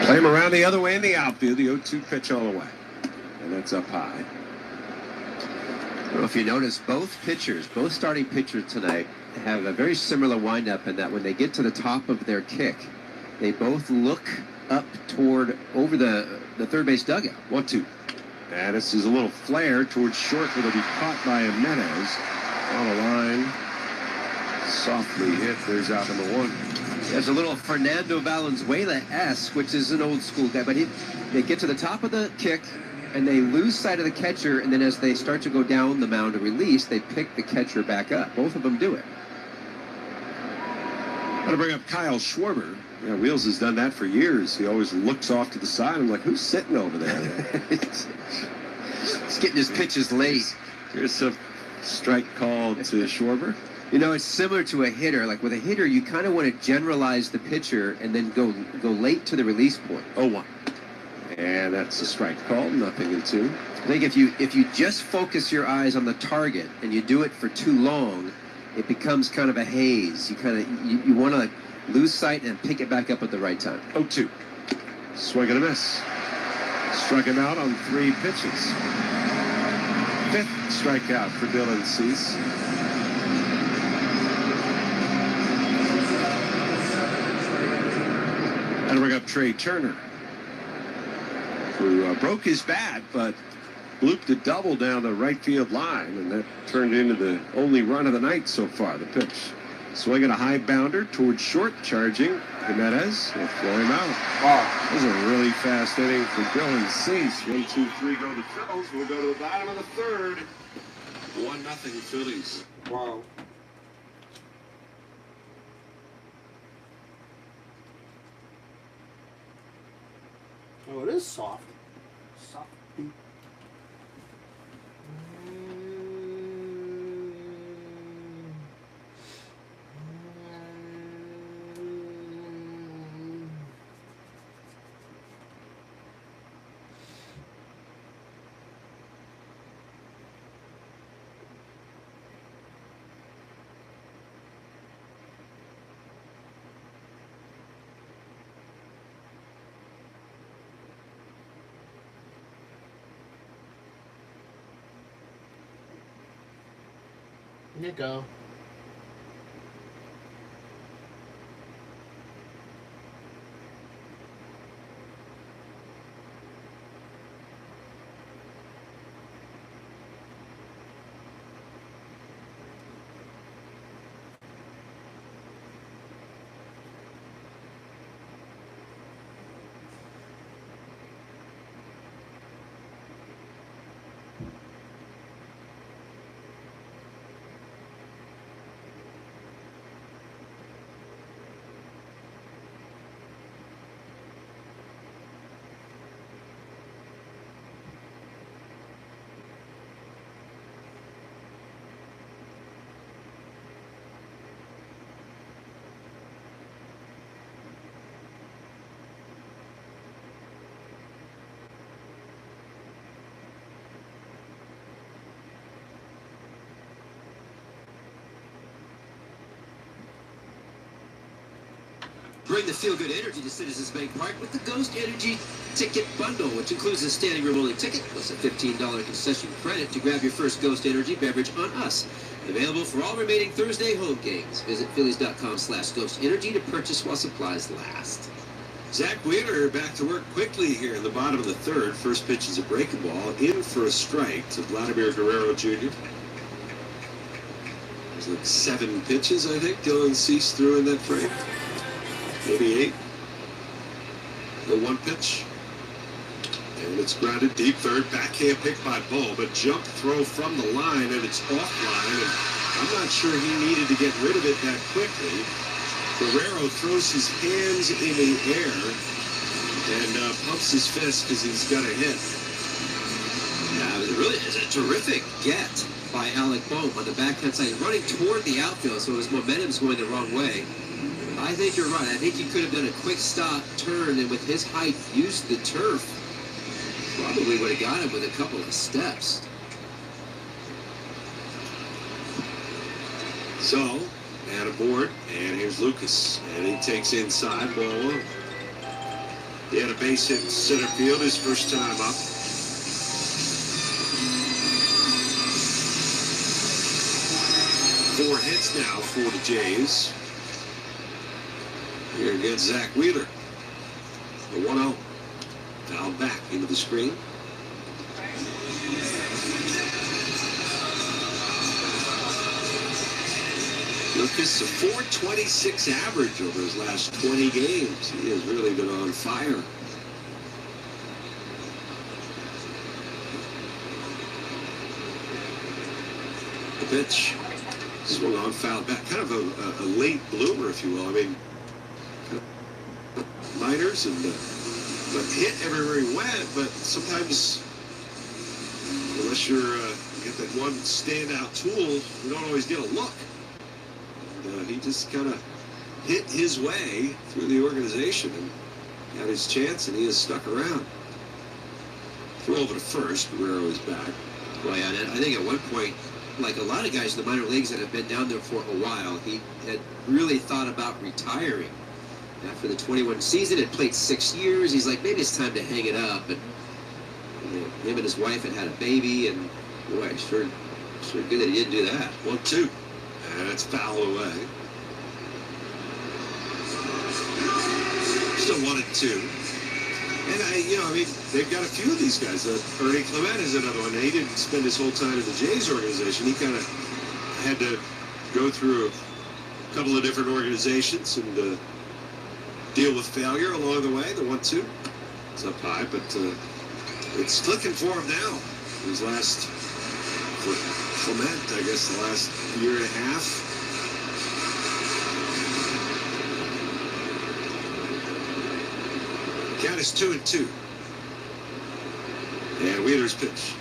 Play him around the other way in the outfield. The 0-2 pitch all the way. And that's up high. Well, if you notice, both starting pitchers tonight have a very similar windup in that when they get to the top of their kick, they both look up toward over the third base dugout. 1-2. And this is a little flare towards short, but it'll be caught by Jimenez on the line. Softly hit. There's out number 1. There's a little Fernando Valenzuela-esque, which is an old school guy, but they get to the top of the kick and they lose sight of the catcher, and then as they start to go down the mound to release, they pick the catcher back up. Both of them do it. I'm going to bring up Kyle Schwarber. Yeah, Wheels has done that for years. He always looks off to the side. I'm like, who's sitting over there? He's getting his pitches late. Here's a strike call to Schwarber. You know, it's similar to a hitter. Like with a hitter, you kind of want to generalize the pitcher and then go late to the release point. 0-1. And that's a strike call, 0-2. I think if you just focus your eyes on the target and you do it for too long, it becomes kind of a haze. You want to lose sight and pick it back up at the right time. 0-2. Swing and a miss. Struck him out on 3 pitches. 5th strikeout for Dylan Cease. And bring up Trey Turner, who broke his bat, but looped a double down the right field line, and that turned into the only run of the night so far. The pitch. Swinging a high bounder towards short, charging Jimenez. Will throw him out. Wow. This is a really fast inning for Dylan Cease. 1, 2, 3 go to Phillies. We'll go to the bottom of the third. 1-0 Phillies. Wow. Oh, it is soft. Soft. Nico. Bring the feel-good energy to Citizens Bank Park with the Ghost Energy Ticket Bundle, which includes a standing room only ticket plus a $15 concession credit to grab your first Ghost Energy beverage on us. Available for all remaining Thursday home games. Visit Phillies.com/Ghost Energy to purchase while supplies last. Zach Wheeler back to work quickly here in the bottom of the third. First pitch is a breaking ball in for a strike to Vladimir Guerrero Jr. There's like 7 pitches, I think, Dylan Cease threw in that frame. Maybe 8. The 1 pitch. And it's grounded deep third. Backhand pick by Bull, but jump throw from the line, and it's offline. And I'm not sure he needed to get rid of it that quickly. Guerrero throws his hands in the air and pumps his fist because he's got a hit. Yeah, it really is a terrific get by Alec Bohm on the backhand side, running toward the outfield, so his momentum's going the wrong way. I think you're right. I think he could have done a quick stop, turn, and with his height, used the turf. Probably would have got him with a couple of steps. So, man aboard, and here's Lucas. And he takes inside, ball 1. He had a base hit in center field his first time up. Four hits now for the Jays. Here against Zach Wheeler. The 1-0. Fouled back into the screen. Lucas, a .426 average over his last 20 games. He has really been on fire. The pitch. Swung on, fouled back. Kind of a late bloomer, if you will. I mean, minors and but hit everywhere he went, but sometimes unless you get that one standout tool, you don't always get a look. And, he just kind of hit his way through the organization and got his chance, and he has stuck around. Throw over to first, Guerrero is back. Well, yeah, I think at one point, like a lot of guys in the minor leagues that have been down there for a while, he had really thought about retiring. After the 21 season, had played 6 years. He's like, maybe it's time to hang it up. And him and his wife had a baby, and boy, sure good that he didn't do that. 1-2, and it's foul away. Still 1-2. And I mean, they've got a few of these guys. Ernie Clement is another one. He didn't spend his whole time in the Jays organization. He kind of had to go through a couple of different organizations and deal with failure along the way. The 1-2. It's up high, but it's clicking for him now. His last, for Clement, I guess, the last year and a half. Count is 2-2. And Wheeler's pitch.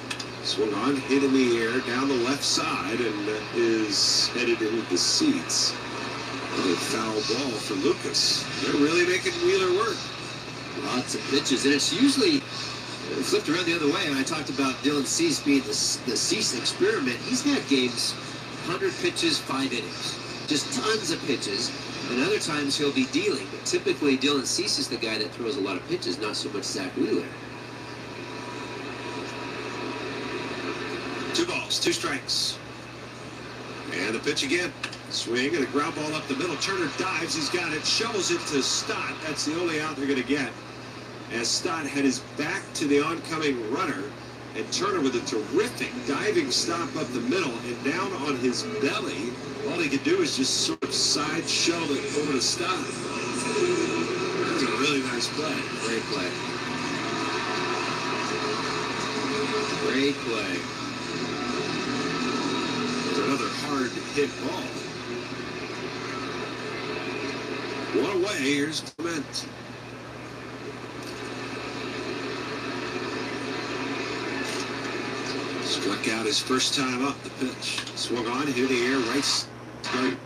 Swung on, hit in the air, down the left side, and is headed into the seats. A foul ball for Lucas. They're really making Wheeler work. Lots of pitches, and it's usually flipped around the other way. And I talked about Dylan Cease being the Cease experiment. He's had games, 100 pitches, 5 innings. Just tons of pitches. And other times he'll be dealing, but typically Dylan Cease is the guy that throws a lot of pitches, not so much Zach Wheeler. 2 balls, 2 strikes. And the pitch again. Swing and a ground ball up the middle. Turner dives. He's got it. Shovels it to Stott. That's the only out they're going to get. As Stott had his back to the oncoming runner. And Turner with a terrific diving stop up the middle and down on his belly. All he could do is just sort of side shove it over to Stott. That was a really nice play. Great play. Great play. Another hard hit ball. One away. Here's Clement. Struck out his first time up. The pitch swung on, hit the air, right side.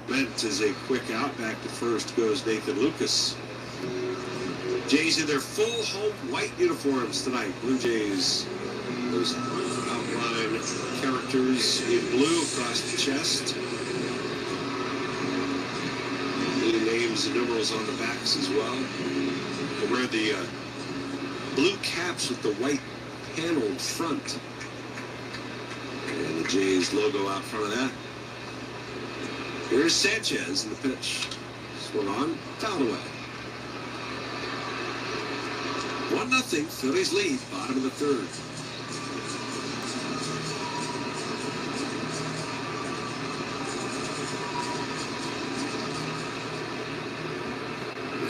Clement is a quick out. Back to first goes Nathan Lucas. Jays in their full home white uniforms tonight. Blue Jays, those outline characters in blue across the chest. Any names and numerals on the backs as well. They wear the blue caps with the white paneled front. And the Jays logo out front of that. Here's Sanchez in the pitch. Swung on, fouled away. 1-0, Phillies lead, bottom of the third.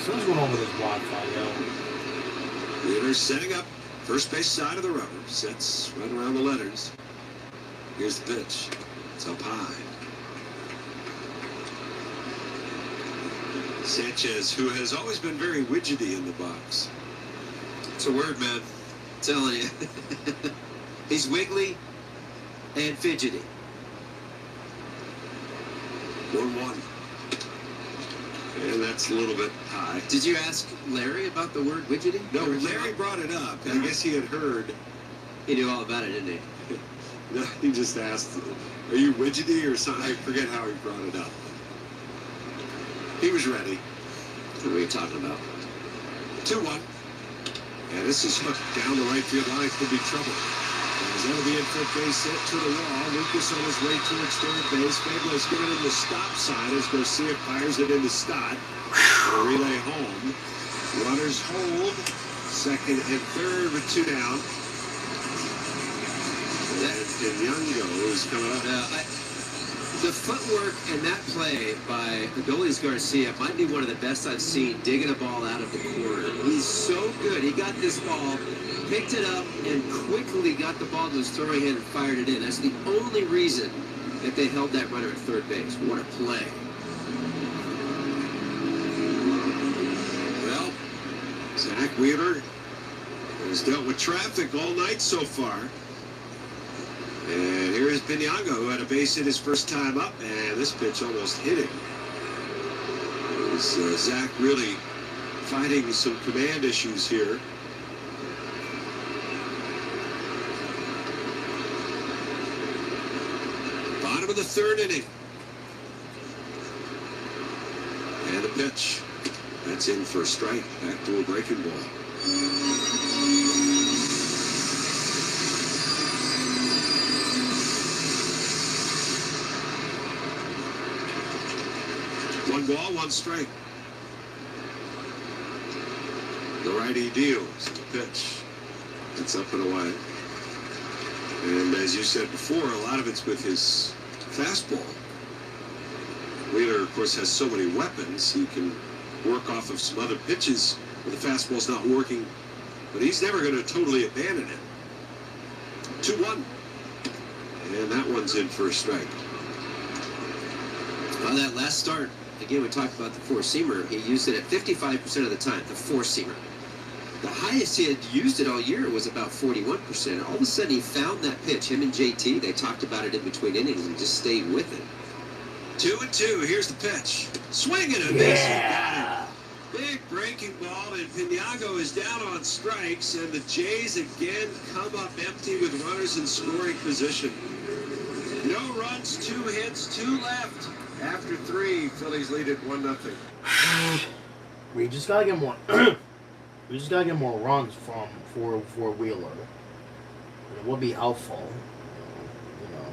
What's going on with this Wi-Fi, yo? Wheeler's setting up, first base side of the rubber. Sets right around the letters. Here's the pitch. It's up high. Sanchez, who has always been very widgety in the box. It's a word, man. I'm telling you. He's wiggly and fidgety. 1-1. And that's a little bit high. Did you ask Larry about the word widgety? No, Larry brought it up. I guess he had heard. He knew all about it, didn't he? No, he just asked, are you widgety or something? I forget how he brought it up. He was ready. What were you talking about? 2-1. And this is hooked down the right field line. Could be trouble. As that'll be in for a base hit to the wall. Lucas on his way towards third base. Fable's giving him the stop sign as Garcia fires it into Stott. A relay home. Runners hold. Second and third with 2 down. And Youngo is coming up. The footwork and that play by Adolis Garcia might be one of the best I've seen digging a ball out of the corner. He's so good. He got this ball, picked it up, and quickly got the ball to his throwing hand and fired it in. That's the only reason that they held that runner at third base. What a play. Well, Zach Wheeler has dealt with traffic all night so far. And here is Pinyango, who had a base hit his first time up, and this pitch almost hit him. It was Zach really fighting some command issues here. Bottom of the third inning. And a pitch. That's in for a strike. Back to a breaking ball. One ball, one strike. The righty deals the pitch. It's up and away. And as you said before, a lot of it's with his fastball. Wheeler, of course, has so many weapons. He can work off of some other pitches where the fastball's not working. But he's never going to totally abandon it. 2-1. And that one's in for a strike. On that last start, again, we talked about the four-seamer. He used it at 55% of the time, the four-seamer. The highest he had used it all year was about 41%. All of a sudden, he found that pitch. Him and JT, they talked about it in between innings and just stayed with it. 2-2. Here's the pitch. Swing and a miss. Yeah. Big breaking ball, and Pinyango is down on strikes, and the Jays again come up empty with runners in scoring position. No runs, 2 hits, 2 left. After 3, Phillies lead at 1-0. We just gotta get more. We just gotta get more runs for Wheeler. It would be helpful. You know.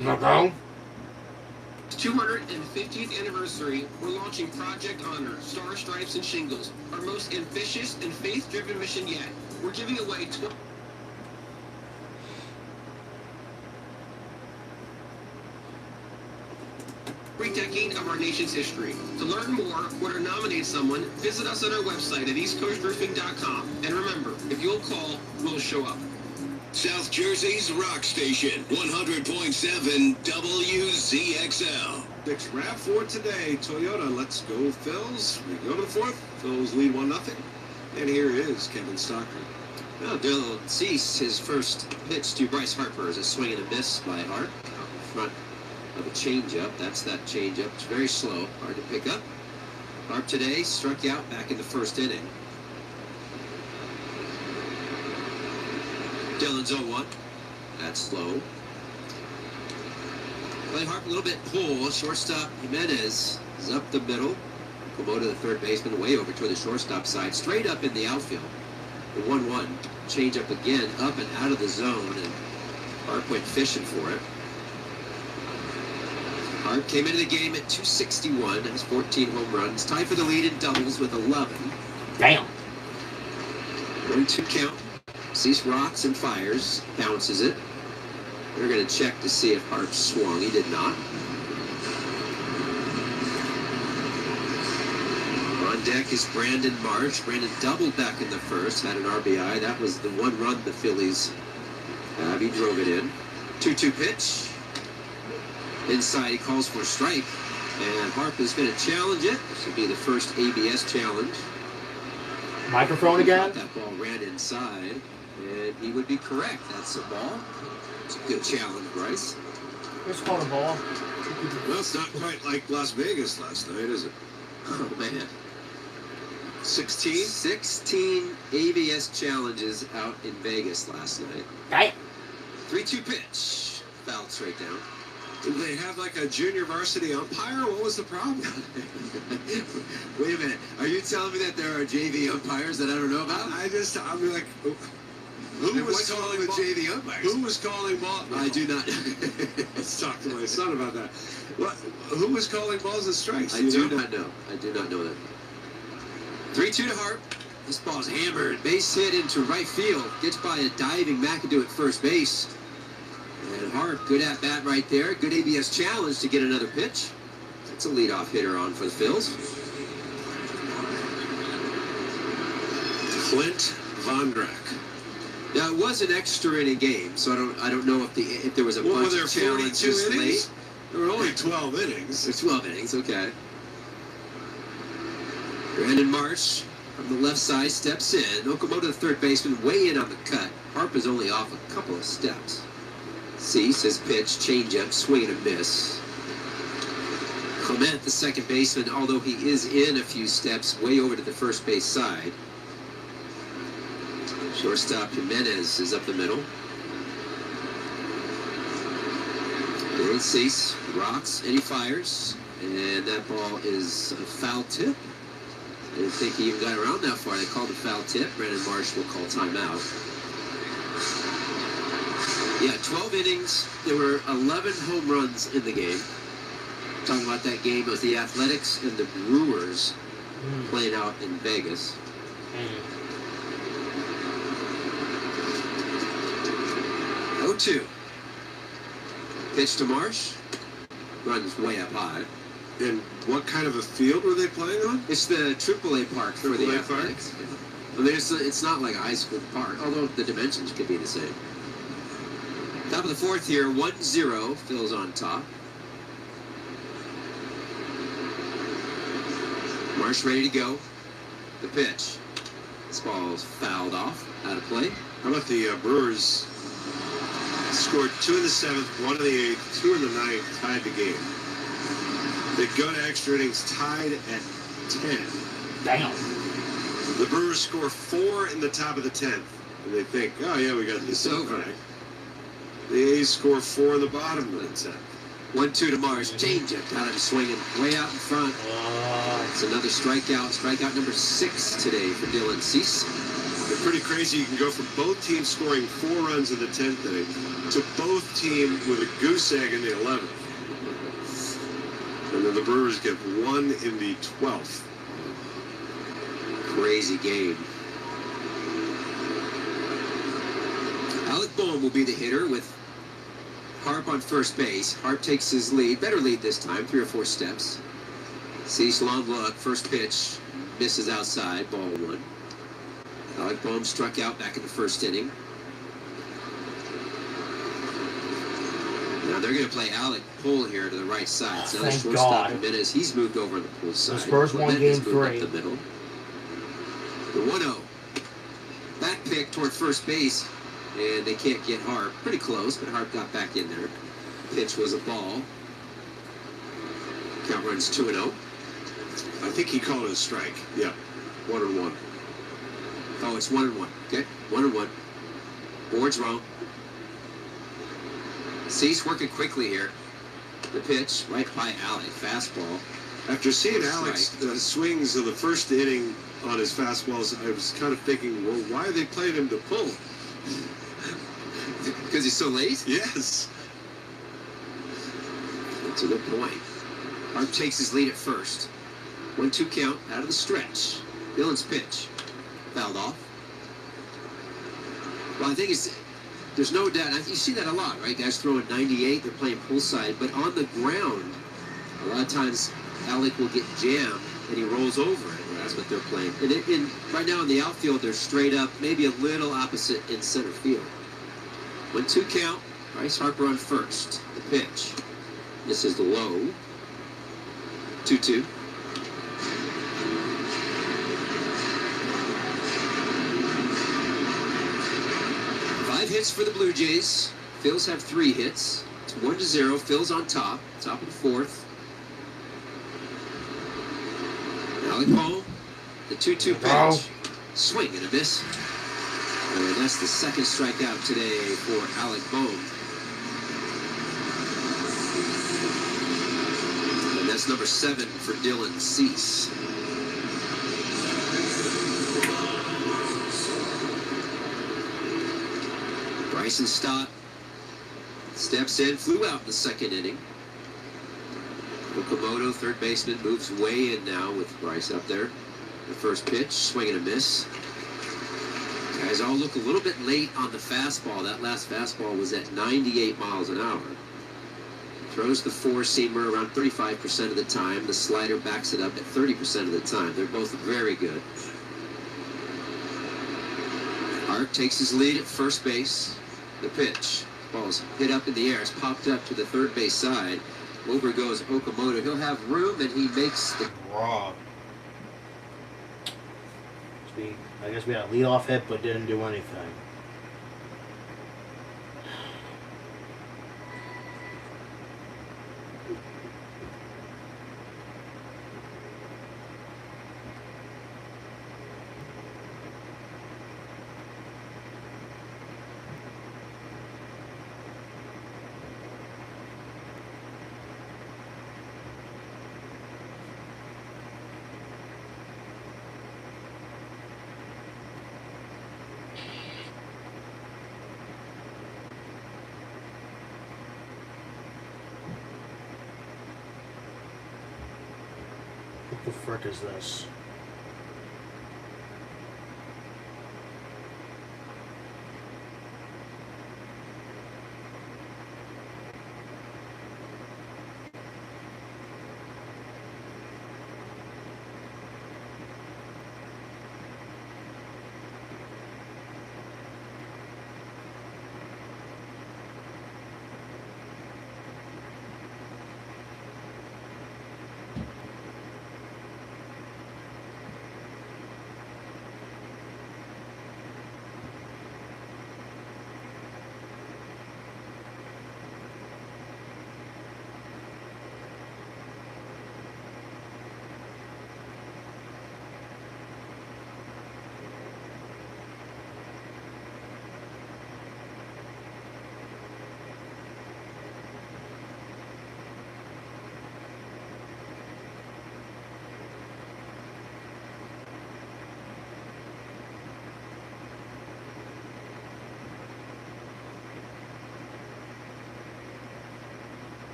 Not down? 250th anniversary, we're launching Project Honor, Star Stripes and Shingles, our most ambitious and faith-driven mission yet. We're giving away every decade of our nation's history. To learn more or to nominate someone, visit us on our website at eastcoastroofing.com. And remember, if you'll call, we'll show up. South Jersey's rock station, 100.7 WZXL. Dick's wrap for today. Toyota, let's go Phils. We go to the fourth. Phils lead 1-0. And here is Kevin Stockton. Well, Dylan Cease, his first pitch to Bryce Harper is a swing and a miss by Hart. Out in front of a changeup. That's that changeup. It's very slow, hard to pick up. Harp today struck out back in the first inning. Dylan's 0-1. That's slow. Play Harp a little bit pull. Shortstop Jimenez is up the middle. Komodo, the third baseman, way over toward the shortstop side. Straight up in the outfield. The 1-1. Change up again, up and out of the zone. And Harp went fishing for it. Harp came into the game at 261. Has 14 home runs. Tied for the lead in doubles with 11. Damn. 1-2 count. Cease rocks and fires, bounces it. They're going to check to see if Harp swung. He did not. On deck is Brandon Marsh. Brandon doubled back in the first, had an RBI. That was the one run the Phillies have. He drove it in. 2-2 pitch. Inside, he calls for a strike. And Harp is going to challenge it. This will be the first ABS challenge. Microphone again? That ball ran inside. And he would be correct. That's a ball. It's a good challenge, Bryce. It's called a ball. Well, it's not quite like Las Vegas last night, is it? Oh, man. 16? 16 ABS challenges out in Vegas last night. Damn. 3-2 pitch. Fouled straight down. Did they have like a junior varsity umpire? What was the problem? Wait a minute. Are you telling me that there are JV umpires that I don't know about? I'm like, who was calling the JV umpires? Who was calling balls? I do not. Let's talk to my son about that. What? Who was calling balls and strikes? I do not know. I do not know that. 3-2 to Hart. This ball's hammered. Base hit into right field. Gets by a diving McAdoo at first base. And Hart, good at bat right there. Good ABS challenge to get another pitch. That's a leadoff hitter on for the Phils. Clint Vondrak. Now it was an extra inning game, so I don't know if there was a bunch of challenges late. There were only 12 innings. There's 12 innings, okay. Brandon Marsh from the left side steps in. Okamoto, the third baseman, way in on the cut. Harp is only off a couple of steps. Cease his pitch, changeup, swing and a miss. Clement, the second baseman, although he is in a few steps, way over to the first base side. Shortstop Jimenez is up the middle. Dylan Cease rocks and he fires. And that ball is a foul tip. I didn't think he even got around that far. They called a foul tip. Brandon Marsh will call timeout. Yeah, 12 innings. There were 11 home runs in the game. Talking about that game, it was the Athletics and the Brewers playing out in Vegas. 0-2. Pitch to Marsh. Runs way up high. And what kind of a field were they playing on? It's the AAA park for the AAA Athletics. I mean, it's not like a high school park, although the dimensions could be the same. Top of the fourth here, 1-0. Phil's on top. Marsh ready to go. The pitch. This ball's fouled off, out of play. How about the Brewers scored 2 in the 7th, 1 in the 8th, 2 in the 9th, tied the game. They go to extra innings tied at 10. Damn. The Brewers score 4 in the top of the 10th. And they think, oh yeah, we got this over. The A's score 4 in the bottom of the 10th. 1-2 to Marsh. Changeup. Got him swinging way out in front. It's another strikeout. Strikeout number 6 today for Dylan Cease. They're pretty crazy. You can go from both teams scoring 4 runs in the 10th inning to both teams with a goose egg in the 11th. And then the Brewers get 1 in the 12th. Crazy game. Alec Boehm will be the hitter with Harp on first base. Harp takes his lead, better lead this time, 3 or 4 steps. Cease long look, first pitch, misses outside, ball 1. Alec Boehm struck out back in the first inning. Now they're going to play Alec Pull here to the right side. So Thank shortstop God. Jimenez, he's moved over on the Pull side. The Spurs won Jimenez game moved 3. up the middle. The 1-0. Back pick toward first base, and they can't get Harp. Pretty close, but Harp got back in there. Pitch was a ball. Count runs 2-0. I think he called it a strike. Yeah, 1-1. Oh, it's 1-1. Okay, 1-1. Board's wrong. Cease working quickly here. The pitch right by Alec. Fastball. After seeing Strike. Alex swings in the first inning on his fastballs, I was kind of thinking, well, why are they playing him to pull? Because he's so late? Yes. That's a good point. Harp takes his lead at first. 1-2 count out of the stretch. Dylan's pitch. Fouled off. Well, I think there's no doubt. You see that a lot, right? Guys throwing 98, they're playing pull side. But on the ground, a lot of times Alec will get jammed and he rolls over it. That's what they're playing. And right now in the outfield, they're straight up, maybe a little opposite in center field. 1-2 count. Bryce Harper on first. The pitch. This is the low. 2-2. Five hits for the Blue Jays. Phils have 3 hits. It's 1-0. Phil's on top. Top of the fourth. Alec Boehm. The 2-2 pitch. Swing and a miss. And that's the second strikeout today for Alec Boehm. And that's number 7 for Dylan Cease. Bryson Stott steps in, flew out in the second inning. Okamoto, third baseman, moves way in now with Bryce up there. The first pitch, swing and a miss. Guys all look a little bit late on the fastball. That last fastball was at 98 miles an hour. Throws the 4-seamer around 35% of the time. The slider backs it up at 30% of the time. They're both very good. Hart takes his lead at first base. The pitch. Ball's hit up in the air. It's popped up to the third base side. Over goes Okamoto. He'll have room, and he makes the... Raw. I guess we had a leadoff hit, but didn't do anything. The frick is this?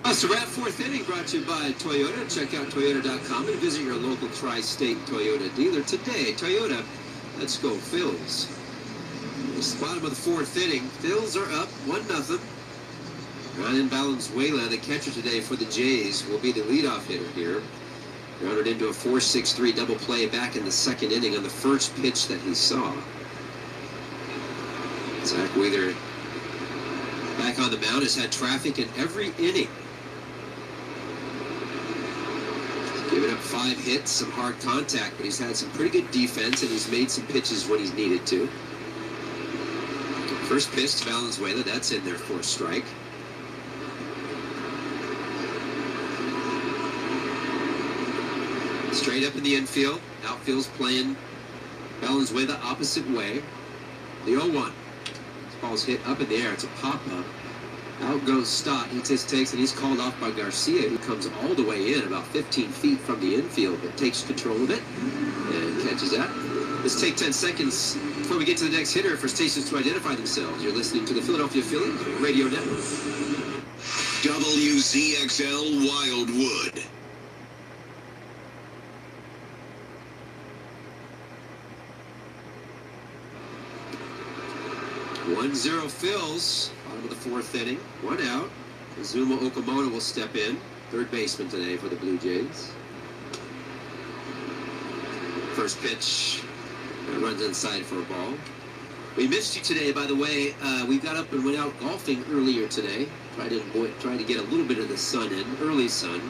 It's the Wrap Fourth Inning brought to you by Toyota. Check out Toyota.com and visit your local Tri-State Toyota dealer today. Toyota, let's go Phillies. It's the bottom of the fourth inning. Phillies are up 1-0. Ryan Valenzuela, the catcher today for the Jays, will be the leadoff hitter here. Grounded into a 4-6-3 double play back in the second inning on the first pitch that he saw. Zach Wheeler back on the mound has had traffic in every inning. Giving up 5 hits, some hard contact, but he's had some pretty good defense and he's made some pitches when he's needed to. First pitch to Valenzuela, that's in there for a strike. Straight up in the infield, outfield's playing Valenzuela opposite way. The 0-1. This ball's hit up in the air, it's a pop-up. Out goes Stott. He just takes and he's called off by Garcia, who comes all the way in about 15 feet from the infield, but takes control of it and catches that. Let's take 10 seconds before we get to the next hitter for stations to identify themselves. You're listening to the Philadelphia Phillies Radio Network. WZXL Wildwood. 1-0 Phils. Bottom of the fourth inning. 1 out. Azuma Okamoto will step in. Third baseman today for the Blue Jays. First pitch. Runs inside for a ball. We missed you today, by the way. We got up and went out golfing earlier today. Tried to get a little bit of the sun in. Early sun.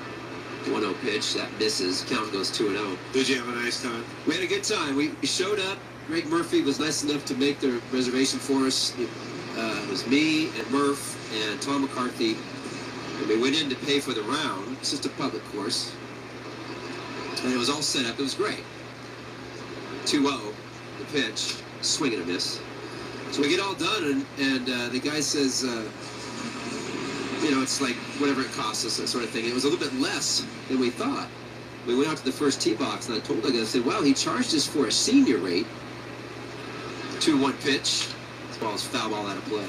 1-0 pitch. That misses. Count goes 2-0. Did you have a nice time? We had a good time. We showed up. Greg Murphy was nice enough to make the reservation for us. It was me and Murph and Tom McCarthy. And we went in to pay for the round. It's just a public course. And it was all set up. It was great. 2-0, the pitch. Swing and a miss. So we get all done, and the guy says, it's like whatever it costs us, that sort of thing. And it was a little bit less than we thought. We went out to the first tee box, and I told the guy, I said, well, he charged us for a senior rate. 2-1 pitch. This ball's foul ball out of play.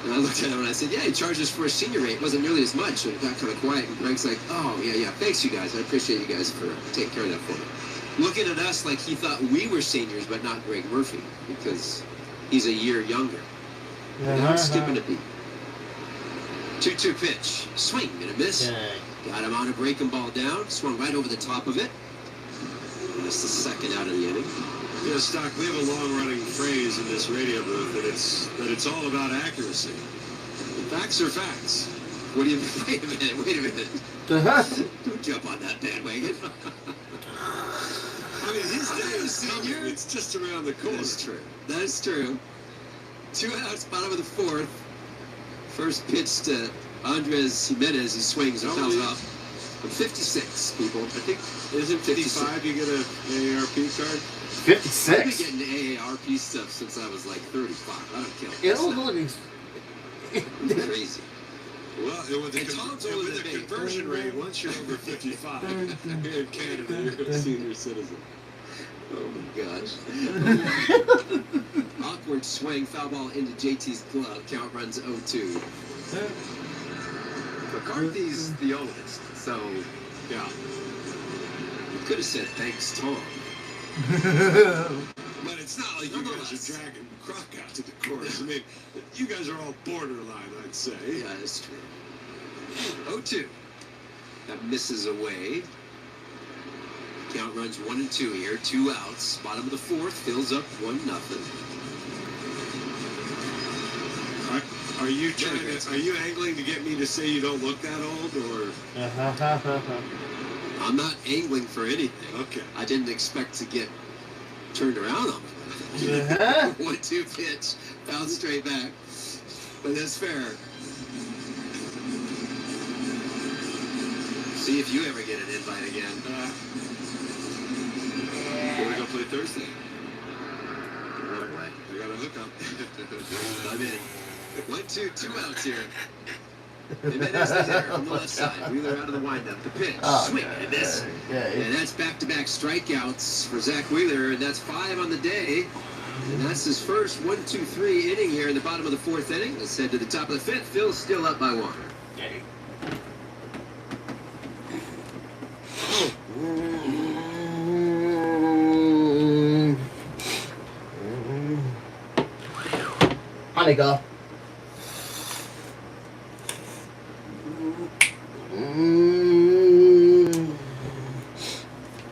And I looked at him and I said, yeah, he charged us for a senior rate. It wasn't nearly as much. And it got kind of quiet. And Greg's like, oh, yeah, thanks you guys. I appreciate you guys for taking care of that for me. Looking at us like he thought we were seniors, but not Greg Murphy, because he's a year younger. Now I'm skipping a beat. 2-2 pitch. Swing and a miss. Got him on a breaking ball down. Swung right over the top of it. That's the second out of the inning. Stock, we have a long-running phrase in this radio booth that it's all about accuracy. Facts are facts. What do you mean? Wait a minute. Don't jump on that bandwagon. I mean, his day is senior. It's just around the corner. That's true. That is true. 2 outs, bottom of the fourth. First pitch to Andres Jimenez. He swings and fouls off. 56, people. I think isn't 55 you get an AARP card? 56. I've been getting AARP stuff since I was like 35. I don't care. It's crazy. Well, with the conversion rate, once you're over 55 in Canada, you're a senior citizen. Oh my gosh. Awkward swing, foul ball into JT's glove. Count runs 0-2. McCarthy's the oldest, so yeah. You could have said thanks, Tom. But it's not like you guys are dragging Croc out to the course. I mean, you guys are all borderline, I'd say. Yeah, that's true. 0-2. That misses away. Count runs 1-2 here. 2 outs. Bottom of the fourth. Fills up 1-0. Are you trying to? Are you angling to get me to say you don't look that old, or? I'm not angling for anything. Okay. I didn't expect to get turned around on me. 1-2 pitch. Bounced straight back. But that's fair. See if you ever get an invite again. We're gonna play Thursday. Another way. I got a hookup. I'm in. 1-2, 2 outs here. Jimenez is there from the left side. Wheeler out of the windup. The pitch. Swing and a miss. And that's back-to-back strikeouts for Zach Wheeler, and that's 5 on the day. And that's his first 1-2-3 inning here in the bottom of the fourth inning. Let's head to the top of the fifth. Phil's still up by 1. Honey, go.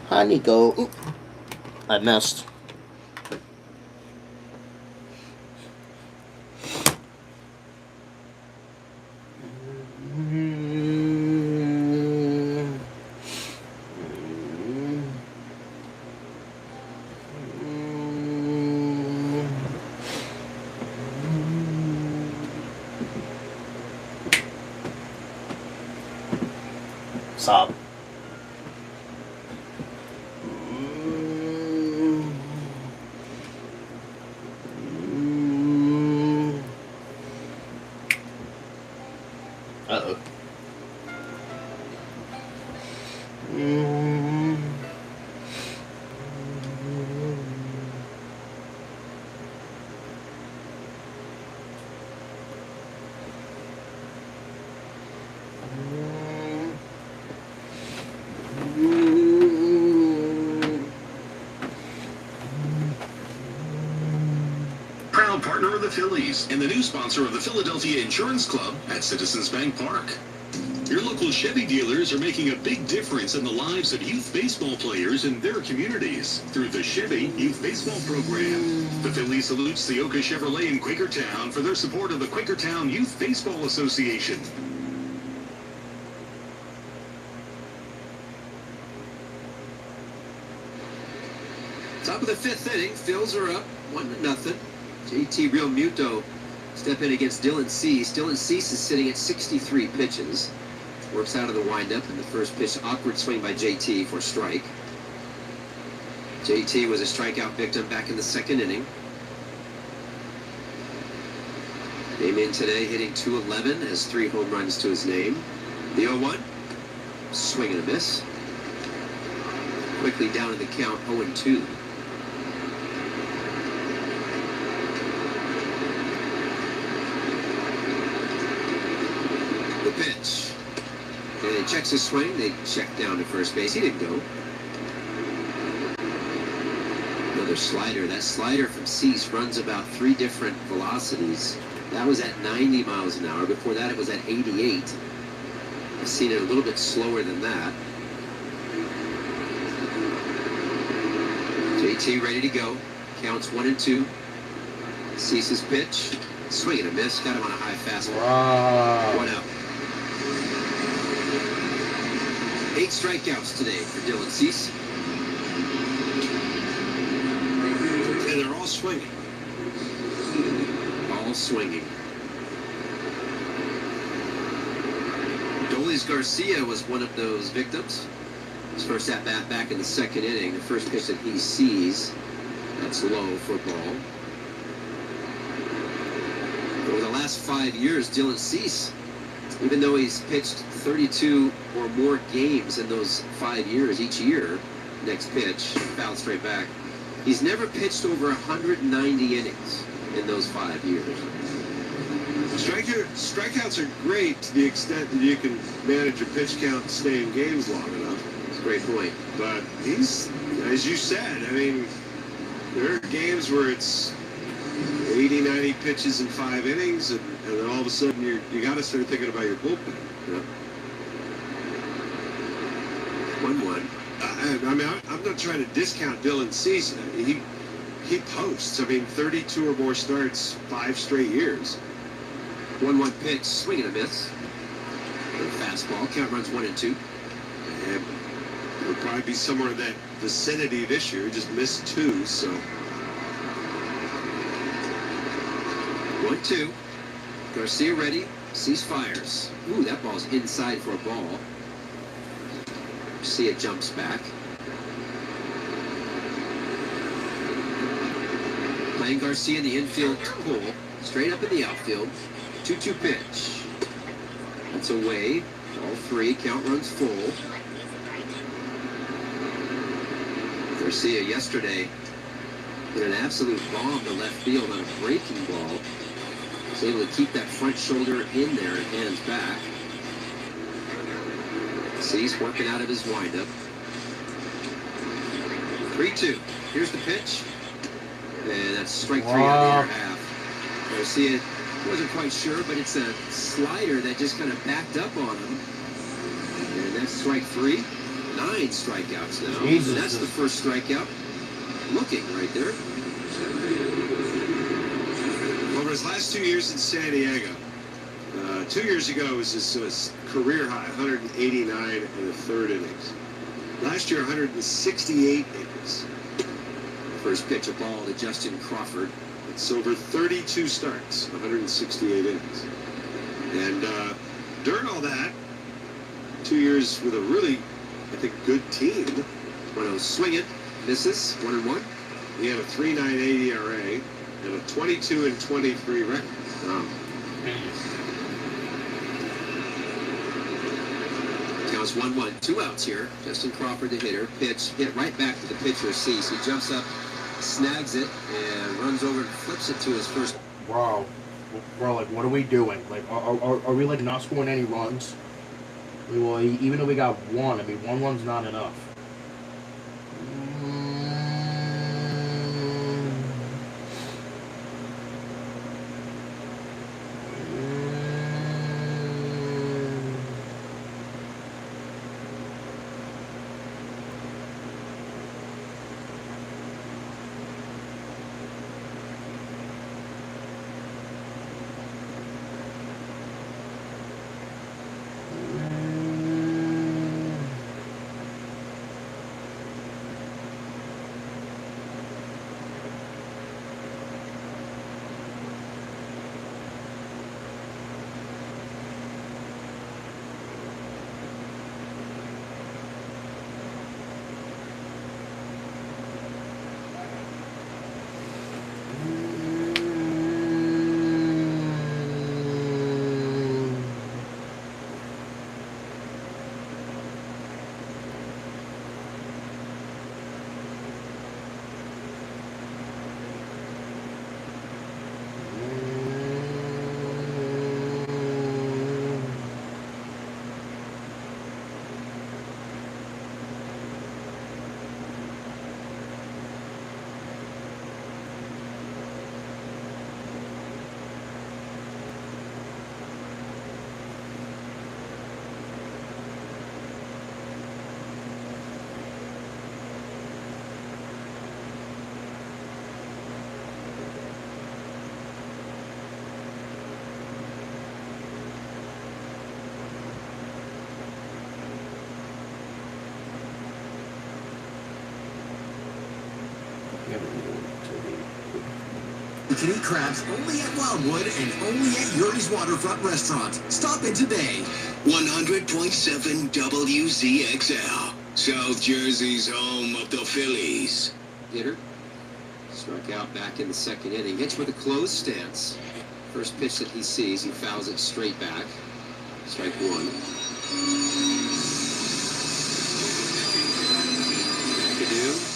Honey, go. Ooh. I missed. Stop. Uh-oh. Proud partner of the Phillies and the new sponsor of the Philadelphia Insurance Club at Citizens Bank Park. Your local Chevy dealers are making a big difference in the lives of youth baseball players in their communities through the Chevy Youth Baseball Program. The Phillies salutes the Oka Chevrolet in Quakertown for their support of the Quakertown Youth Baseball Association. Top of the fifth inning. Phils are up 1-0. JT Real Muto step in against Dylan Cease. Dylan Cease is sitting at 63 pitches. Works out of the windup, and the first pitch, awkward swing by JT for strike. JT was a strikeout victim back in the second inning. Came in today hitting .211, has 3 home runs to his name. The 0-1, swing and a miss. Quickly down in the count, 0-2. The pitch. And he checks his swing. They check down to first base. He didn't go. Another slider. That slider from Cease runs about 3 different velocities. That was at 90 miles an hour. Before that, it was at 88. I've seen it a little bit slower than that. JT ready to go. Counts 1-2. Cease's pitch. Swing and a miss. Got him on a high fastball. Wow. 1 out. 8 strikeouts today for Dylan Cease. And they're all swinging. All swinging. Dolis Garcia was one of those victims. His first at-bat back in the second inning. The first pitch that he sees, that's low for ball. Over the last 5 years, Dylan Cease, even though he's pitched 32 or more games in those 5 years, each year, next pitch, fouled straight back. He's never pitched over 190 innings in those 5 years. Strikeouts are great to the extent that you can manage a pitch count and stay in games long enough. That's a great point. But he's, as you said, I mean, there are games where it's 80, 90 pitches in 5 innings, and then all of a sudden you got to start thinking about your bullpen. Yep. 1-1. I mean, I'm not trying to discount Dylan Cease. He posts. I mean, 32 or more starts, 5 straight years. 1-1 pitch, swing and a miss. Fastball, count runs 1 and 2. And he'll probably be somewhere in that vicinity this year. Just missed 2, so. 1-2. Garcia ready. Cease fires. Ooh, that ball's inside for a ball. Garcia jumps back. Playing Garcia in the infield pull. Straight up in the outfield. 2-2 pitch. That's away. Ball 3. Count runs full. Garcia yesterday hit an absolute bomb to left field on a breaking ball. Was able to keep that front shoulder in there and hands back. Cease working out of his windup. 3-2. Here's the pitch. And that's strike 3 on the air half. Garcia wasn't quite sure, but it's a slider that just kind of backed up on him. And that's strike 3. 9 strikeouts now. Jesus. And that's the first strikeout. Looking right there. Over his last 2 years in San Diego, 2 years ago was his career high, 189 in the 3rd innings. Last year, 168 innings. First pitch, a ball to Justin Crawford. It's over 32 starts, 168 innings. And during all that, 2 years with a really, I think, good team. 1-0 swing it, misses, 1-1. He had a 3.98 ERA and a 22-23 record. Wow. Counts 1-1, 2 outs here. Justin Crawford, the hitter, pitch hit right back to the pitcher, Cease. He jumps up, snags it, and runs over and flips it to his first. Bro, like, what are we doing? Like, are we, like, not scoring any runs? Well, even though we got 1, I mean, 1 run's not enough. You can eat crabs only at Wildwood and only at Yuri's Waterfront Restaurant. Stop in today. 100.7 WZXL, South Jersey's home of the Phillies. Hitter struck out back in the 2nd inning. Hits with a closed stance. First pitch that he sees, he fouls it straight back. Strike 1. McAdoo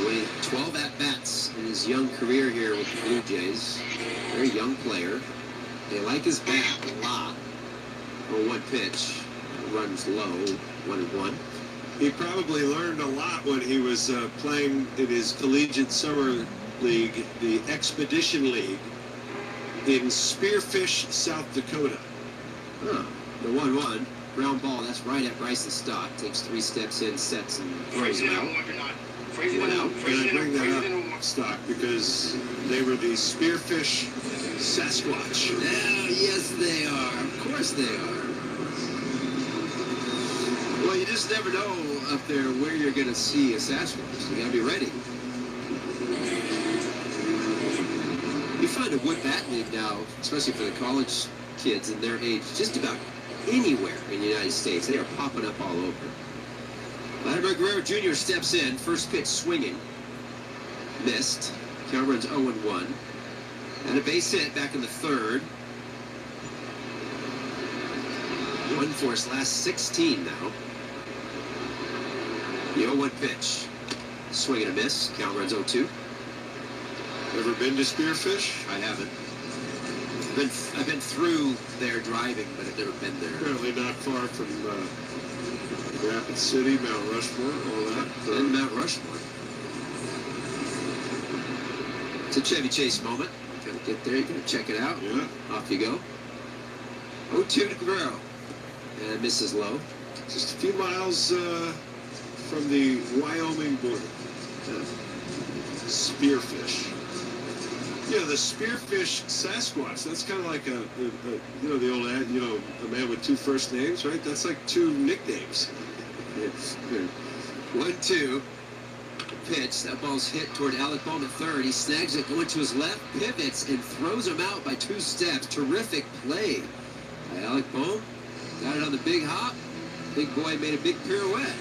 only 12 at-bats in his young career here with the Blue Jays. Very young player. They like his bat a lot. For one pitch, runs low, 1-1. He probably learned a lot when he was playing in his collegiate summer league, the Expedition League, in Spearfish, South Dakota. Huh. The 1-1. Ground ball, that's right at Bryce's stock. Takes 3 steps in, sets, and throws him out. 1 out. And I bring that up, Stock, because they were the Spearfish Sasquatch. Yeah, yes, they are. Of course they are. Well, you just never know up there where you're going to see a Sasquatch. You got to be ready. You find a wood bat league now, especially for the college kids in their age, just about anywhere in the United States. They are popping up all over. Vladimir Guerrero Jr. steps in. First pitch swinging. Missed. Count runs 0-1. And a base hit back in the third. One for his last 16 now. The 0-1 pitch. Swing and a miss. Count runs 0-2. Ever been to Spearfish? I haven't. I've been through there driving, but I've never been there. Apparently not far from Rapid City, Mount Rushmore, all that. And Mount Rushmore. It's a Chevy Chase moment. Gotta get there, you gotta check it out. Yeah. Off you go. 0-2 to Guerrero. And misses low. Just a few miles from the Wyoming border. Spearfish. Yeah, the Spearfish Sasquatch. That's kind of like a you know, the old ad, you know, a man with 2 first names, right? That's like 2 nicknames. It's good. 1-2. Pitch. That ball's hit toward Alec Bohm at third. He snags it going to his left, pivots, and throws him out by 2 steps. Terrific play by Alec Bohm. Got it on the big hop. Big boy made a big pirouette.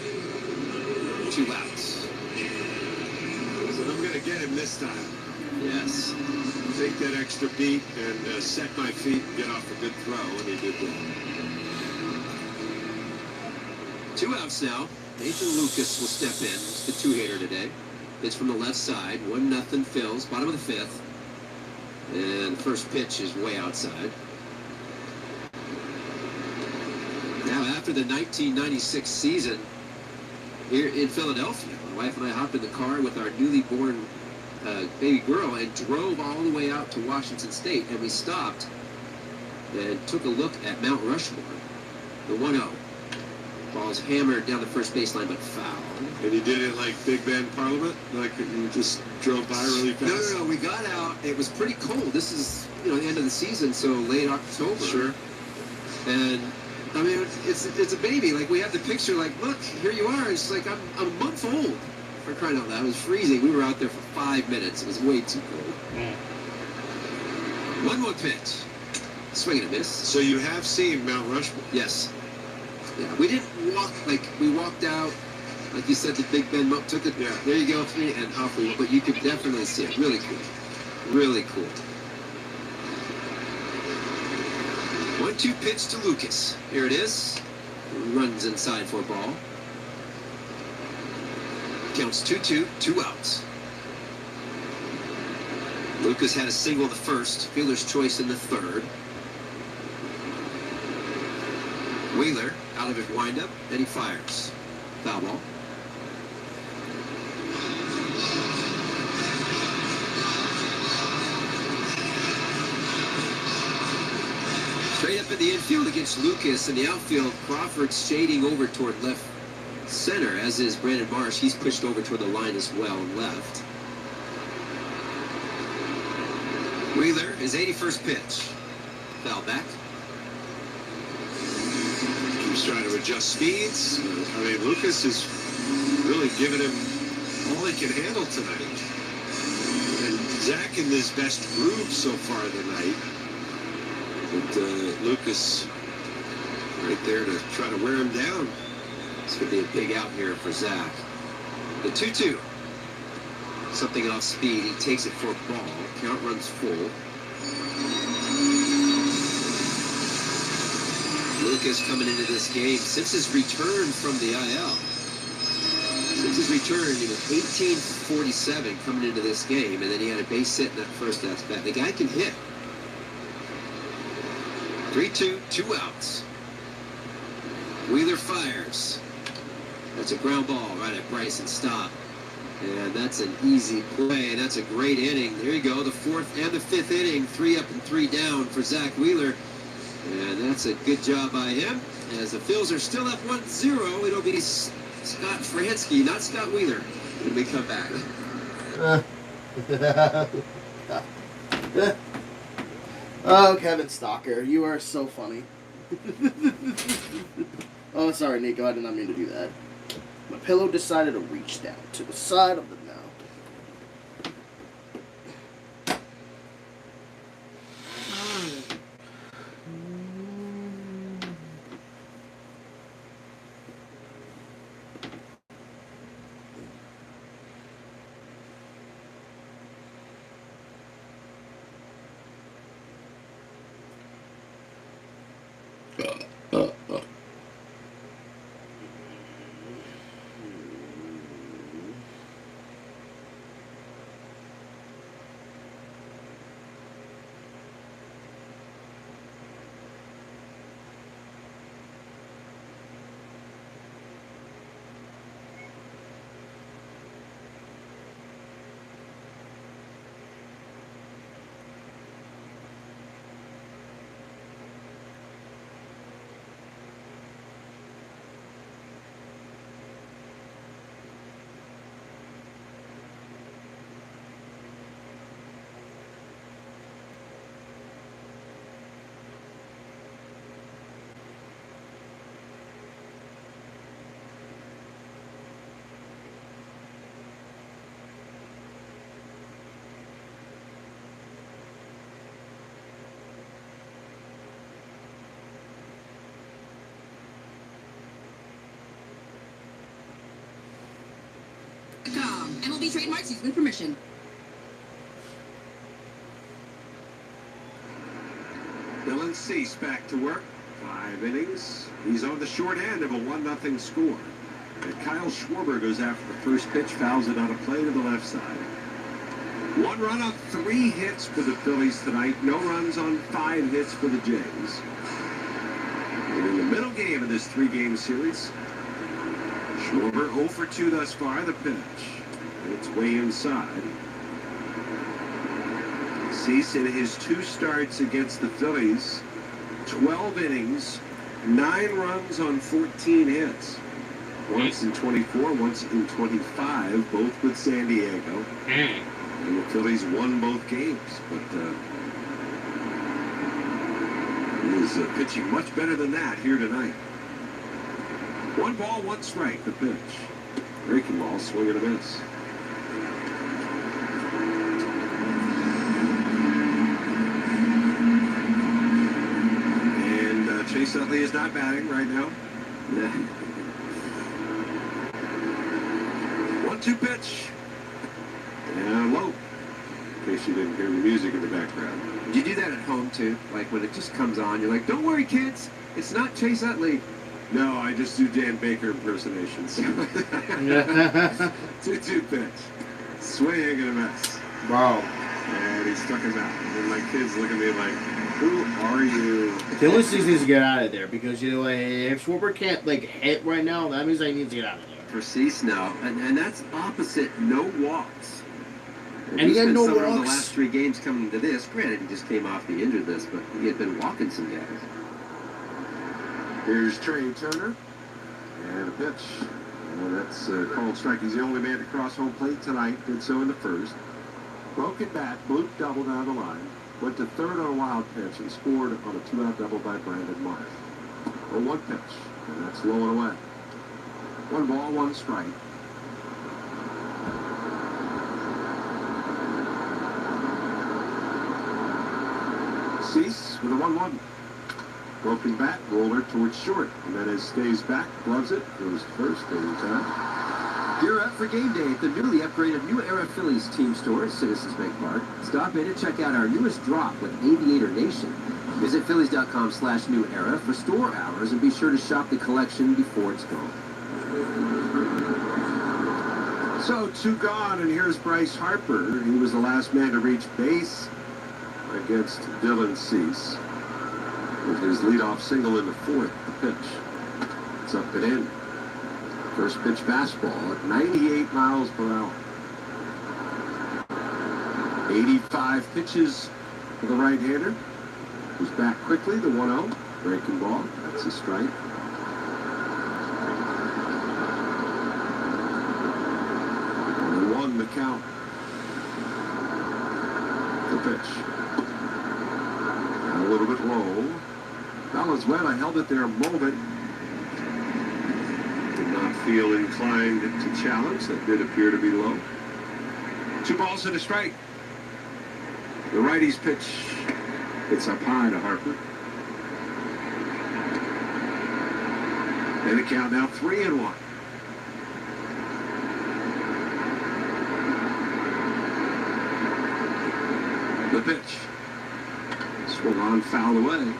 2 outs. So I'm going to get him this time. Yes. Take that extra beat and set my feet and get off a good throw, and he did that. 2 outs now. Nathan Lucas will step in. It's the 2-hitter today. Pitch from the left side. 1-0 Phillies. Bottom of the 5th. And the first pitch is way outside. Now, after the 1996 season here in Philadelphia, my wife and I hopped in the car with our newly born baby girl and drove all the way out to Washington State, and we stopped and took a look at Mount Rushmore. The 1-0. Ball's hammered down the first baseline, but foul. And you did it like Big Bend Parliament? Like you just drove by really fast? No. We got out. It was pretty cold. This is, you know, the end of the season, so late October. Sure. And I mean, it's a baby. Like, we have the picture. Like, look, here you are. It's like I'm a month old. For crying out loud, it was freezing. We were out there for 5 minutes. It was way too cold. 1-1 pitch. Swing and a miss. So you have seen Mount Rushmore? Yes. Yeah, we didn't walk, like, we walked out, like you said, the Big Ben took it, yeah. There you go, and off we went. But you could definitely see it. Really cool. Really cool. 1-2 pitch to Lucas. Here it is. Runs inside for a ball. Counts 2-2, 2 outs. Lucas had a single in the first, fielder's choice in the third. Wheeler out of his windup, and he fires. Foul ball. Straight up in the infield against Lucas. In the outfield, Crawford shading over toward left center, as is Brandon Marsh. He's pushed over toward the line as well, left. Wheeler, his 81st pitch. Foul back. He's trying to adjust speeds. I mean, Lucas is really giving him all he can handle tonight. And Zach in his best groove so far tonight. But Lucas right there to try to wear him down. This could be a big out here for Zach. The 2-2. Something off speed. He takes it for a ball. Count runs full. Lucas coming into this game since his return from the IL. Since his return, he was 18-47 coming into this game, and then he had a base hit in that first at-bat. The guy can hit. 3-2, 2 outs. Wheeler fires. That's a ground ball right at Bryson's stop. And that's an easy play. That's a great inning. There you go, the 4th and the 5th inning, 3 up and 3 down for Zach Wheeler. And that's a good job by him. As the Phils are still up 1-0, it'll be Scott Fransky, not Scott Wheeler, when we come back. Oh, Kevin Stalker, you are so funny. Oh, sorry, Nico, I did not mean to do that. My pillow decided to reach down to the side of the now. MLB trademarks used with permission. Dylan Cease back to work. 5 innings. He's on the short end of a 1-0 score. And Kyle Schwarber goes after the first pitch, fouls it on a play to the left side. 1 run on 3 hits for the Phillies tonight. No runs on 5 hits for the Jays. And in the middle game of this 3-game series, Schwarber 0 for 2 thus far. The pitch. It's way inside. Cease in his 2 starts against the Phillies, 12 innings, 9 runs on 14 hits. Once in 24, once in 25, both with San Diego. And the Phillies won both games, but he is pitching much better than that here tonight. 1 ball, 1 strike, the pitch. Breaking ball, swing and a miss. And Chase Utley is not batting right now. 1-2 pitch. And low. In case you didn't hear the music in the background. Do you do that at home too? Like when it just comes on, you're like, don't worry kids, it's not Chase Utley. No, I just do Dan Baker impersonations. 2-2 pitch. Swing and a miss. Wow. And he stuck him out. And my kids look at me like, who are you? Dylan Cease needs to get out of there because, you know, if Schwarber can't, like, hit right now, that means he needs to get out of there. For Cease now, and that's opposite no walks. And he had no walks. The last 3 games coming into this, granted he just came off the injured list, but he had been walking some guys. Here's Trey Turner. And a pitch. That's called strike. He's the only man to cross home plate tonight. Did so in the first. Broken bat, Blue double down the line. Went to third on a wild pitch and scored on a 2-out double by Brandon Marsh. 1 pitch. And that's low and away. 1 ball, 1 strike. Cease with a 1-1. Broken bat, roller towards short. Jimenez stays back, gloves it, goes first every time. Gear up for game day at the newly upgraded New Era Phillies team store at Citizens Bank Park. Stop in and check out our newest drop with Aviator Nation. Visit Phillies.com/New Era for store hours and be sure to shop the collection before it's gone. So 2 gone, and here's Bryce Harper. He was the last man to reach base against Dylan Cease with his leadoff single in the 4th. The pitch. It's up and in. First pitch fastball at 98 miles per hour. 85 pitches for the right-hander. Who's back quickly, the 1-0. Breaking ball. That's a strike. 1 the count. The pitch. A little bit low. Valenzuela held it there a moment. Did not feel inclined to challenge. That did appear to be low. 2 balls and a strike. The righty's pitch. It's up high to Harper. And the count now 3-1. The pitch. Swung on, fouled away.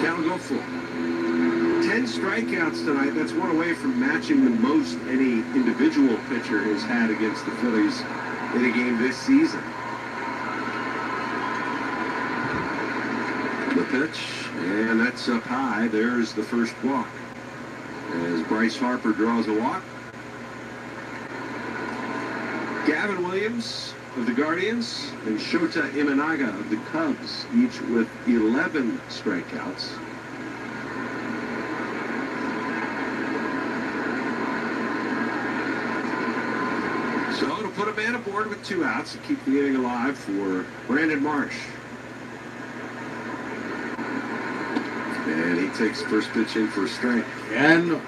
Count will go full. 10 strikeouts tonight. That's one away from matching the most any individual pitcher has had against the Phillies in a game this season. The pitch, and that's up high. There's the first walk. As Bryce Harper draws a walk. Gavin Williams of the Guardians and Shota Imanaga of the Cubs, each with 11 strikeouts. So to put a man aboard with 2 outs to keep the inning alive for Brandon Marsh. And he takes first pitch in for a strike. And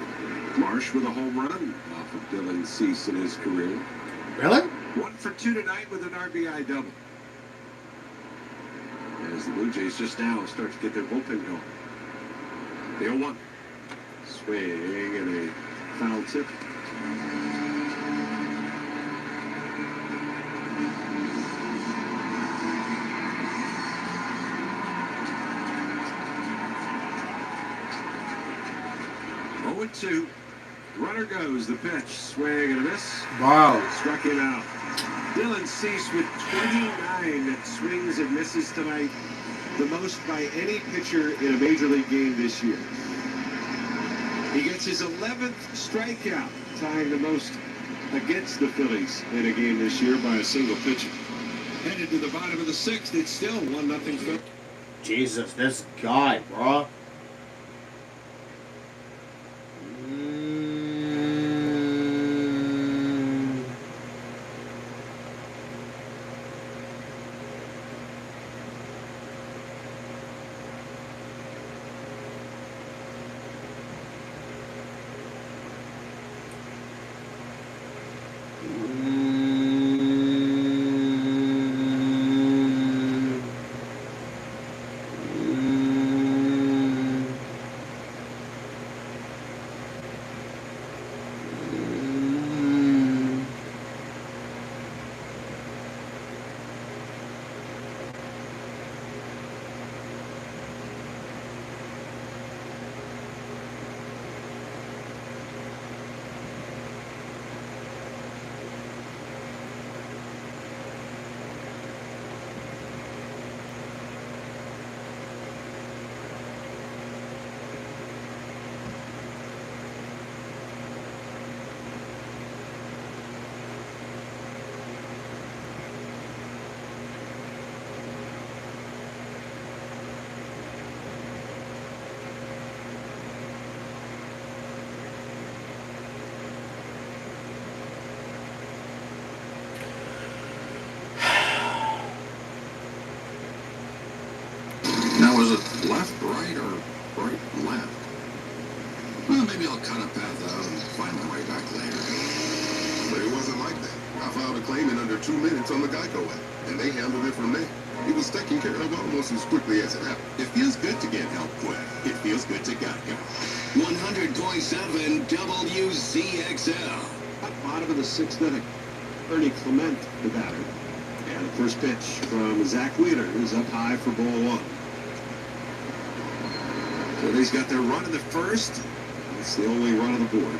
Marsh with a home run off of Dylan Cease in his career. Really? 1 for 2 tonight with an RBI double. As the Blue Jays just now start to get their bullpen going. The 0-1. Swing and a foul tip. Two. Runner goes. The pitch. Swing and a miss. Wow. Struck him out. Dylan Cease with 29 swings and misses tonight. The most by any pitcher in a major league game this year. He gets his 11th strikeout, tying the most against the Phillies in a game this year by a single pitcher. Headed to the bottom of the 6th. It's still 1-0 Phillies. Jesus, this guy, bro. Now, was it left, right, or right, left? Well, maybe I'll cut a path out and find my way back later. But it wasn't like that. I filed a claim in under 2 minutes on the Geico app, and they handled it from there. It was taken care of almost as quickly as it happened. It feels good to get help quick. It feels good to Geico. 100.7 WZXL. Bottom of the 6th inning. Ernie Clement, the batter. And the first pitch from Zach Wheeler is up high for ball 1. Phillies got their run in the first. It's the only run on the board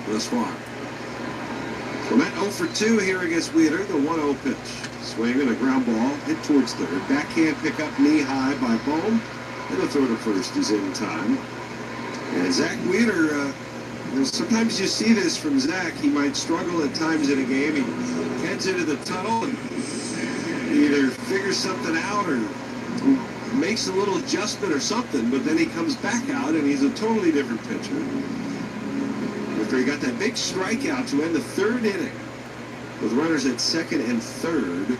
thus far. Well, Matt 0 for 2 here against Wheeler, the 1-0 pitch. Swing and a ground ball, hit towards third. Backhand pickup knee high by Bohm. And the throw to first is in time. And Zach Wheeler, sometimes you see this from Zach. He might struggle at times in a game. He heads into the tunnel and either figures something out or makes a little adjustment or something, but then he comes back out and he's a totally different pitcher. After he got that big strikeout to end the third inning with runners at second and third,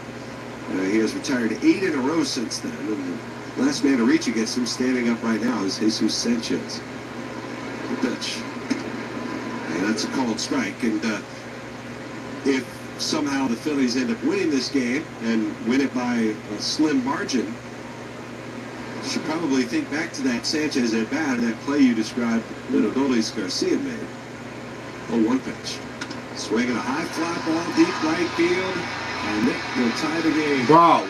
he has retired 8 in a row since then. And the last man to reach against him standing up right now is Jesus Sanchez. The pitch. And that's a called strike. And if somehow the Phillies end up winning this game and win it by a slim margin, you should probably think back to that Sanchez at bat and that play you described that Adolis Garcia made. 0-1 pitch. Swinging a high fly ball, deep right field, and Nick will tie the game. Bro.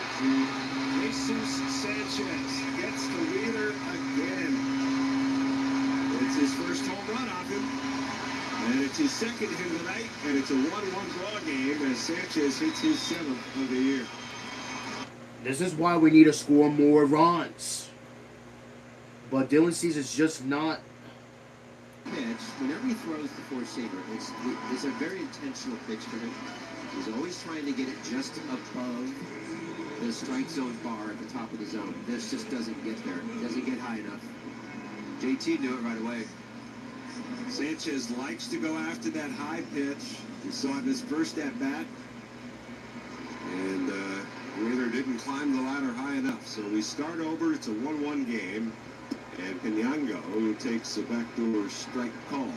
Jesus Sanchez gets the Wheeler again. It's his first home run off him. And it's his second hit of the night, and it's a 1-1 draw game as Sanchez hits his 7th of the year. This is why we need to score more runs. But Dylan Cease is just not. Pitch, whenever he throws the four-seamer, it's a very intentional pitch for him. He's always trying to get it just above the strike zone bar at the top of the zone. This just doesn't get there. It doesn't get high enough. JT knew it right away. Sanchez likes to go after that high pitch. We saw it in his first at-bat. And Wheeler didn't climb the ladder high enough. So we start over. It's a 1-1 game. And Pinyango takes a backdoor strike call.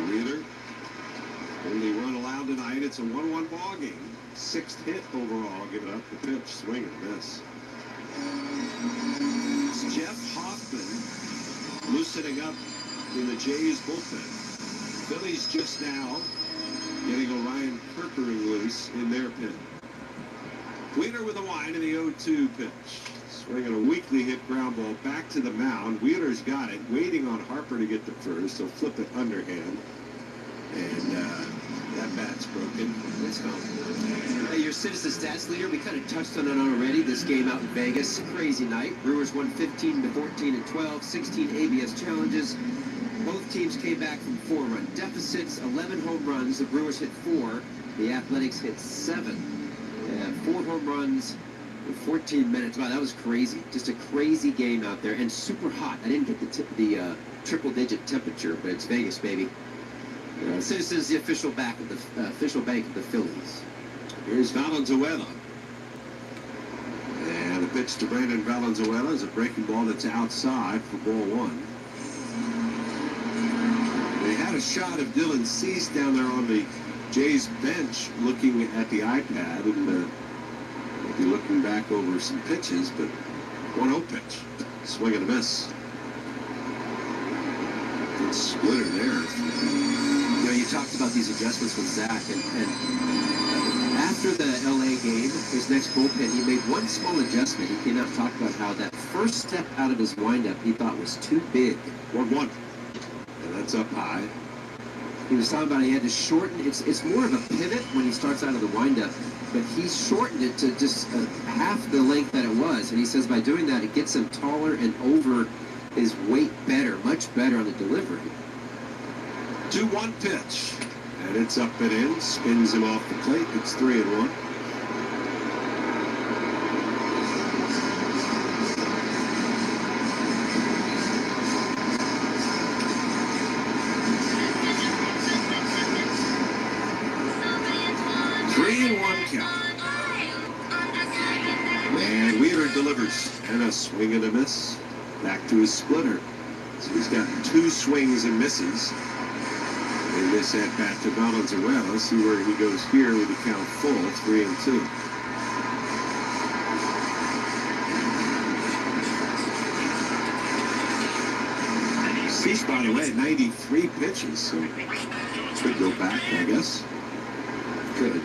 Wheeler, only run allowed tonight. It's a 1-1 ball game. 6th hit overall. Give it up. The pitch, swing and miss. It's Jeff Hoffman loosening up in the Jays bullpen. Phillies just now getting Orion Kirkering loose in their pen. Wheeler with a wind in the 0-2 pitch. Swinging a weakly hit ground ball back to the mound. Wheeler's got it, waiting on Harper to get to first. He'll flip it underhand. And that bat's broken. It's gone. Hey, your Citizen Stats leader, we kind of touched on it already. This game out in Vegas, crazy night. Brewers won 15-14 and 12, 16 ABS challenges. Both teams came back from 4-run deficits, 11 home runs. The Brewers hit 4. The Athletics hit 7. 4 home runs in 14 minutes. Wow, that was crazy. Just a crazy game out there, and super hot. I didn't get the triple-digit temperature, but it's Vegas, baby. Citizens, the official bank of the Phillies. Here's Valenzuela. And the pitch to Brandon Valenzuela is a breaking ball that's outside for ball 1. They had a shot of Dylan Cease down there on the Jays bench looking at the iPad and maybe looking back over some pitches, but 1-0 pitch. Swing and a miss. Good splitter there. You know, you talked about these adjustments with Zach, and after the LA game, his next bullpen, he made one small adjustment. He came out and talked about how that first step out of his windup he thought was too big. 1-1. And that's up high. He was talking about he had to shorten. It's more of a pivot when he starts out of the windup, but he shortened it to just half the length that it was. And he says by doing that, it gets him taller and over his weight better, much better on the delivery. 2-1 pitch. And it's up and in. Spins him off the plate. It's 3-1. And Wheeler delivers. And a swing and a miss. Back to his splitter. So he's got 2 swings and misses in this at-bat to Valenzuela. See where he goes here with the count full. 3-2. Cease, by the way, 93 pitches. So could go back, I guess. Could.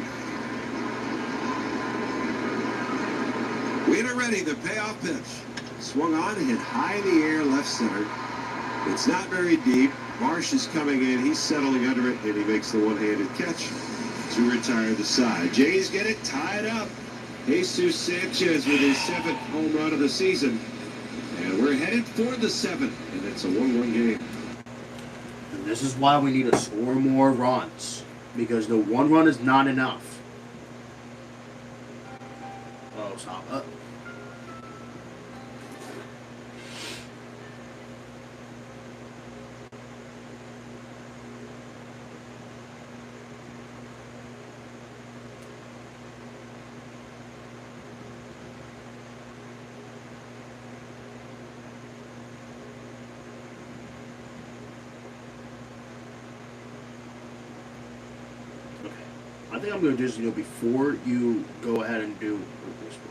Wheeler ready, the payoff pitch. Swung on, hit high in the air, left center. It's not very deep. Marsh is coming in. He's settling under it, and he makes the one-handed catch to retire the side. Jays get it tied up. Jesus Sanchez with his 7th home run of the season. And we're headed for the 7th, and it's a 1-1 game. And this is why we need to score more runs. Because the 1 run is not enough. Oh, stop. I think I'm going to just, before you go ahead and do response.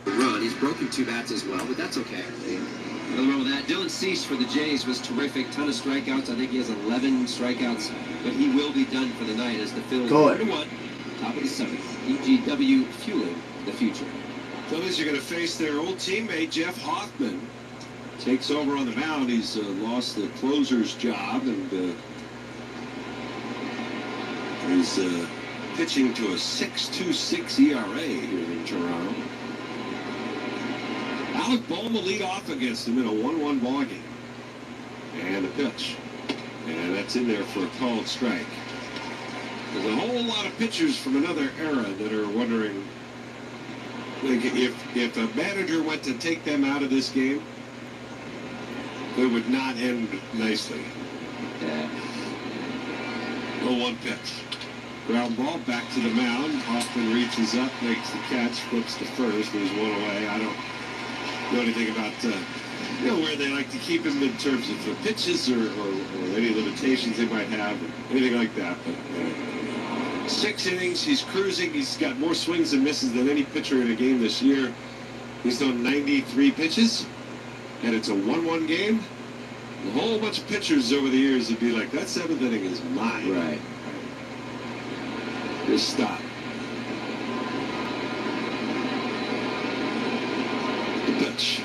Run. He's broken 2 bats as well, but that's okay. Nothing wrong with that. Dylan Cease for the Jays was terrific. Ton of strikeouts. I think he has 11 strikeouts, but he will be done for the night as the Phillies 1-1, top of the 7th. EGW fueling the future. Phillies are going to face their old teammate Jeff Hoffman. Takes over on the mound. He's lost the closer's job and he's pitching to a 6.26 ERA here in Toronto. Alec Bohm will lead off against him in a 1-1 ball game. And a pitch. And that's in there for a called strike. There's a whole lot of pitchers from another era that are wondering, like, if a manager went to take them out of this game, it would not end nicely. 0-1 pitch. Ground ball back to the mound. Hoffman reaches up, makes the catch, flips to first. There's one away. I don't know anything about where they like to keep him in terms of pitches or any limitations they might have, or anything like that. But 6 innings, he's cruising. He's got more swings and misses than any pitcher in a game this year. He's thrown 93 pitches, and it's a 1-1 game. A whole bunch of pitchers over the years would be like, that 7th inning is mine. Right. Just stop. The pitch.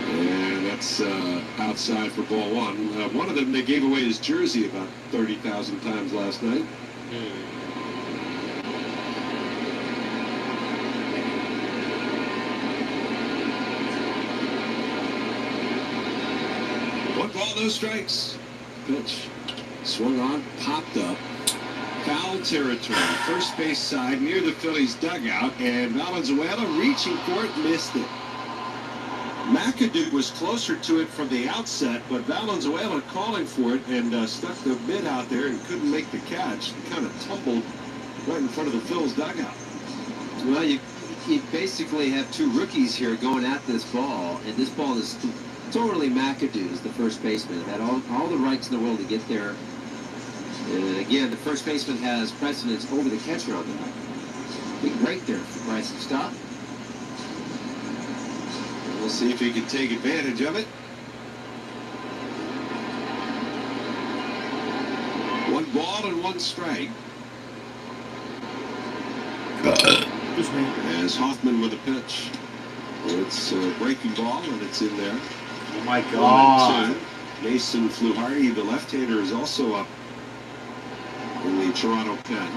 And that's outside for ball 1. One of them, they gave away his jersey about 30,000 times last night. One ball, no strikes. Pitch. Swung on, popped up. Foul territory, first base side near the Phillies dugout, and Valenzuela reaching for it, missed it. McAdoo was closer to it from the outset, but Valenzuela calling for it and stuck the mid out there and couldn't make the catch. He kind of tumbled right in front of the Phillies dugout. Well, you basically have 2 rookies here going at this ball, and this ball is totally McAdoo's, the first baseman. Had all the rights in the world to get there. And again, the first baseman has precedence over the catcher on that. Big break there for Bryson Stott. We'll see if he can take advantage of it. ball and 1 strike. Excuse me. As Hoffman with a pitch. It's a breaking ball and it's in there. Oh my God. 1-2. Mason Fluharty, the left-hander, is also up in the Toronto pen.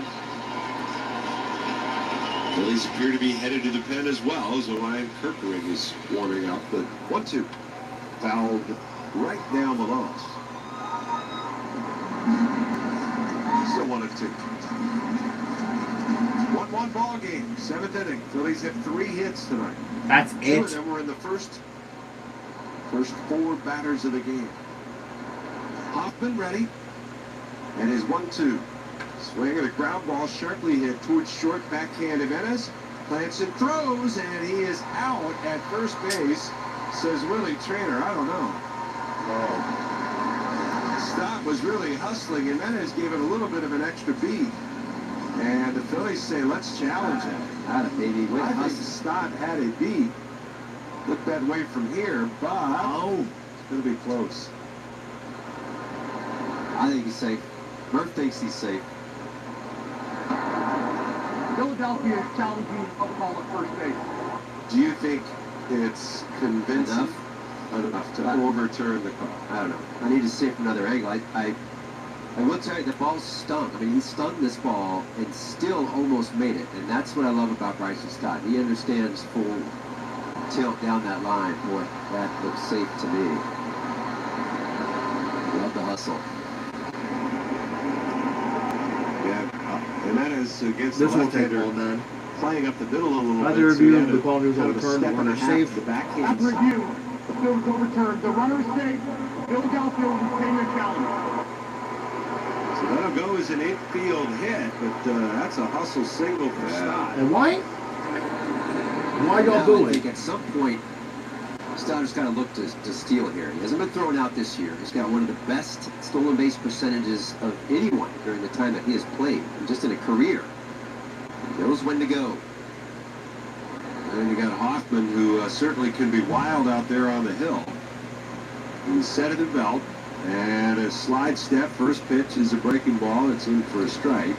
Phillies appear to be headed to the pen as well, as Ryan Kirkering is warming up. But 1-2. Fouled right down below us. Still 1-2. 1-1 ball game. 7th inning. Phillies have 3 hits tonight. That's 2 it. of them were in the first 4 batters of the game. Hoffman ready. And his 1-2. Swinging a ground ball, sharply hit towards short backhand. Jimenez plants and throws, and he is out at first base. Says Willie Trainer, I don't know. Stott was really hustling. Jimenez gave it a little bit of an extra beat. And the Phillies say, let's challenge him. Not a baby with I think Stott had a beat. Looked that way from here, but it's going to be close. I think he's safe. Murph thinks he's safe. Philadelphia is challenging a call at first base. Do you think it's convincing enough to overturn the call? I don't know. I need to see it from another angle. I will tell you, the ball stung. I mean, he stung this ball and still almost made it. And that's what I love about Bryson Stott. He understands full tilt down that line. Boy, that looks safe to me. Love the hustle. Jimenez against This the won't take left-hander, long, then. playing up the middle a little After bit. review, he had the a call was kind of a overturned, step the runner and a half safe. to the backhand After side. review, the field is overturned. The runner is safe. Philadelphia will retain their challenge. So that'll go as an infield hit, but that's a hustle single for Stott. And why y'all Now, I doing think it? at some point, Stotter's got to look to steal here. He hasn't been thrown out this year. He's got one of the best stolen base percentages of anyone during the time that he has played, and just in a career. He knows when to go. And you got Hoffman, who certainly can be wild out there on the hill. He's set of the belt, and a slide step. First pitch is a breaking ball. It's in for a strike.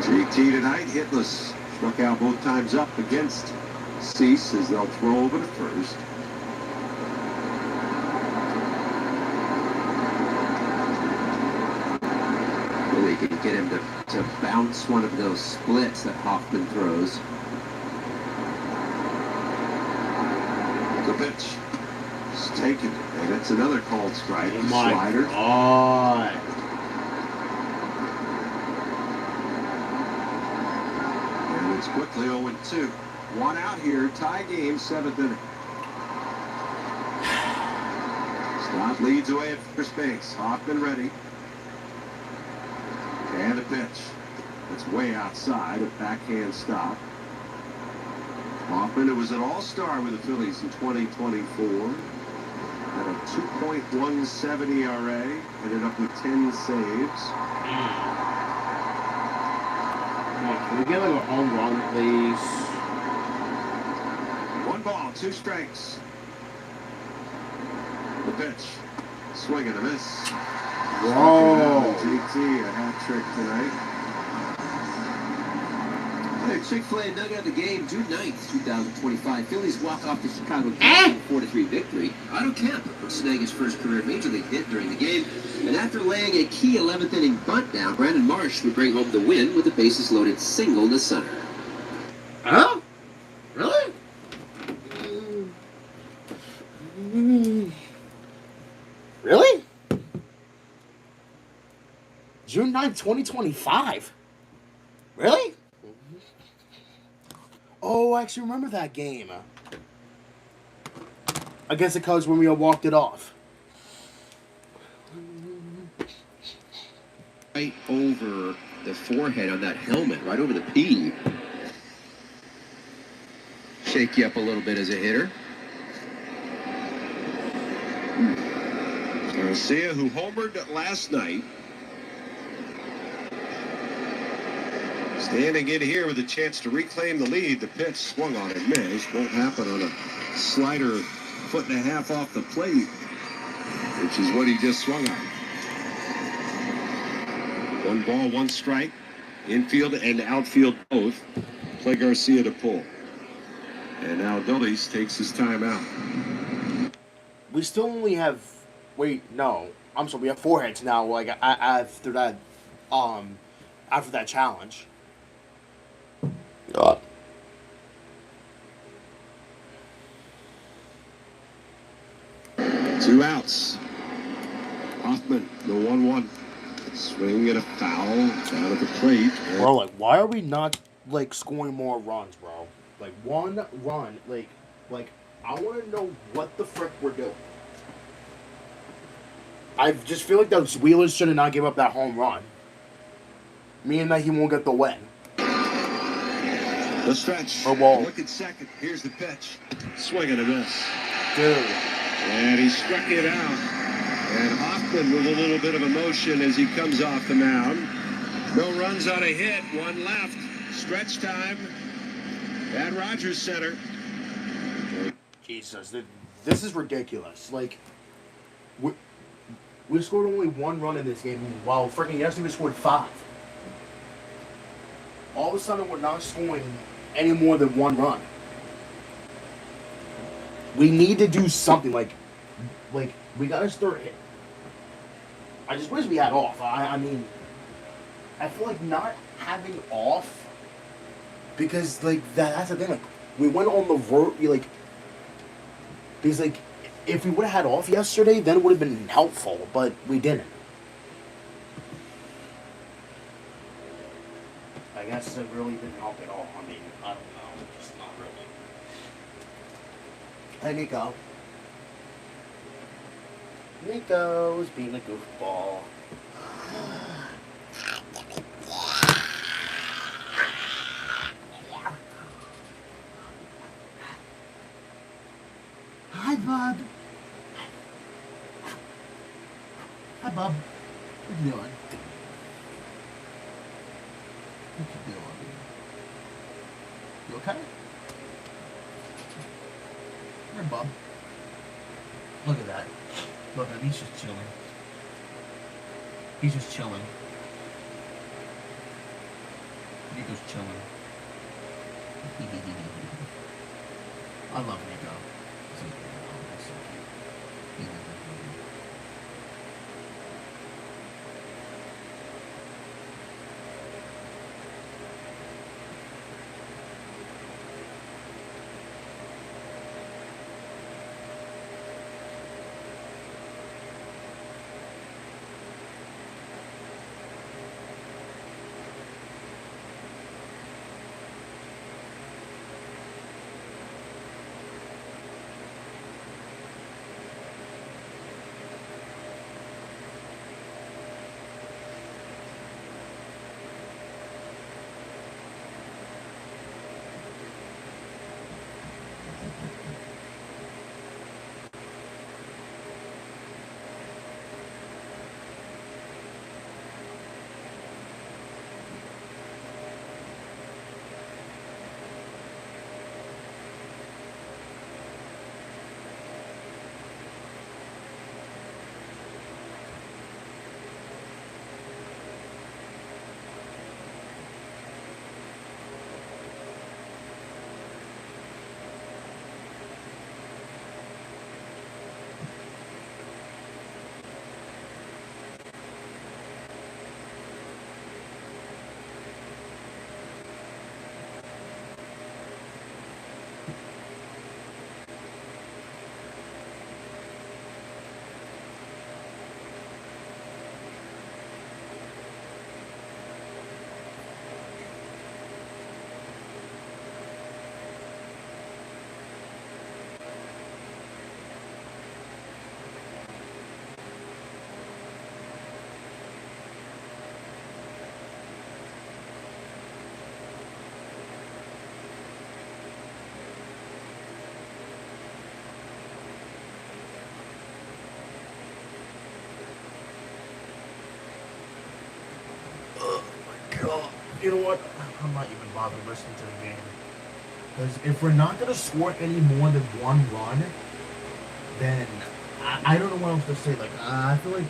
JT tonight hitless. Struck out both times up against Cease as they'll throw over to first. Really can get him to bounce one of those splits that Hoffman throws. The pitch. It's taken. And it's another called strike. Oh my Slider. God. And it's quickly 0-2. 1 out here. Tie game, 7th inning. Stott leads away at first base. Hoffman ready. And a pitch. It's way outside. A backhand stop. Hoffman, who was an all-star with the Phillies in 2024. Had a 2.17 ERA. Ended up with 10 saves. Come on, can we get like a home run, please? 1 ball, 2 strikes. The pitch. Swing and a miss. Whoa. JT, a hat trick tonight. Hey, Chick-fil-A nugget of the game, June 9th, 2025. Phillies walk off the Chicago Cubs with a 4-3 victory. Otto Kemp would snag his first career major league hit during the game. And after laying a key 11th inning bunt down, Brandon Marsh would bring home the win with a bases loaded single to center. Huh? Really? Really? June 9th, 2025? Really? Oh, I actually remember that game. Against the Cubs when we all walked it off. Right over the forehead on that helmet, right over the P. Shake you up a little bit as a hitter. Garcia, who homered last night. Standing in here with a chance to reclaim the lead. The pitch swung on and missed. Won't happen on a slider 1.5 feet off the plate, which is what he just swung on. 1 ball, 1 strike. Infield and outfield both play Garcia to pull. And now Phillies takes his time out. We still only have. Wait, no. I'm sorry. We have 4 hits now. Like after that challenge. God. 2 outs. Hoffman, the 1-1. Swing and a foul down at the plate. Bro, like, why are we not like scoring more runs, bro? Like 1 run, like I want to know what the frick we're doing. I just feel like those Wheelers should have not give up that home run, meaning that he won't get the win. The stretch. Oh, well. Look at second. Here's the pitch. Swing and a miss. Dude. And he struck it out. And Hoffman with a little bit of emotion as he comes off the mound. No runs on a hit. 1 left. Stretch time at Rogers Center. Jesus, this is ridiculous. Like, we scored only 1 run in this game, while freaking yesterday we scored 5. All of a sudden, we're not scoring any more than 1 run. We need to do something. Like we gotta start hitting. I just wish we had off. I mean, I feel like not having off, because like that's the thing. Like, we went on the road. Because like, if we would have had off yesterday, then it would have been helpful. But we didn't. I guess it really didn't help at all. I mean, I don't know. Just not really. Hey, Nico. Nico's being a goofball. Hi, Bob. Hi, Bob. What you doing? What you doing? You okay? Here, Bob. Look at that. Look at him, he's just chilling. He's just chilling. Nico's chilling. I love Nico. So cute. God, you know what? I'm not even bothering listening to the game. Because if we're not going to score any more than 1 run, then I don't know what else to say. Like, I feel like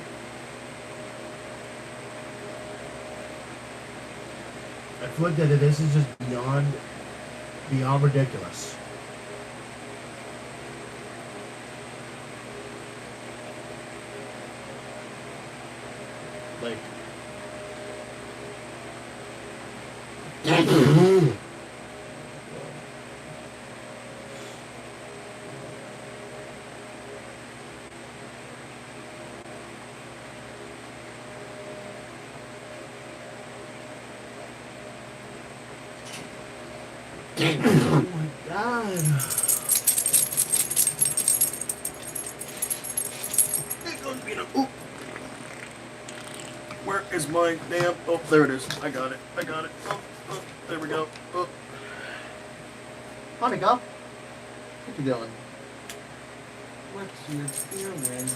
that this is just beyond ridiculous. Like, oh my god. It goes being a. Where is my damn? Oh, there it is. I got it. Oh, there we go. Oh. Monica, what you doing? What's your feeling?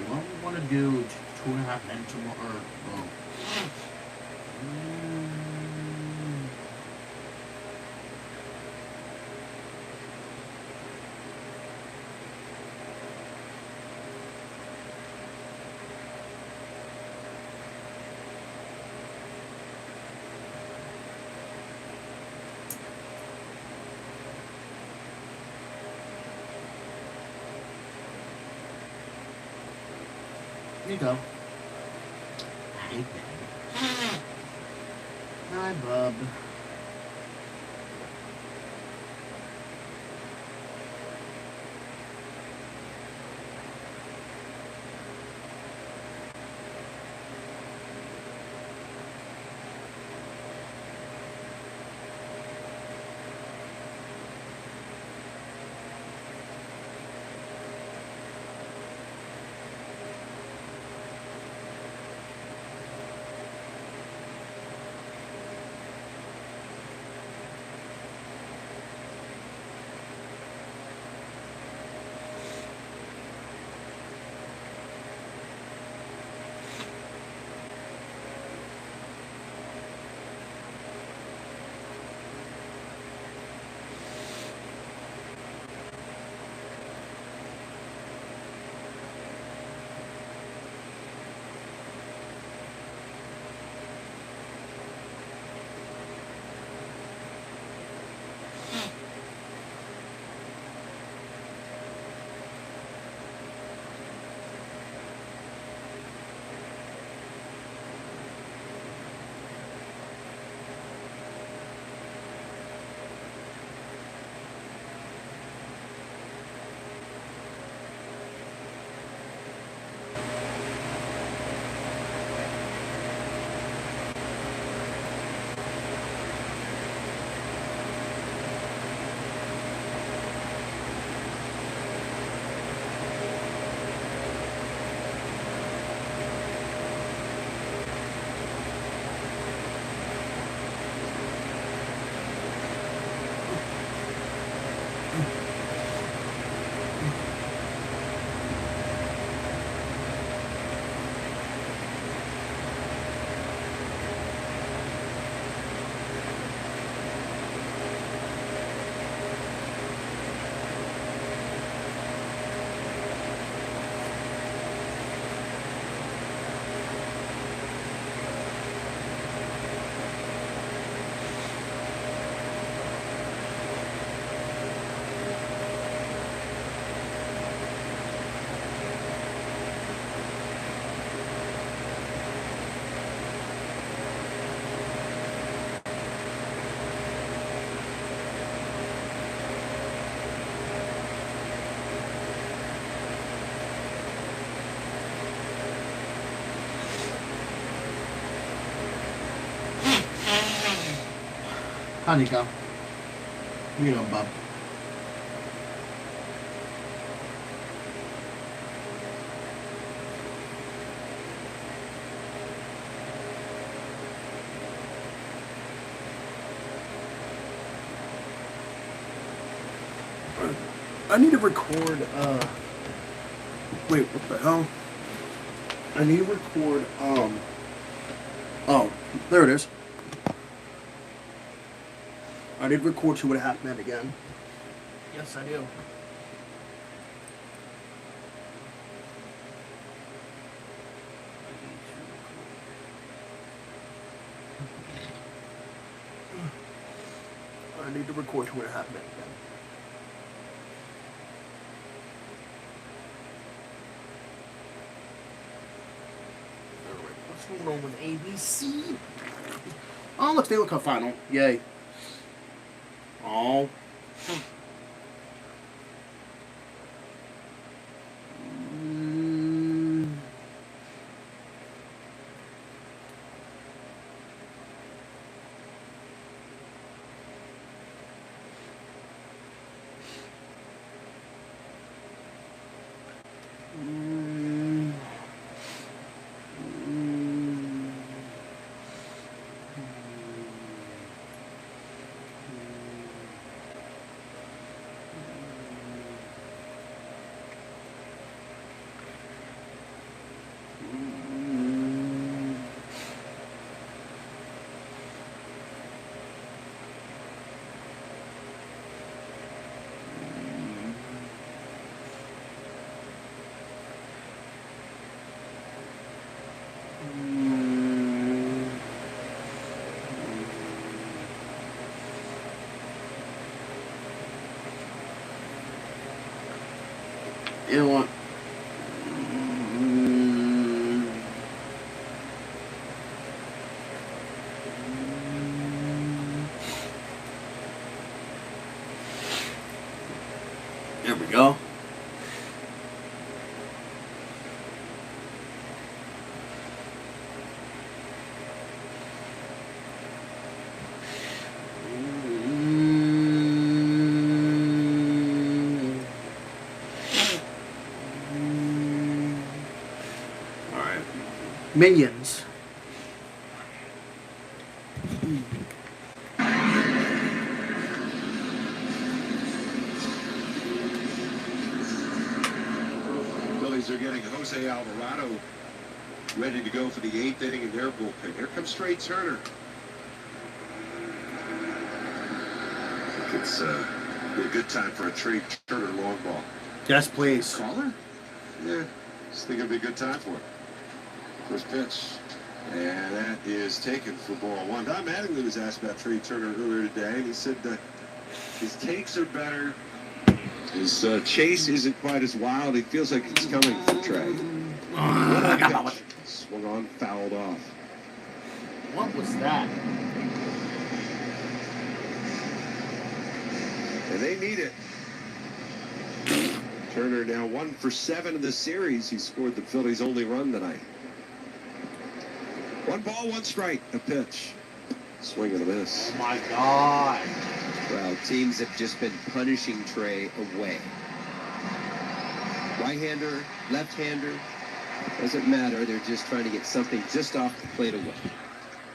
What we want to do 2.5 men tomorrow. Here you go. Hey, baby. Hi, bub. Honeycomb. You know, bub. I need to record, wait, what the hell? I need to record, oh, there it is. I need to record See What Happened again. Yes, I do. I need to record See What Happened again. What's going on with ABC? Oh, look, Stanley Cup final. Yay. Oh. You know what? There we go. Minions. Phillies are getting Jose Alvarado ready to go for the 8th inning in their bullpen. Here comes Trey Turner. I think it's be a good time for a Trey Turner long ball. Yes, please. Caller? Yeah, just think it'd be a good time for it. First pitch. And that is taken for ball one. Don Mattingly was asked about Trey Turner earlier today, and he said that his takes are better. His chase isn't quite as wild. He feels like it's coming for Trey. Swung on, fouled off. What was that? And they need it. Turner now 1 for 7 in the series. He scored the Phillies' only run tonight. 1 ball, 1 strike. A pitch. Swing and a miss. Oh my God. Well, teams have just been punishing Trey away. Right-hander, left-hander, doesn't matter. They're just trying to get something just off the plate away.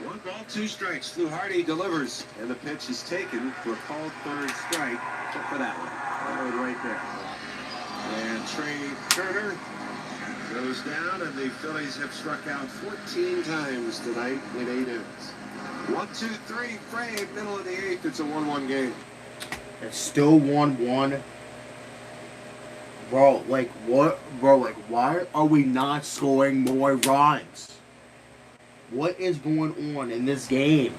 1 ball, 2 strikes. Fluharty delivers. And the pitch is taken for a called third strike. Check for that one. That one right there. And Trey Turner goes down, and the Phillies have struck out 14 times tonight in 8 innings. 1, 2, 3, frame, middle of the 8th. It's a 1-1 game. It's still 1-1. Bro, like, what? Bro, like, why are we not scoring more runs? What is going on in this game?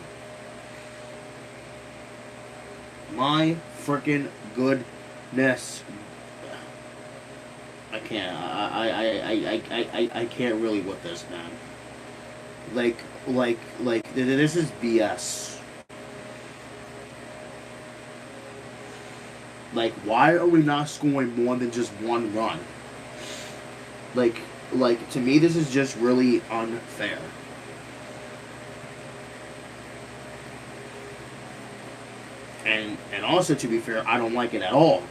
My freaking goodness. I can't. I can't really with this, man. Like, this is BS. Like, why are we not scoring more than just 1 run? Like, to me, this is just really unfair. And also, to be fair, I don't like it at all.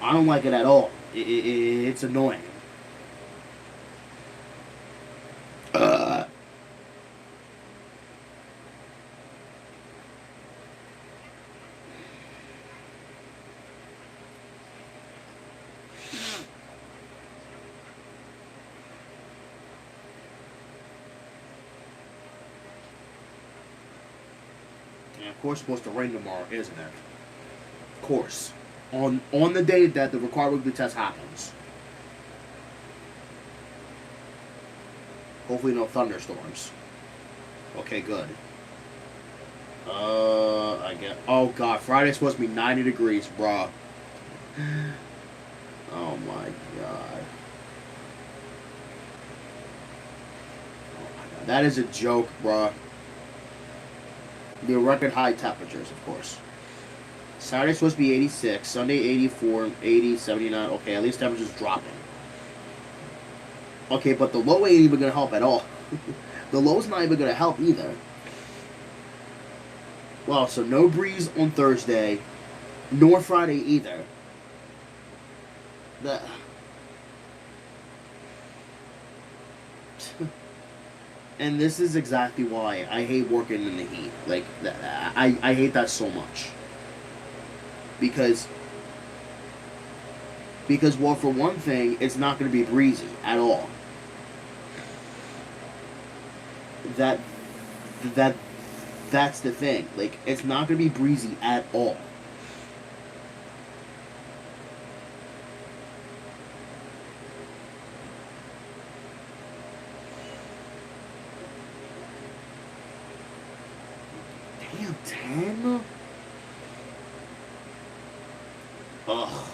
I don't like it at all. It's annoying. And of course, it's supposed to rain tomorrow, isn't it? Of course. On the day that the required weekly test happens. Hopefully no thunderstorms. Okay, good. I get. Oh god, Friday's supposed to be 90 degrees, bruh. Oh my god. That is a joke, bruh. The record high temperatures, of course. Saturday's supposed to be 86, Sunday 84, 80, 79. Okay, at least temperature's dropping. Okay, but the low ain't even gonna help at all. The low's not even gonna help either. Well, so no breeze on Thursday, nor Friday either. The And this is exactly why I hate working in the heat. Like, I hate that so much. Because, well, for one thing, it's not going to be breezy at all. That's the thing. Like, it's not going to be breezy at all. Damn, 10? Ugh.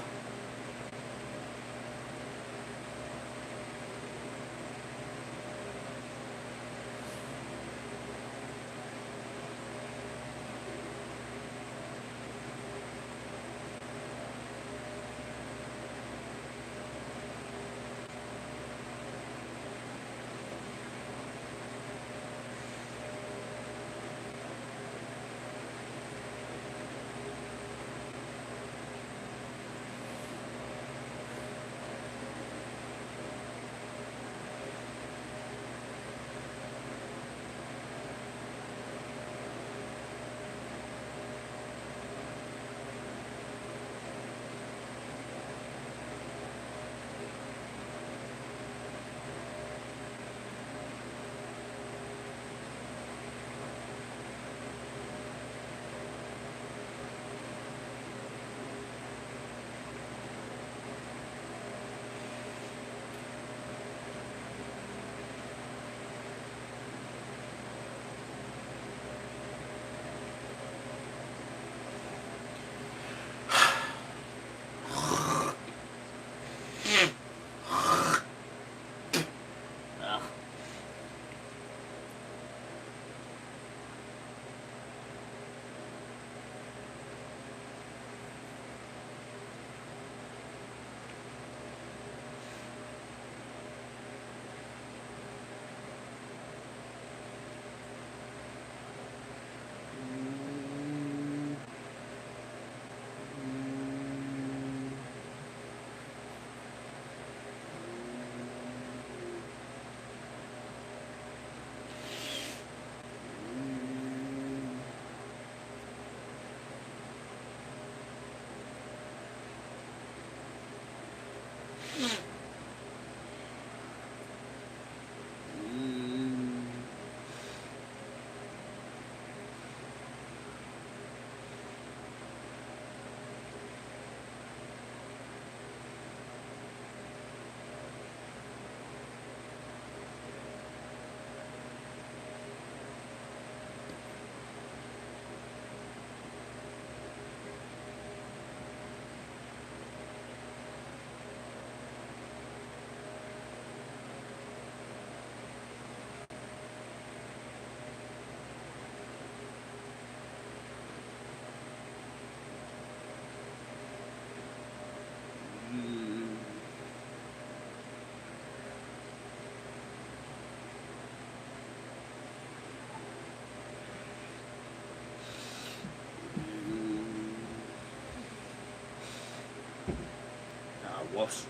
Whoops.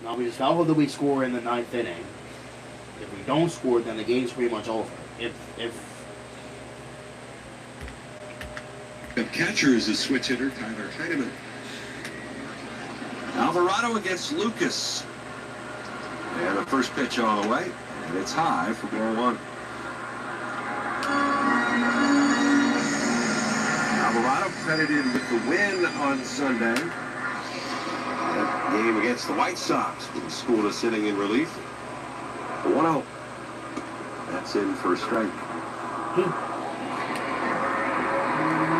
Now we just gotta hope that we score in the 9th inning. If we don't score, then the game's pretty much over. The catcher is a switch hitter, Tyler Heidemann. Alvarado against Lucas. And the first pitch on the way, and it's high for ball one. Alvarado credited with the win on Sunday. That game against the White Sox with the scoreless sitting in relief. 1-0. That's in for a strike.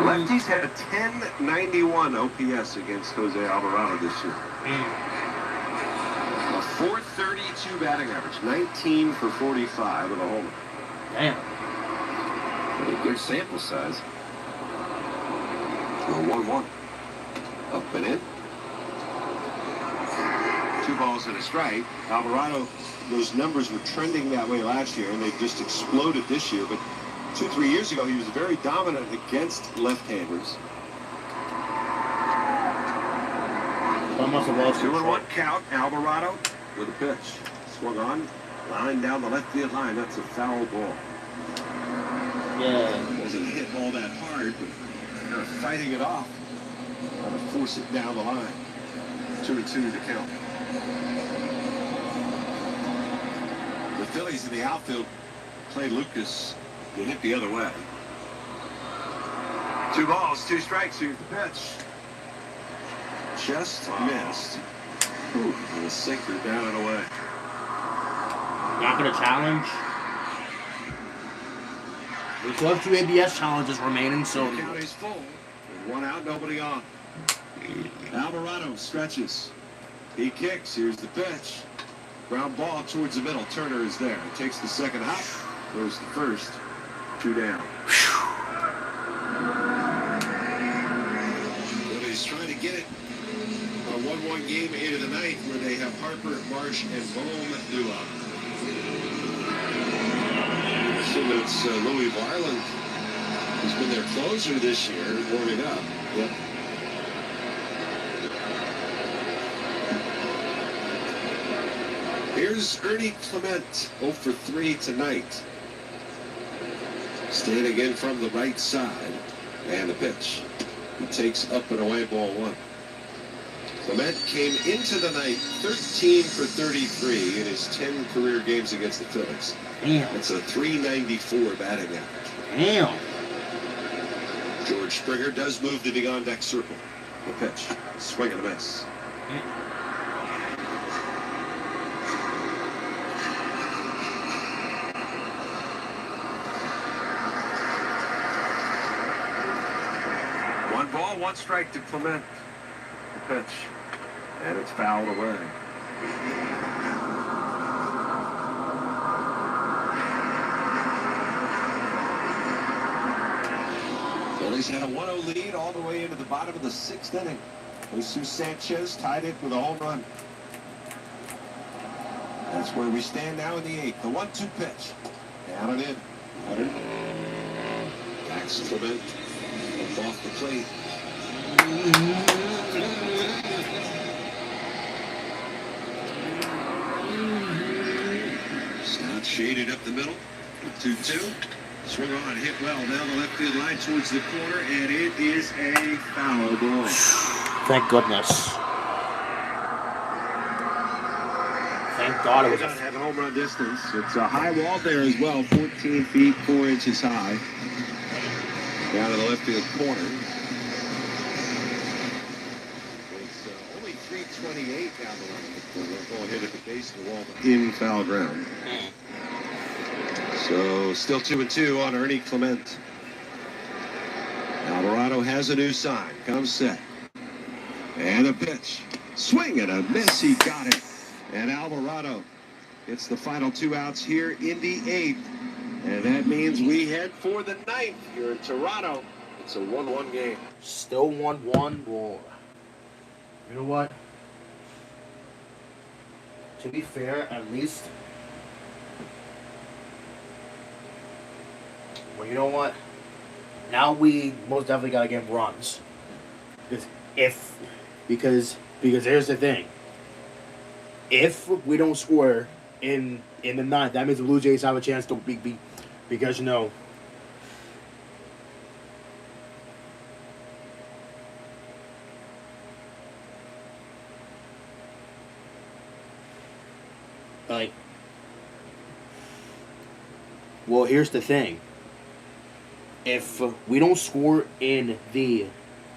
Lefties had a 1091 OPS against Jose Alvarado this year. A 432 batting average, 19 for 45 with a homer. Damn. A good sample size. 1-1. Up and in. 2 balls and a strike. Alvarado, those numbers were trending that way last year, and they've just exploded this year. But 2-3 years ago, he was very dominant against left-handers. 2-1 count. Alvarado with a pitch. Swung on. Line down the left field line. That's a foul ball. Yeah. Wasn't hit all that hard, but kind of fighting it off. Trying to force it down the line. 2-2 to count. The Phillies in the outfield played Lucas. They hit the other way. 2 balls, 2 strikes. Here's the pitch. Just missed. Ooh, and a sinker down and away. Not gonna challenge. We still have 2 ABS challenges remaining, so. The count is full. With 1 out, nobody on. Alvarado stretches. He kicks. Here's the pitch. Ground ball towards the middle. Turner is there. Takes the second hop. Goes the first. 2 down. Phillies trying to get it. A 1-1 game into the ninth where they have Harper, Marsh, and Bohm due up. So it's Louis Varland who's been their closer this year, warming up. Yep. Here's Ernie Clement, 0 for 3 tonight. Standing in from the right side. And the pitch. He takes up and away ball 1. Clement came into the night 13 for 33 in his 10 career games against the Phillies. Damn. That's a 394 batting average. Damn. George Springer does move to the on-deck circle. The pitch. Swing and a miss. One ball, 1 strike to Clement. The pitch. And it's fouled away. Phillies had a 1-0 lead all the way into the bottom of the 6th inning. Jesus Sanchez tied it with a home run. That's where we stand now in the 8th. The 1-2 pitch. Down and in. Cutter. Backs Clement. Up off the plate. Scott shaded up the middle. 2-2. Swing on, hit well down the left field line towards the corner, and it is a foul ball. Thank goodness. Thank God it was It doesn't have a home run distance. It's a high wall there as well, 14 feet, 4 inches high. Down to the left field corner. It's only 328 down the line. The ball hit at the base of the wall in foul ground. So still 2-2 on Ernie Clement. Alvarado has a new sign. Comes set. And a pitch. Swing and a miss. He got it. And Alvarado gets the final 2 outs here in the 8th. And that means we head for the 9th here in Toronto. It's a 1-1 game. Still 1-1. Well, you know what? To be fair, at least. Well, you know what? Now we most definitely gotta get runs. Because here's the thing. If we don't score in the 9th, that means the Blue Jays have a chance to be because you know. Like, well, here's the thing. If we don't score in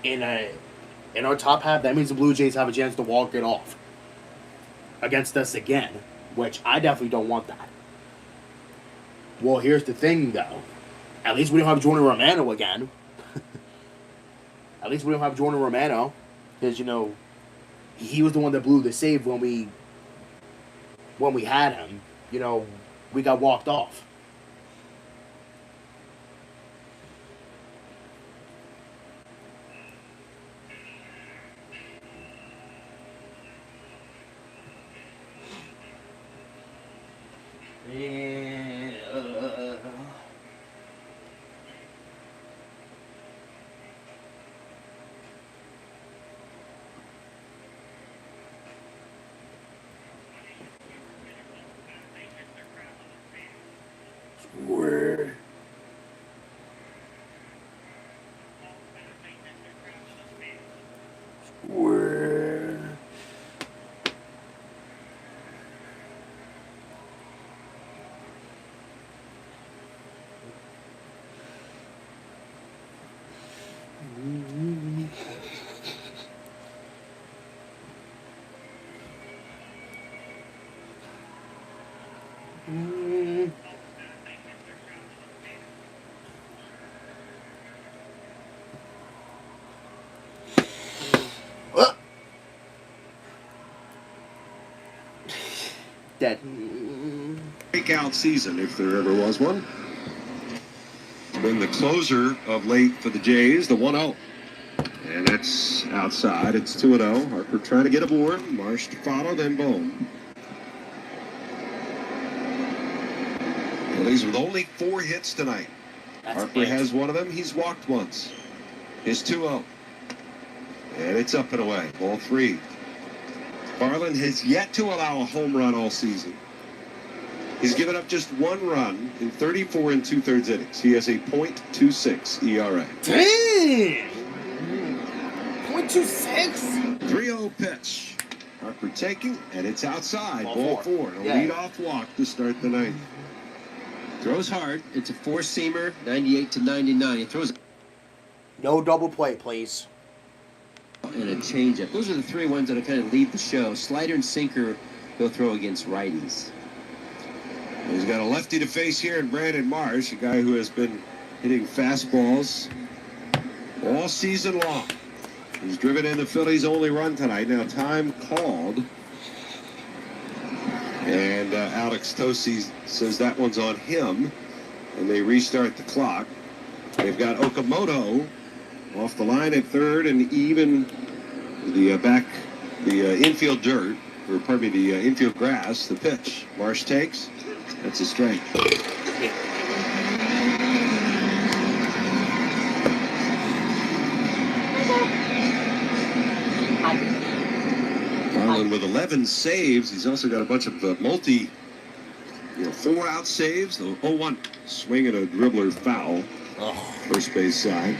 our top half, that means the Blue Jays have a chance to walk it off against us again, which I definitely don't want that. Well, here's the thing, though. At least we don't have Jordan Romano again. At least we don't have Jordan Romano, because he was the one that blew the save when we had him. We got walked off. Square. Square. Dead. Breakout season, if there ever was one. Been the closer of late for the Jays, the 1-0. And that's outside. It's 2-0. Harper trying to get aboard. Marsh to follow, then Bohm. Phillies with only 4 hits tonight. Harper has one of them. He's walked once. His 2-0. And it's up and away. Ball 3. Garland has yet to allow a home run all season. He's given up just 1 run in 34 2/3 innings. He has a .26 ERA. Damn! 0.26? 3-0 pitch. Harper taking, and it's outside. Ball 4. A lead-off walk to start the ninth. Throws hard. It's a 4-seamer, 98 to 99. He throws No double play, please. and a changeup. Those are the 3 ones that kind of lead the show. Slider and sinker, he'll throw against righties. He's got a lefty to face here in Brandon Marsh, a guy who has been hitting fastballs all season long. He's driven in the Phillies' only run tonight. Now time called. And Alex Tosi says that one's on him. And they restart the clock. They've got Okamoto off the line at third, and even the infield dirt, or pardon me, the infield grass, the pitch. Marsh takes. That's a strike. Garland with 11 saves. He's also got a bunch of 4-out saves. The 0-1 swing and a dribbler foul. First base side.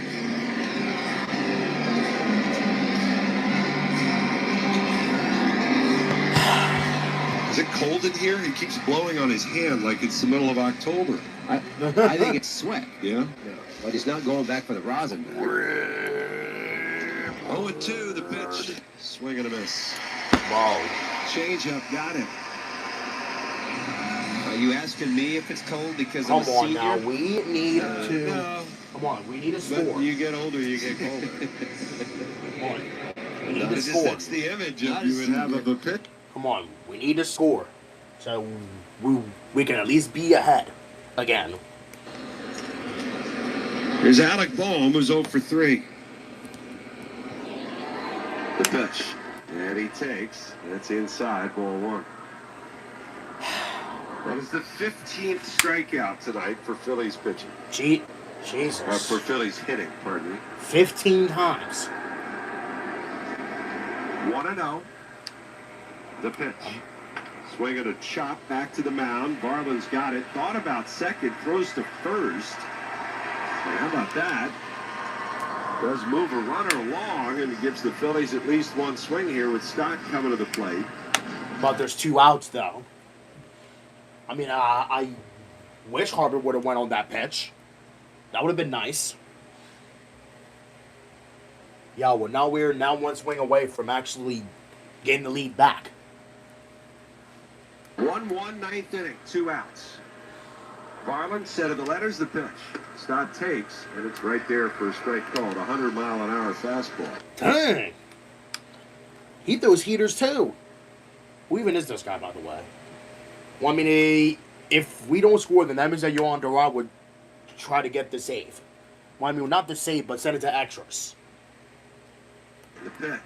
Is it cold in here? He keeps blowing on his hand like it's the middle of October. I think it's sweat. Yeah? But he's not going back for the rosin. 0-2, the pitch. Swing and a miss. Wow. Change up, got it. Are you asking me if it's cold because I'm a Come on senior? now, we need to. No. Come on, we need a But score. you get older, you get colder. Come on, we need a That's score. That's the image of you would have of a pitch. Come on, we need a score, so we can at least be ahead again. Here's Alec Bohm, who's 0 for 3. The pitch. And he takes. That's inside, ball 1. That is the 15th strikeout tonight for Phillies pitching. Jesus. For Phillies hitting, pardon me. 15 times. 1-0. The pitch. Swing and a chop back to the mound. Barland's got it. Thought about second. Throws to first. And how about that? Does move a runner along and gives the Phillies at least one swing here with Scott coming to the plate. But there's 2 outs, though. I mean, I wish Harper would have went on that pitch. That would have been nice. Yeah, well, now we're one swing away from actually getting the lead back. 1-1 ninth inning, 2 outs. Varland set of the letters, the pitch. Stott takes, and it's right there for a strike called. 100-mile-an-hour fastball. Dang. He throws heaters too. Who even is this guy, by the way? Well, I mean, if we don't score, then that means that Yohan Duran would try to get the save. Well, I mean, not the save, but send it to extras. The pitch.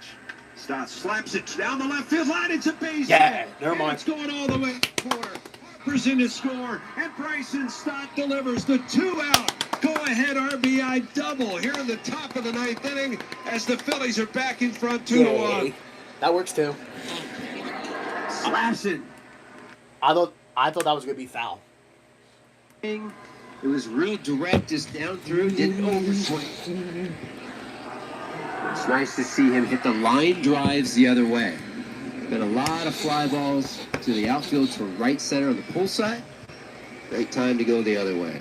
Stott slaps it down the left field line. It's a base Yeah, hit. never mind. It's going all the way to the corner. Harper's in to score, and Bryson Stott delivers the 2-out go-ahead RBI double here in the top of the ninth inning as the Phillies are back in front 2-1. That works too. Slaps it. I thought that was gonna be foul. It was real direct, just down through, didn't overswing. It's nice to see him hit the line drives the other way. Been a lot of fly balls to the outfield to right center on the pull side. Great time to go the other way.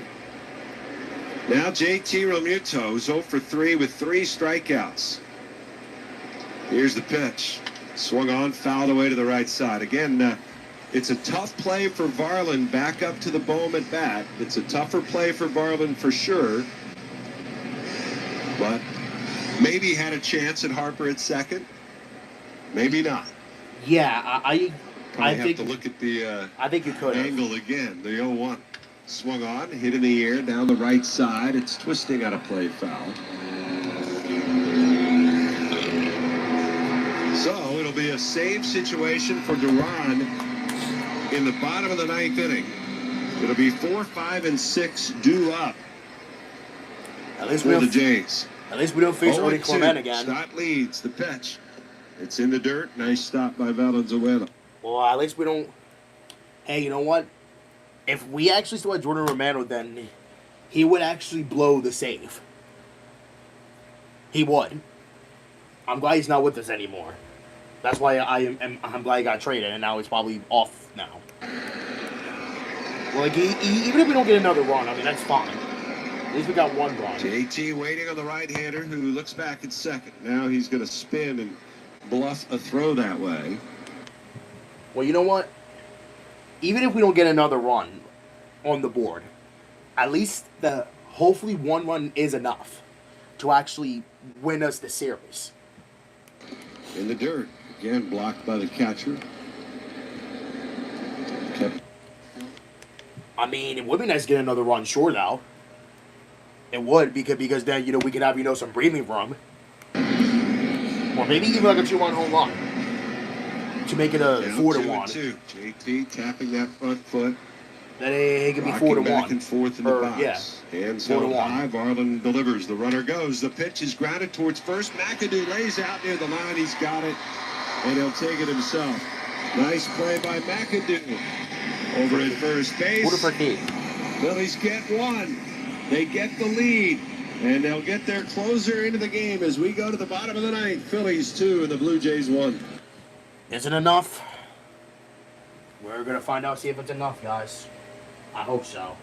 Now JT Realmuto is 0 for 3 with 3 strikeouts. Here's the pitch. Swung on, fouled away to the right side. Again, it's a tough play for Varland back up to the Bohm at bat. It's a tougher play for Varland for sure. But maybe had a chance at Harper at second. Maybe not. Yeah, I think have to look at the I think you could angle again. The 0-1 swung on, hit in the air down the right side. It's twisting out of play, foul. So it'll be a save situation for Duran in the bottom of the ninth inning. It'll be 4, 5, and 6 due up At least for the Jays. At least we don't face Odie 0-2. Clement again. Stott leads the pitch. It's in the dirt. Nice stop by Valenzuela. Well, at least we don't. Hey, you know what? If we actually still had Jordan Romano, then he would actually blow the save. He would. I'm glad he's not with us anymore. That's why I'm glad he got traded, and now he's probably off now. Well, like even if we don't get another run, I mean that's fine. At least we got one run. JT waiting on the right-hander who looks back at second. Now he's going to spin and bluff a throw that way. Well, you know what? Even if we don't get another run on the board, at least hopefully one run is enough to actually win us the series. In the dirt. Again, blocked by the catcher. I mean, it would be nice to get another run, sure, though. It would, because then, we could have, some breathing room. Or maybe even like a 2-1 home run to make it a 4-1. JT tapping that front foot. Then it could be 4-1. Back and forth in the box. Yeah. Hands held high. Varland delivers. The runner goes. The pitch is grounded towards first. McAdoo lays out near the line. He's got it, and he'll take it himself. Nice play by McAdoo. Over at first base. Phillies get one. They get the lead. And they'll get their closer into the game as we go to the bottom of the ninth. Phillies 2 and the Blue Jays 1. Is it enough? We're going to find out, see if it's enough, guys. I hope so.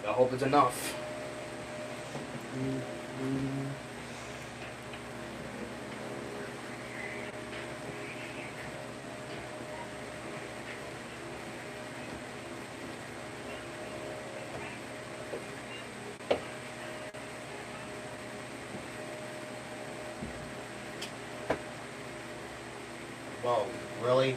I hope it's enough. Whoa, really?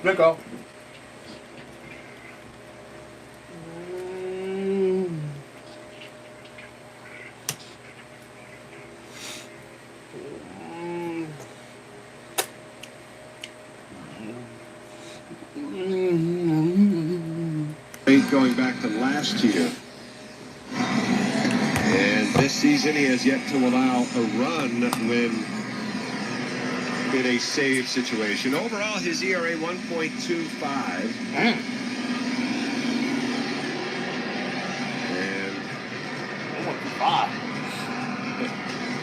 Good go. Going back to last year. And this season he has yet to allow a run when in a save situation. Overall, his ERA 1.25. And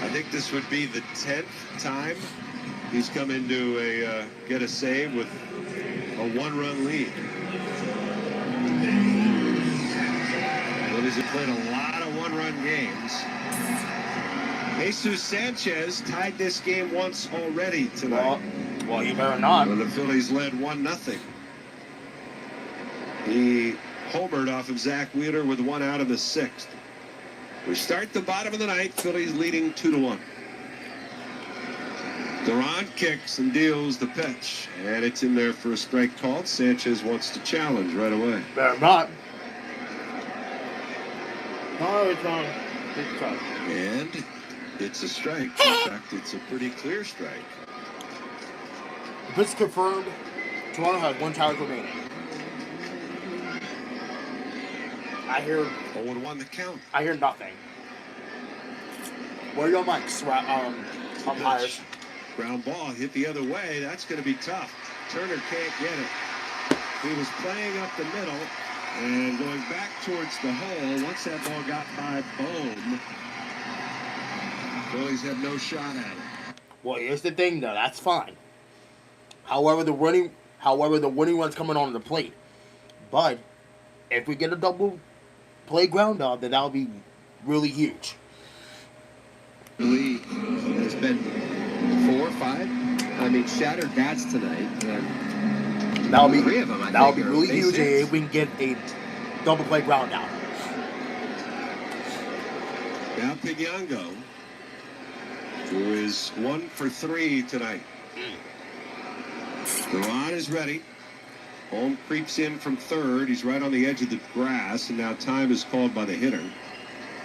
I think this would be the 10th time he's come into a get a save with a one-run lead. Phillies have played a lot of one-run games. Jesus Sanchez tied this game once already tonight. Well, he better not. When the Phillies led 1-0. He homered off of Zach Wheeler with one out in the 6th. We start the bottom of the ninth. Phillies leading 2-1. Duran kicks and deals the pitch, and it's in there for a strike called. Sanchez wants to challenge right away. Better not. No, it's wrong. It's wrong. And it's a strike. In fact, it's a pretty clear strike. The pitch is confirmed. Toronto has 1 challenge remaining. I hear 0-1 the count. I hear nothing. Where are your mics, umpires? Ground ball hit the other way. That's going to be tough. Turner can't get it. He was playing up the middle and going back towards the hole. Once that ball got by Bohm, Phillies have no shot at it. Well, here's the thing, though. That's fine. However, the winning run's coming on the plate. But if we get a double play ground out, then that'll be really huge. The lead has been 4 or 5. I mean, shattered bats tonight. That'll be 3 of them. That'll be really huge if we can get a double play ground out. Now Pignango, who is 1 for 3 tonight. Duran is ready. Holm creeps in from third. He's right on the edge of the grass, and now time is called by the hitter.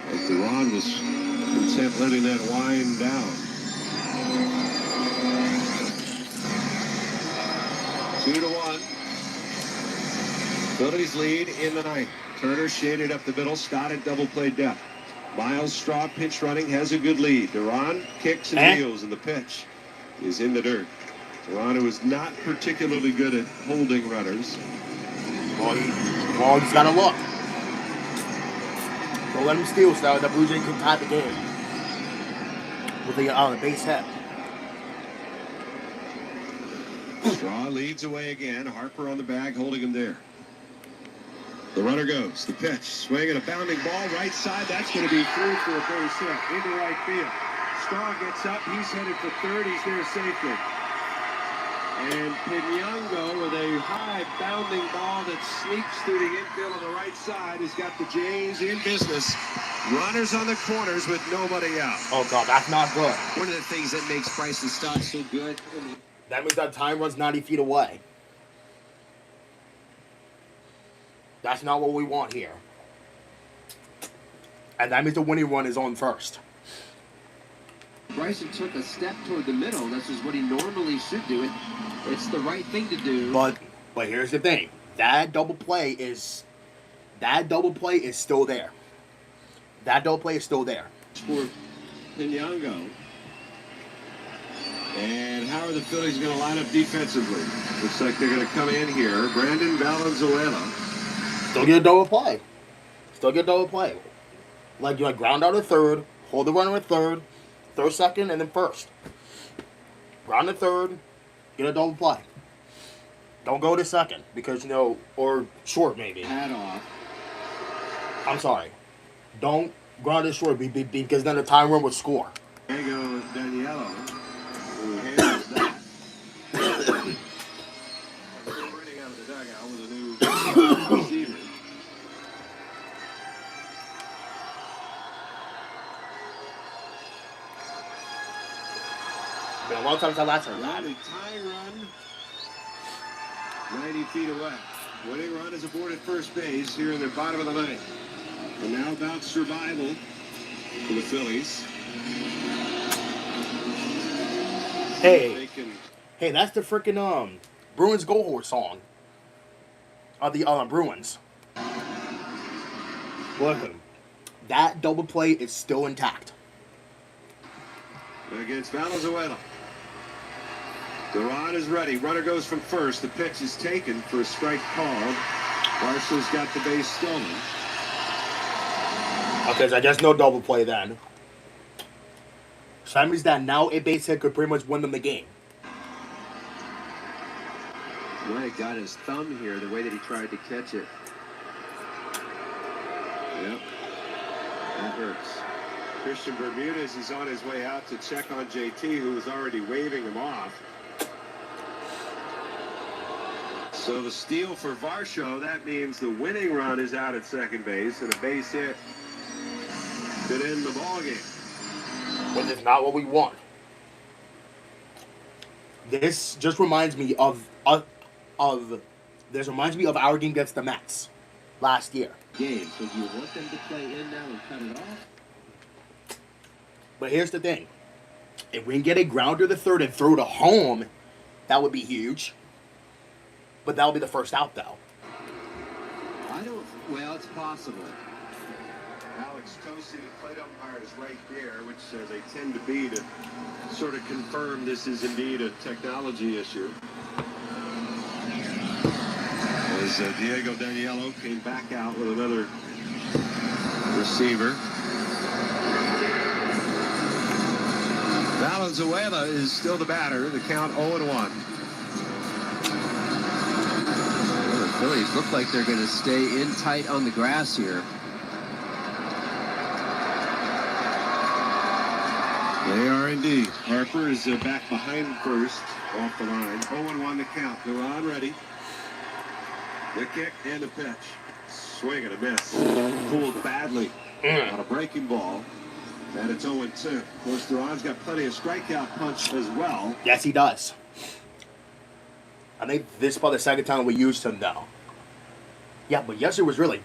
As Duran was content letting that wind down. 2-1. Phillies lead in the ninth. Turner shaded up the middle. Scott at double play depth. Miles Straw pinch running has a good lead. Duran kicks and deals, and the pitch is in the dirt. Duran, who is not particularly good at holding runners. Well, he's got to look. Don't let him steal, so the Blue Jays can tie the game with the base hit. Straw leads away again. Harper on the bag, holding him there. The runner goes. The pitch. Swing and a bounding ball. Right side. That's going to be through for a base hit. Into right field. Straw gets up. He's headed for third. He's there safely. And Pignango with a high bounding ball that sneaks through the infield on the right side has got the Jays in business. Runners on the corners with nobody out. Oh, God, that's not good. One of the things that makes Bryson Stott so good. That means that time runs 90 feet away. That's not what we want here. And that means the winning run is on first. Bryson took a step toward the middle. This is what he normally should do. It's the right thing to do. But here's the thing. That double play is still there. That double play is still there. For Pignango. And how are the Phillies going to line up defensively? Looks like they're going to come in here. Brandon Valenzuela. Still get a double play. Like ground out at third, hold the runner at third second, and then first. Ground at third, get a double play. Don't go to second because or short maybe. Hat off. I'm sorry. Don't ground it short because then the time run would score. Diego Daniello, who handles that. Running out of the dugout with a new receiver. Been a long time since I last heard that. Tie run. 90 feet away. Winning run is aboard at first base here in the bottom of the ninth. And now about survival for the Phillies. Hey, that's the freaking Bruins goal horse song of the Bruins. Look, that double play is still intact. Against Valenzuela. Duran is ready. Runner goes from first. The pitch is taken for a strike called. Marshall's got the base stolen. Okay, so I guess no double play then. So that means that now a base hit could pretty much win them the game. Well, got his thumb here, the way that he tried to catch it. Yep. That hurts. Christian Bermudez is on his way out to check on JT, who was already waving him off. So the steal for Varsho, that means the winning run is out at second base, and a base hit could end the ball game. But it's not what we want. This just reminds me of our game against the Mets last year. Game, so do you want them to play in now and cut it off? But here's the thing. If we can get a grounder to third and throw to home, that would be huge. But that would be the first out, though. Well, it's possible. Alex Tosi, the plate umpire, is right there, which they tend to be to sort of confirm this is indeed a technology issue. As Diego Daniello came back out with another receiver. Valenzuela is still the batter. The count 0-1. Well, the Phillies look like they're going to stay in tight on the grass here. They are indeed. Harper is back behind first, off the line. 0-1 the count. Duran ready. The kick and the pitch. Swing and a miss. Pulled badly on a breaking ball. And it's 0-2. Of course, Duran's got plenty of strikeout punch as well. Yes, he does. I think this is about the second time we used him, though. Yeah, but yesterday was really...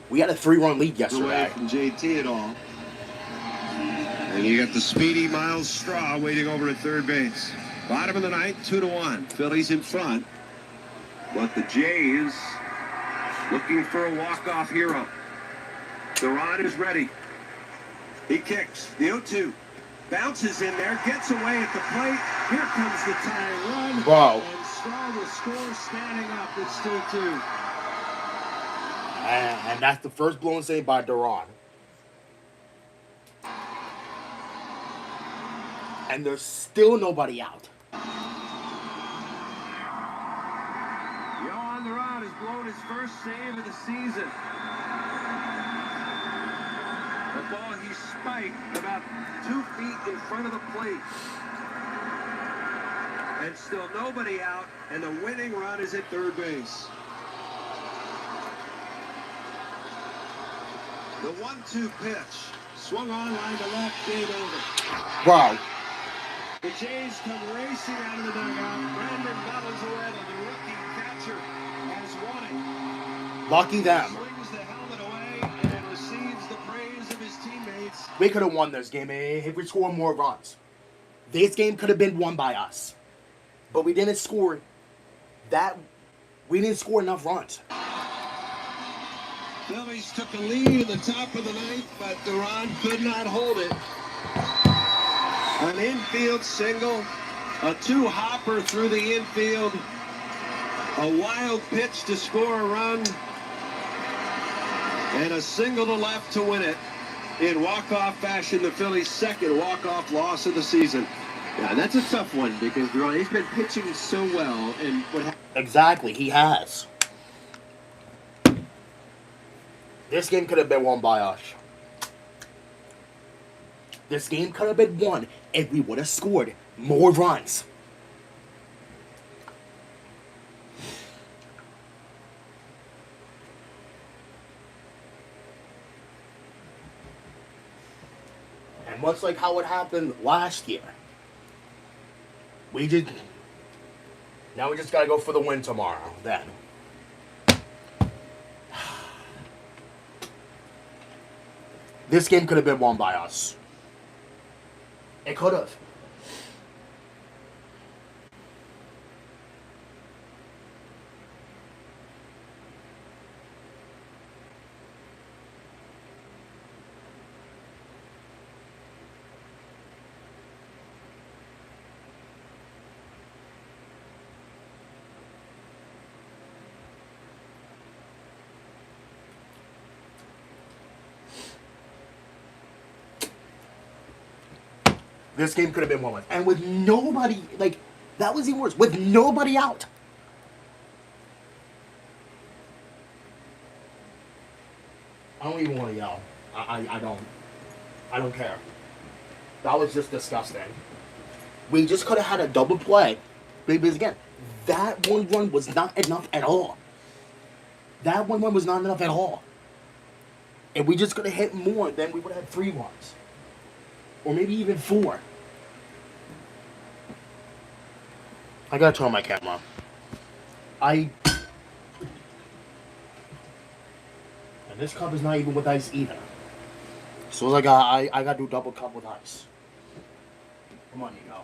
We had a 3-run lead yesterday. Away from JT at all. And you got the speedy Miles Straw waiting over at third base. Bottom of the ninth, 2-1. Phillies in front. But the Jays looking for a walk-off hero. Duran is ready. He kicks. The 0-2. Bounces in there. Gets away at the plate. Here comes the tying run. Wow. And Straw will score standing up. It's still 2. And that's the first blown save by Duran. And there's still nobody out. Yohan Duran has blown his first save of the season. The ball he spiked about 2 feet in front of the plate. And still nobody out, and the winning run is at third base. The 1-2 pitch. Swung on line to left, game over. Wow. The Jays come racing out of the dugout. Brandon Valenzuela, the rookie catcher, has won it. Lucky them. Swings the helmet away and receives the praise of his teammates. We could have won this game if we scored more runs. This game could have been won by us. But we didn't score we didn't score enough runs. Phillies took a lead in the top of the ninth, but Duran could not hold it. An infield single, a 2-hopper through the infield, a wild pitch to score a run, and a single to left to win it. In walk-off fashion, the Phillies' second walk-off loss of the season. Yeah, that's a tough one because Duran, he's been pitching so well, and Exactly, he has. This game could have been won by us. This game could have been won if we would have scored more runs. And much like how it happened last year, we Now we just gotta go for the win tomorrow. Then. This game could have been won by us. It could have. This game could have been won with. And with nobody, like, that was even worse. With nobody out. I don't even want to yell. I don't. I don't care. That was just disgusting. We just could have had a double play. Because again, that one run was not enough at all. That one run was not enough at all. If we just could have hit more, then we would have had 3 runs. Or maybe even 4. I gotta turn on my camera. And this cup is not even with ice either. So like I gotta do double cup with ice. Come on, you go.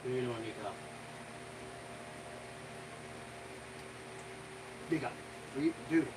What are you doing, Nico? Nico, dude.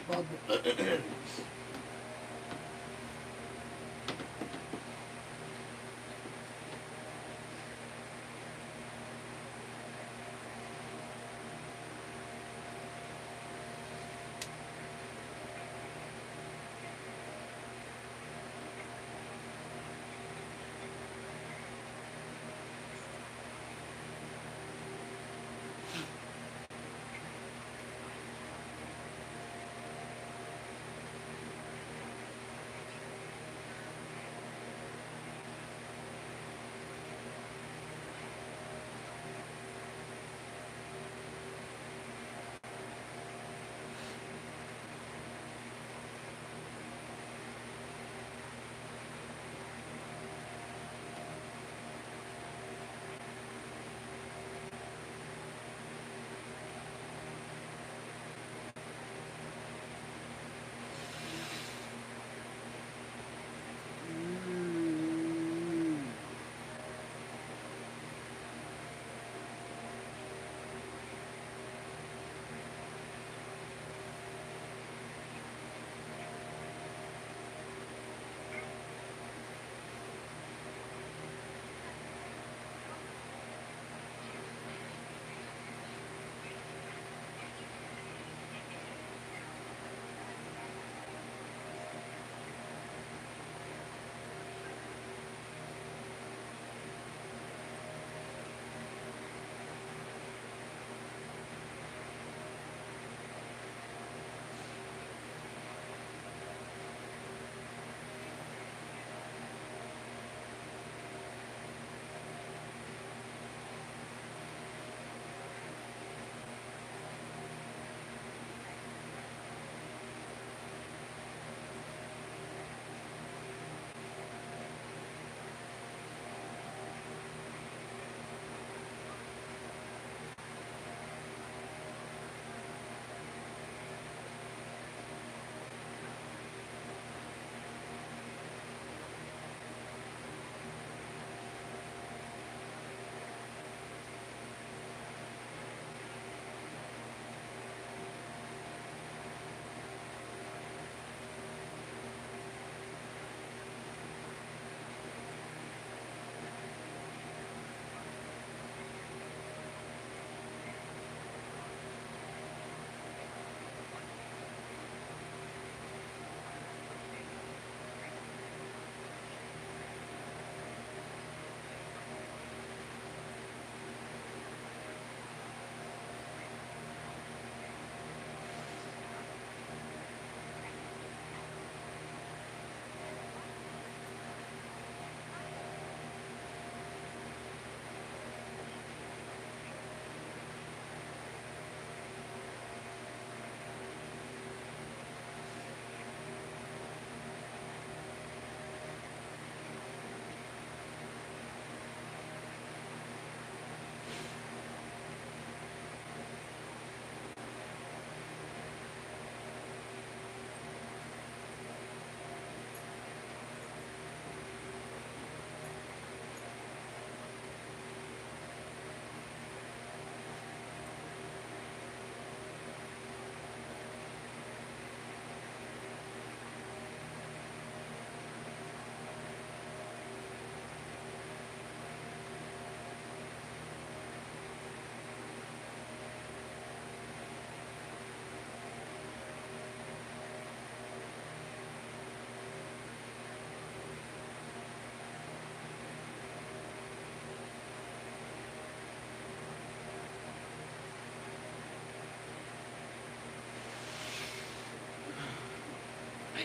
Well,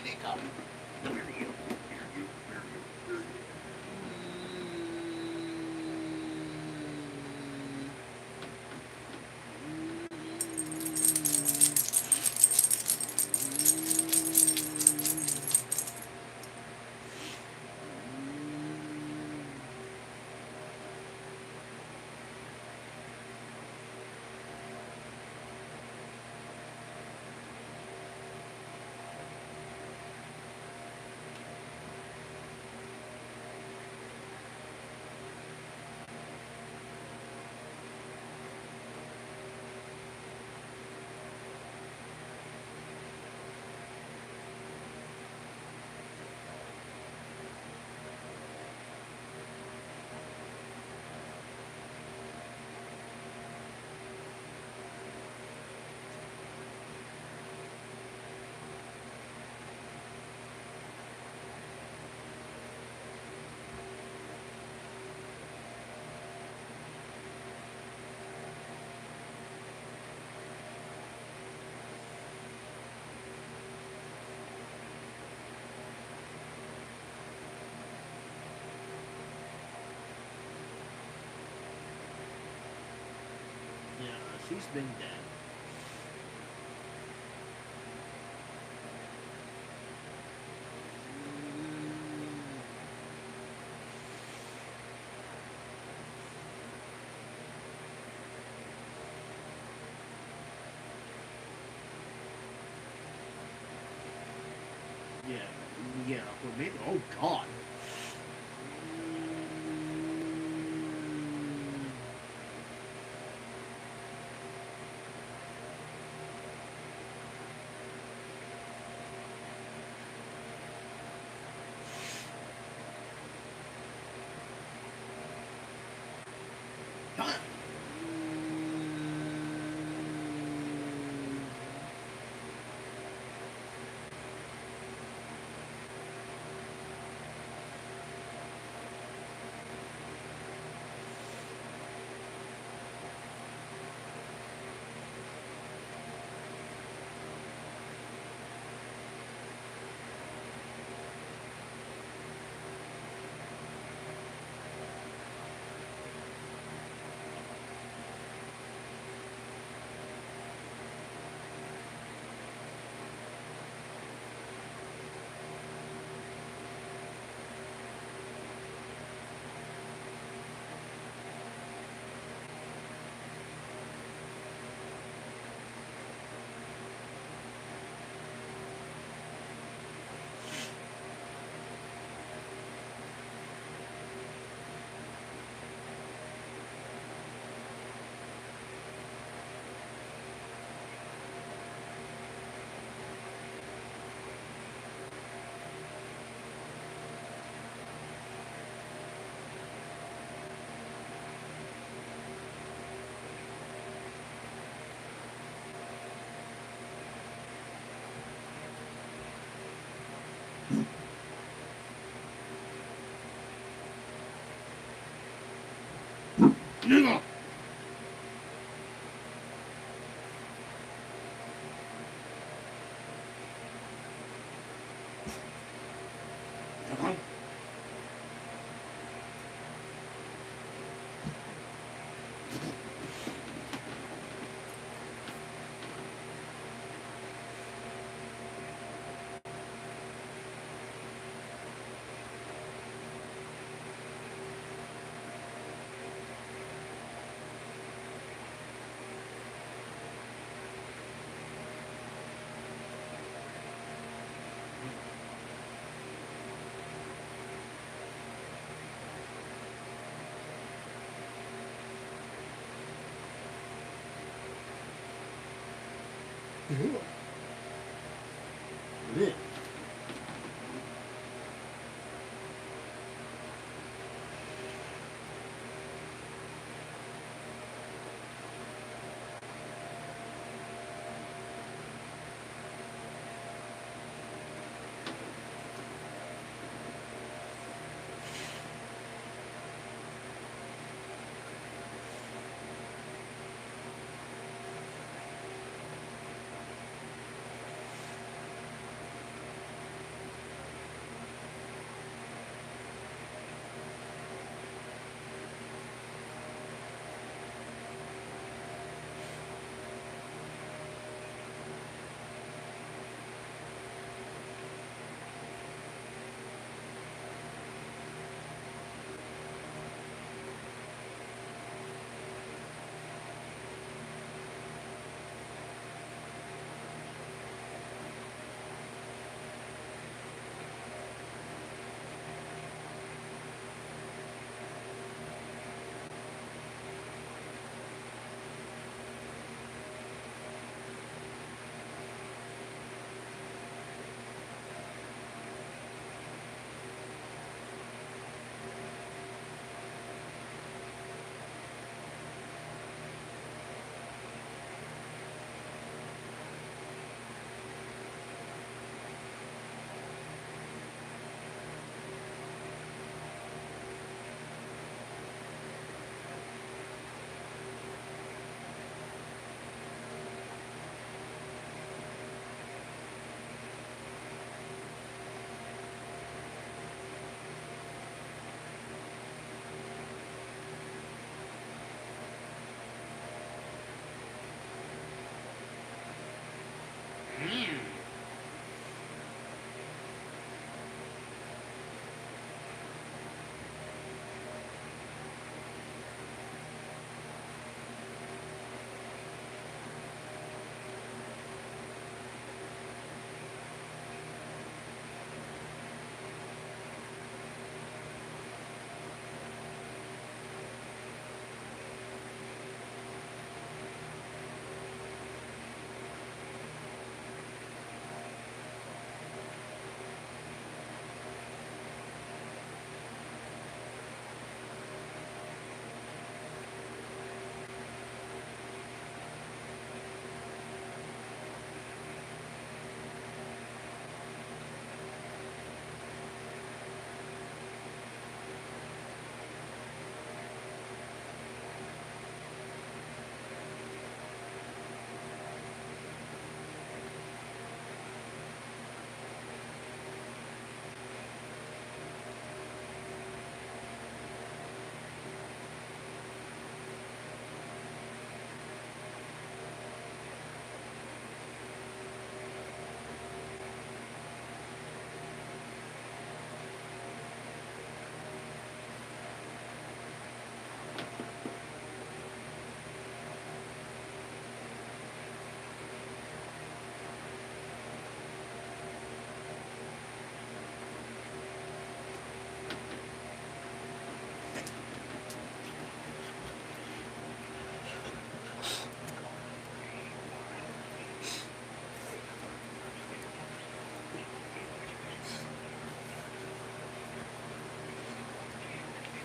Stanley Cup. Yeah, she's been dead. Yeah, yeah, well, maybe. Oh God. Nigga. Yeah.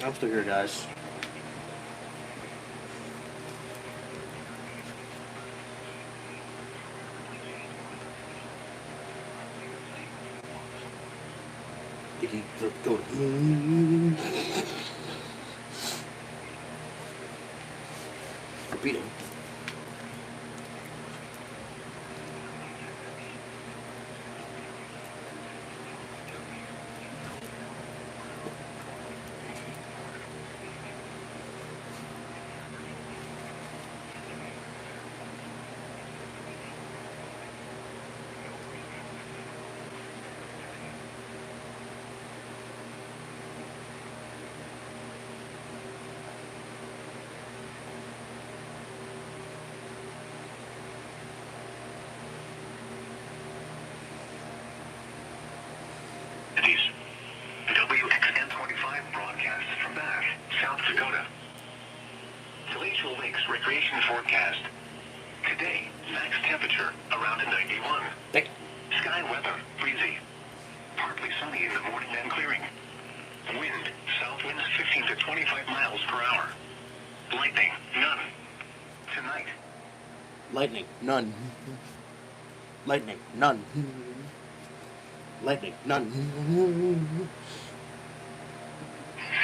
I'm still here, guys. Dickie, go. Repeating. WXN25 broadcasts from Bath, South Dakota. Glacial Lakes recreation forecast. Today, max temperature around 91. Sky weather, breezy. Partly sunny in the morning and clearing. Wind, south winds 15 to 25 miles per hour. Lightning, none. Tonight. Lightning, none. Lightning, none. Lightning, none.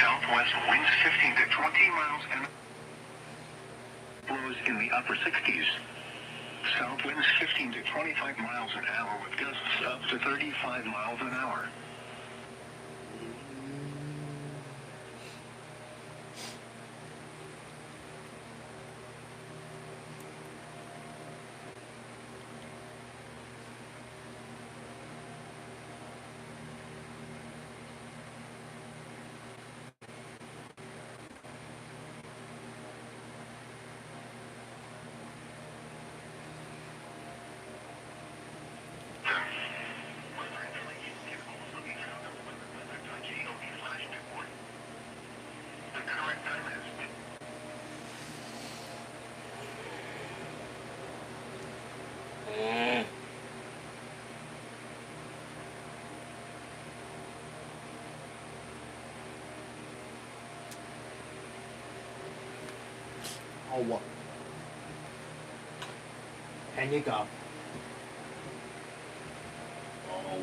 Southwest winds 15 to 20 miles and blows in the upper 60s. South winds 15 to 25 miles an hour with gusts up to 35 miles an hour. Oh, what? And you go. Oh.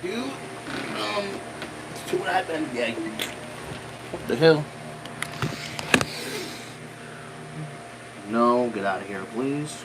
do. 2.5 NBA. What the hell? No, get out of here, please.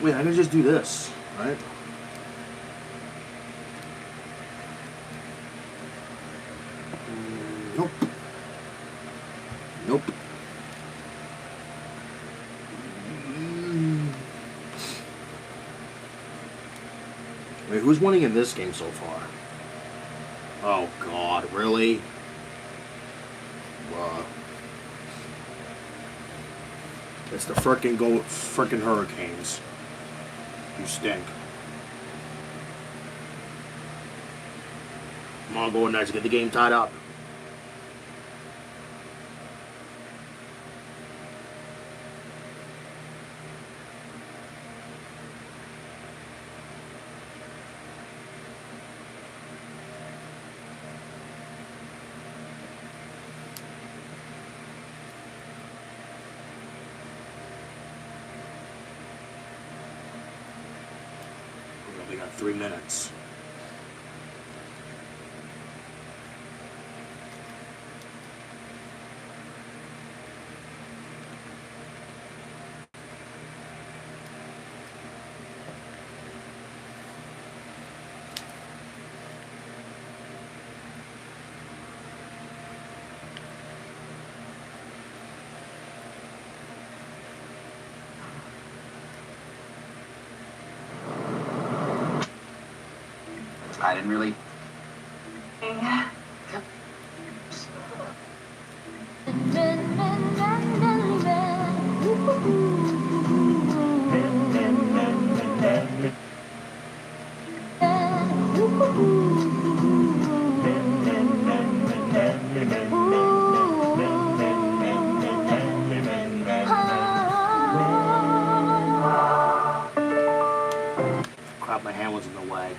Wait, I can just do this, right? Nope. Nope. Wait, who's winning in this game so far? Oh God, really? It's the frickin' Hurricanes. You stink. Come on, Golden Knights, get the game tied up. We got 3 minutes. I didn't really. Crap, my hand was in the way.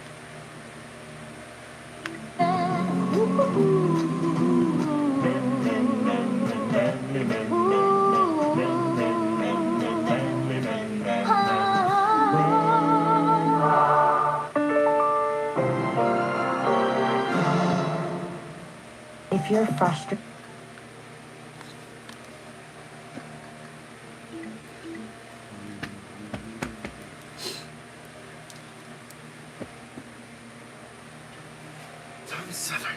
If you're frustrated. Time 7.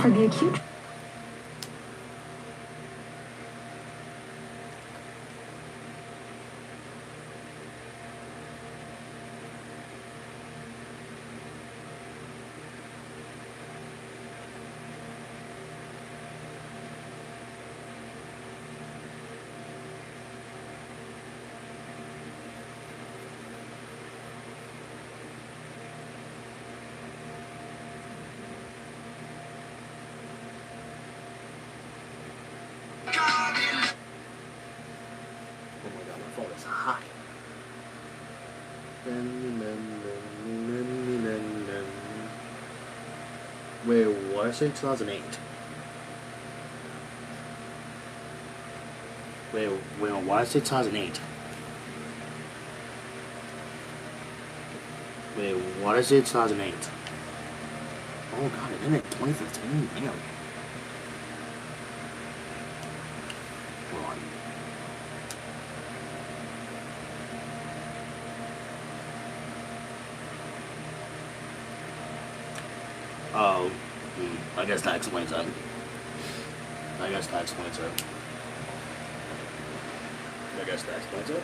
For the acute. Oh my God, my phone is hot. Wait, what? I said 2008. Wait, why did I say 2008? Wait, what did I say 2008? Oh God, I did it 2015? Damn. Hold on. Oh. I guess that explains it. I guess that explains it. I guess that explains it.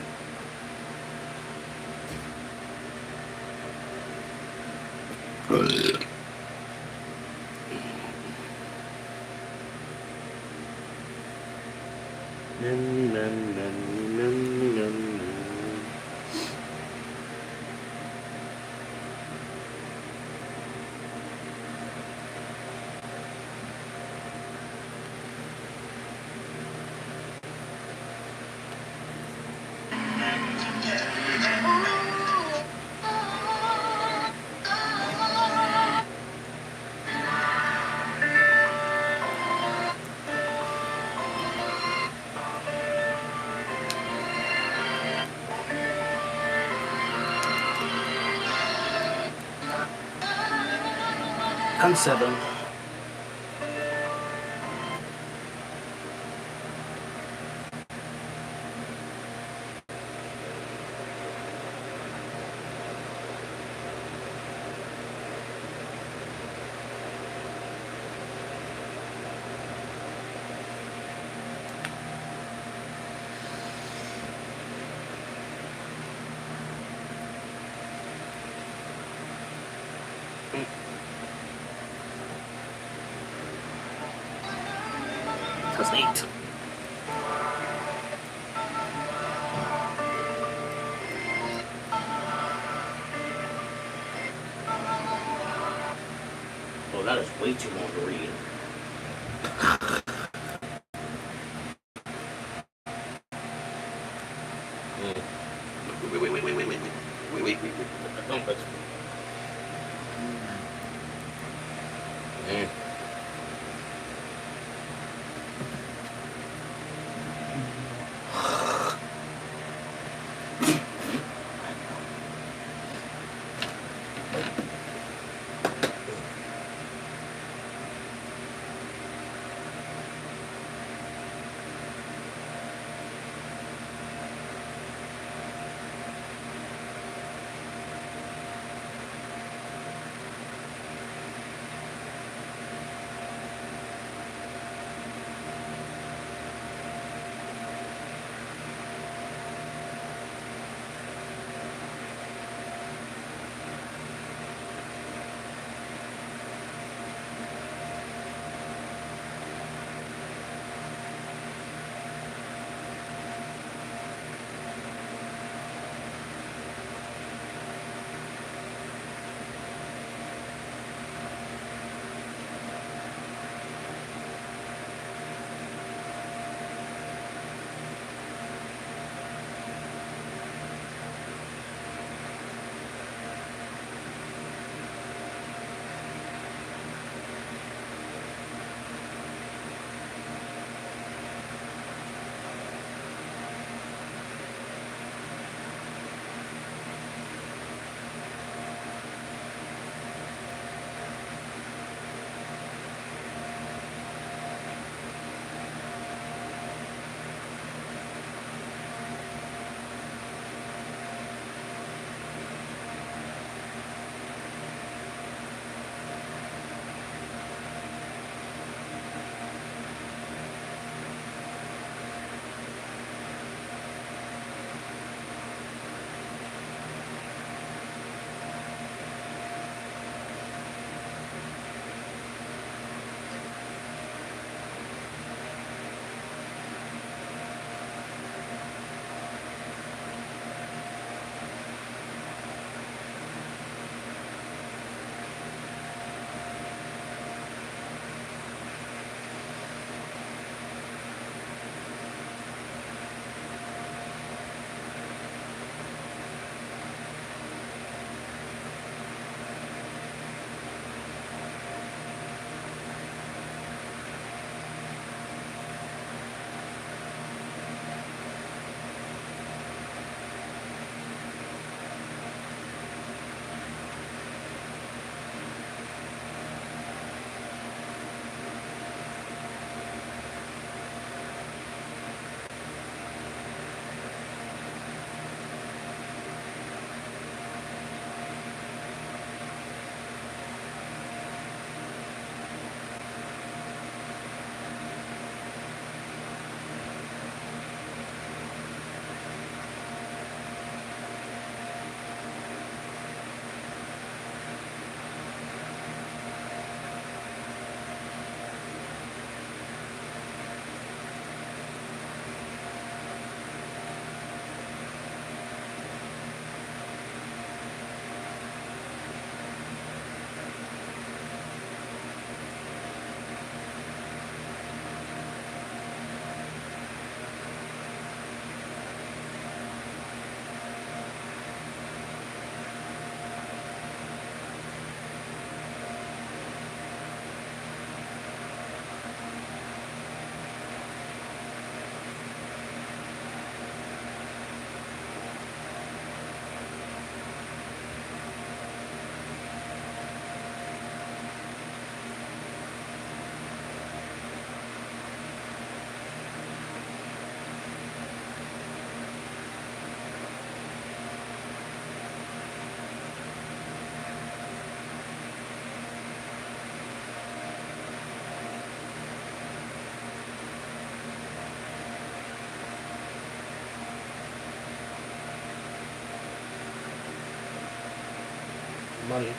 I'm 7. That's 8. Oh, that is way too long to read. Wait. Don't touch me. money.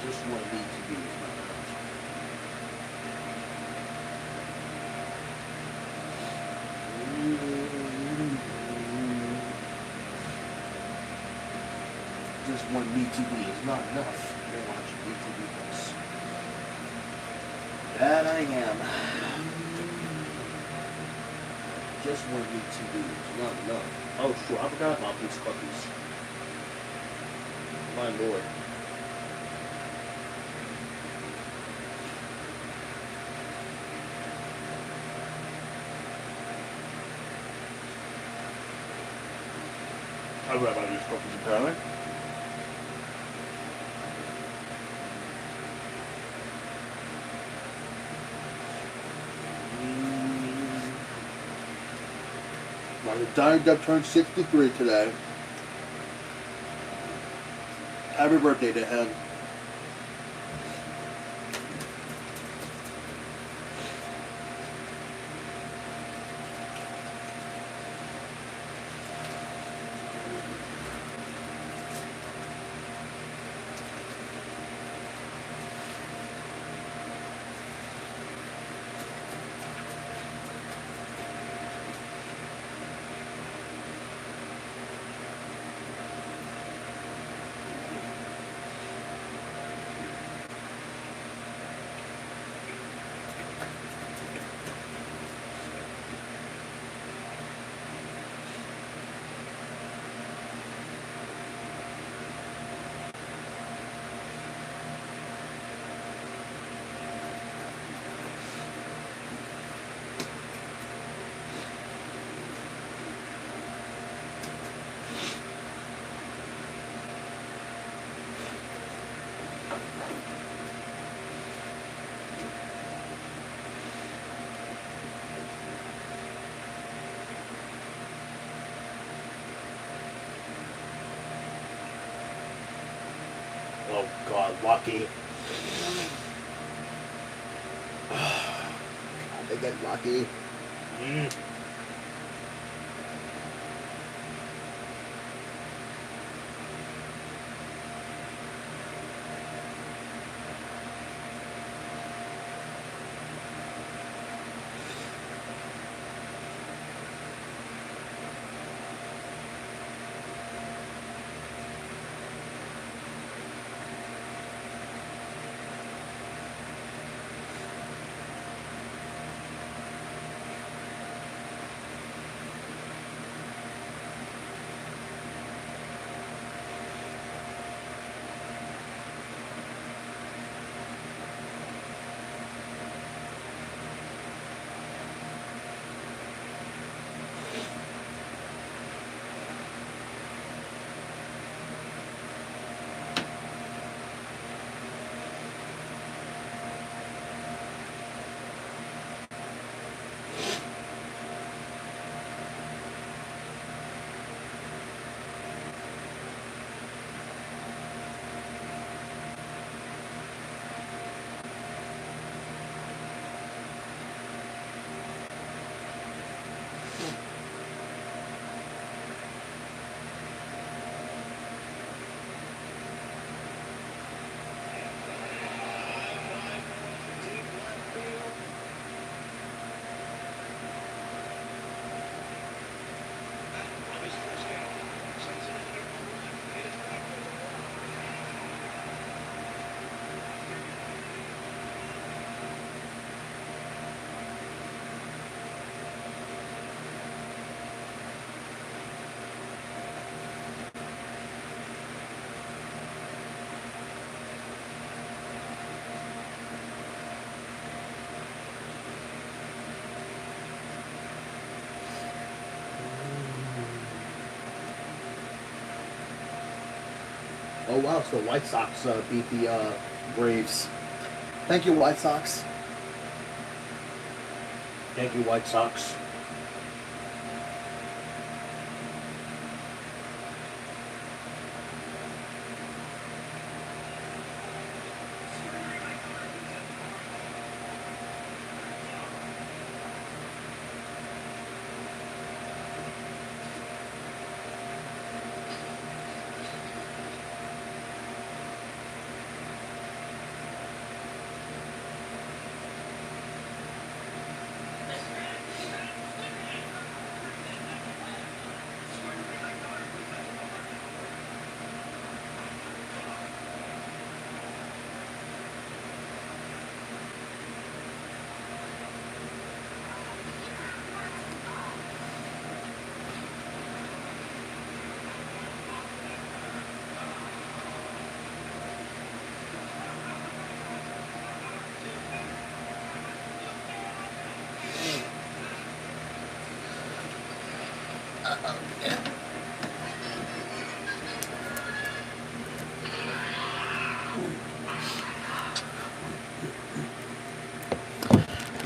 Just what it needs to be. Just one BTB is not enough. You're watching BTB plus. That I am. Just one BTB is not enough. Oh, sure. I forgot about these cookies. My lord. I forgot about these cookies apparently. My Diamond Duck turned 63 today. Happy birthday to him. Oh God, lucky. They get lucky. Oh wow, so the White Sox beat the Braves. Thank you, White Sox. Thank you, White Sox.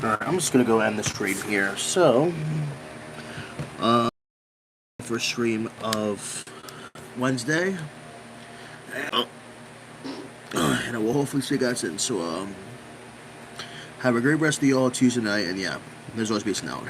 Alright, I'm just gonna go end the stream here. So, first stream of Wednesday, and I will hopefully see you guys soon. So, have a great rest of y'all Tuesday night, and yeah, there's always peace out.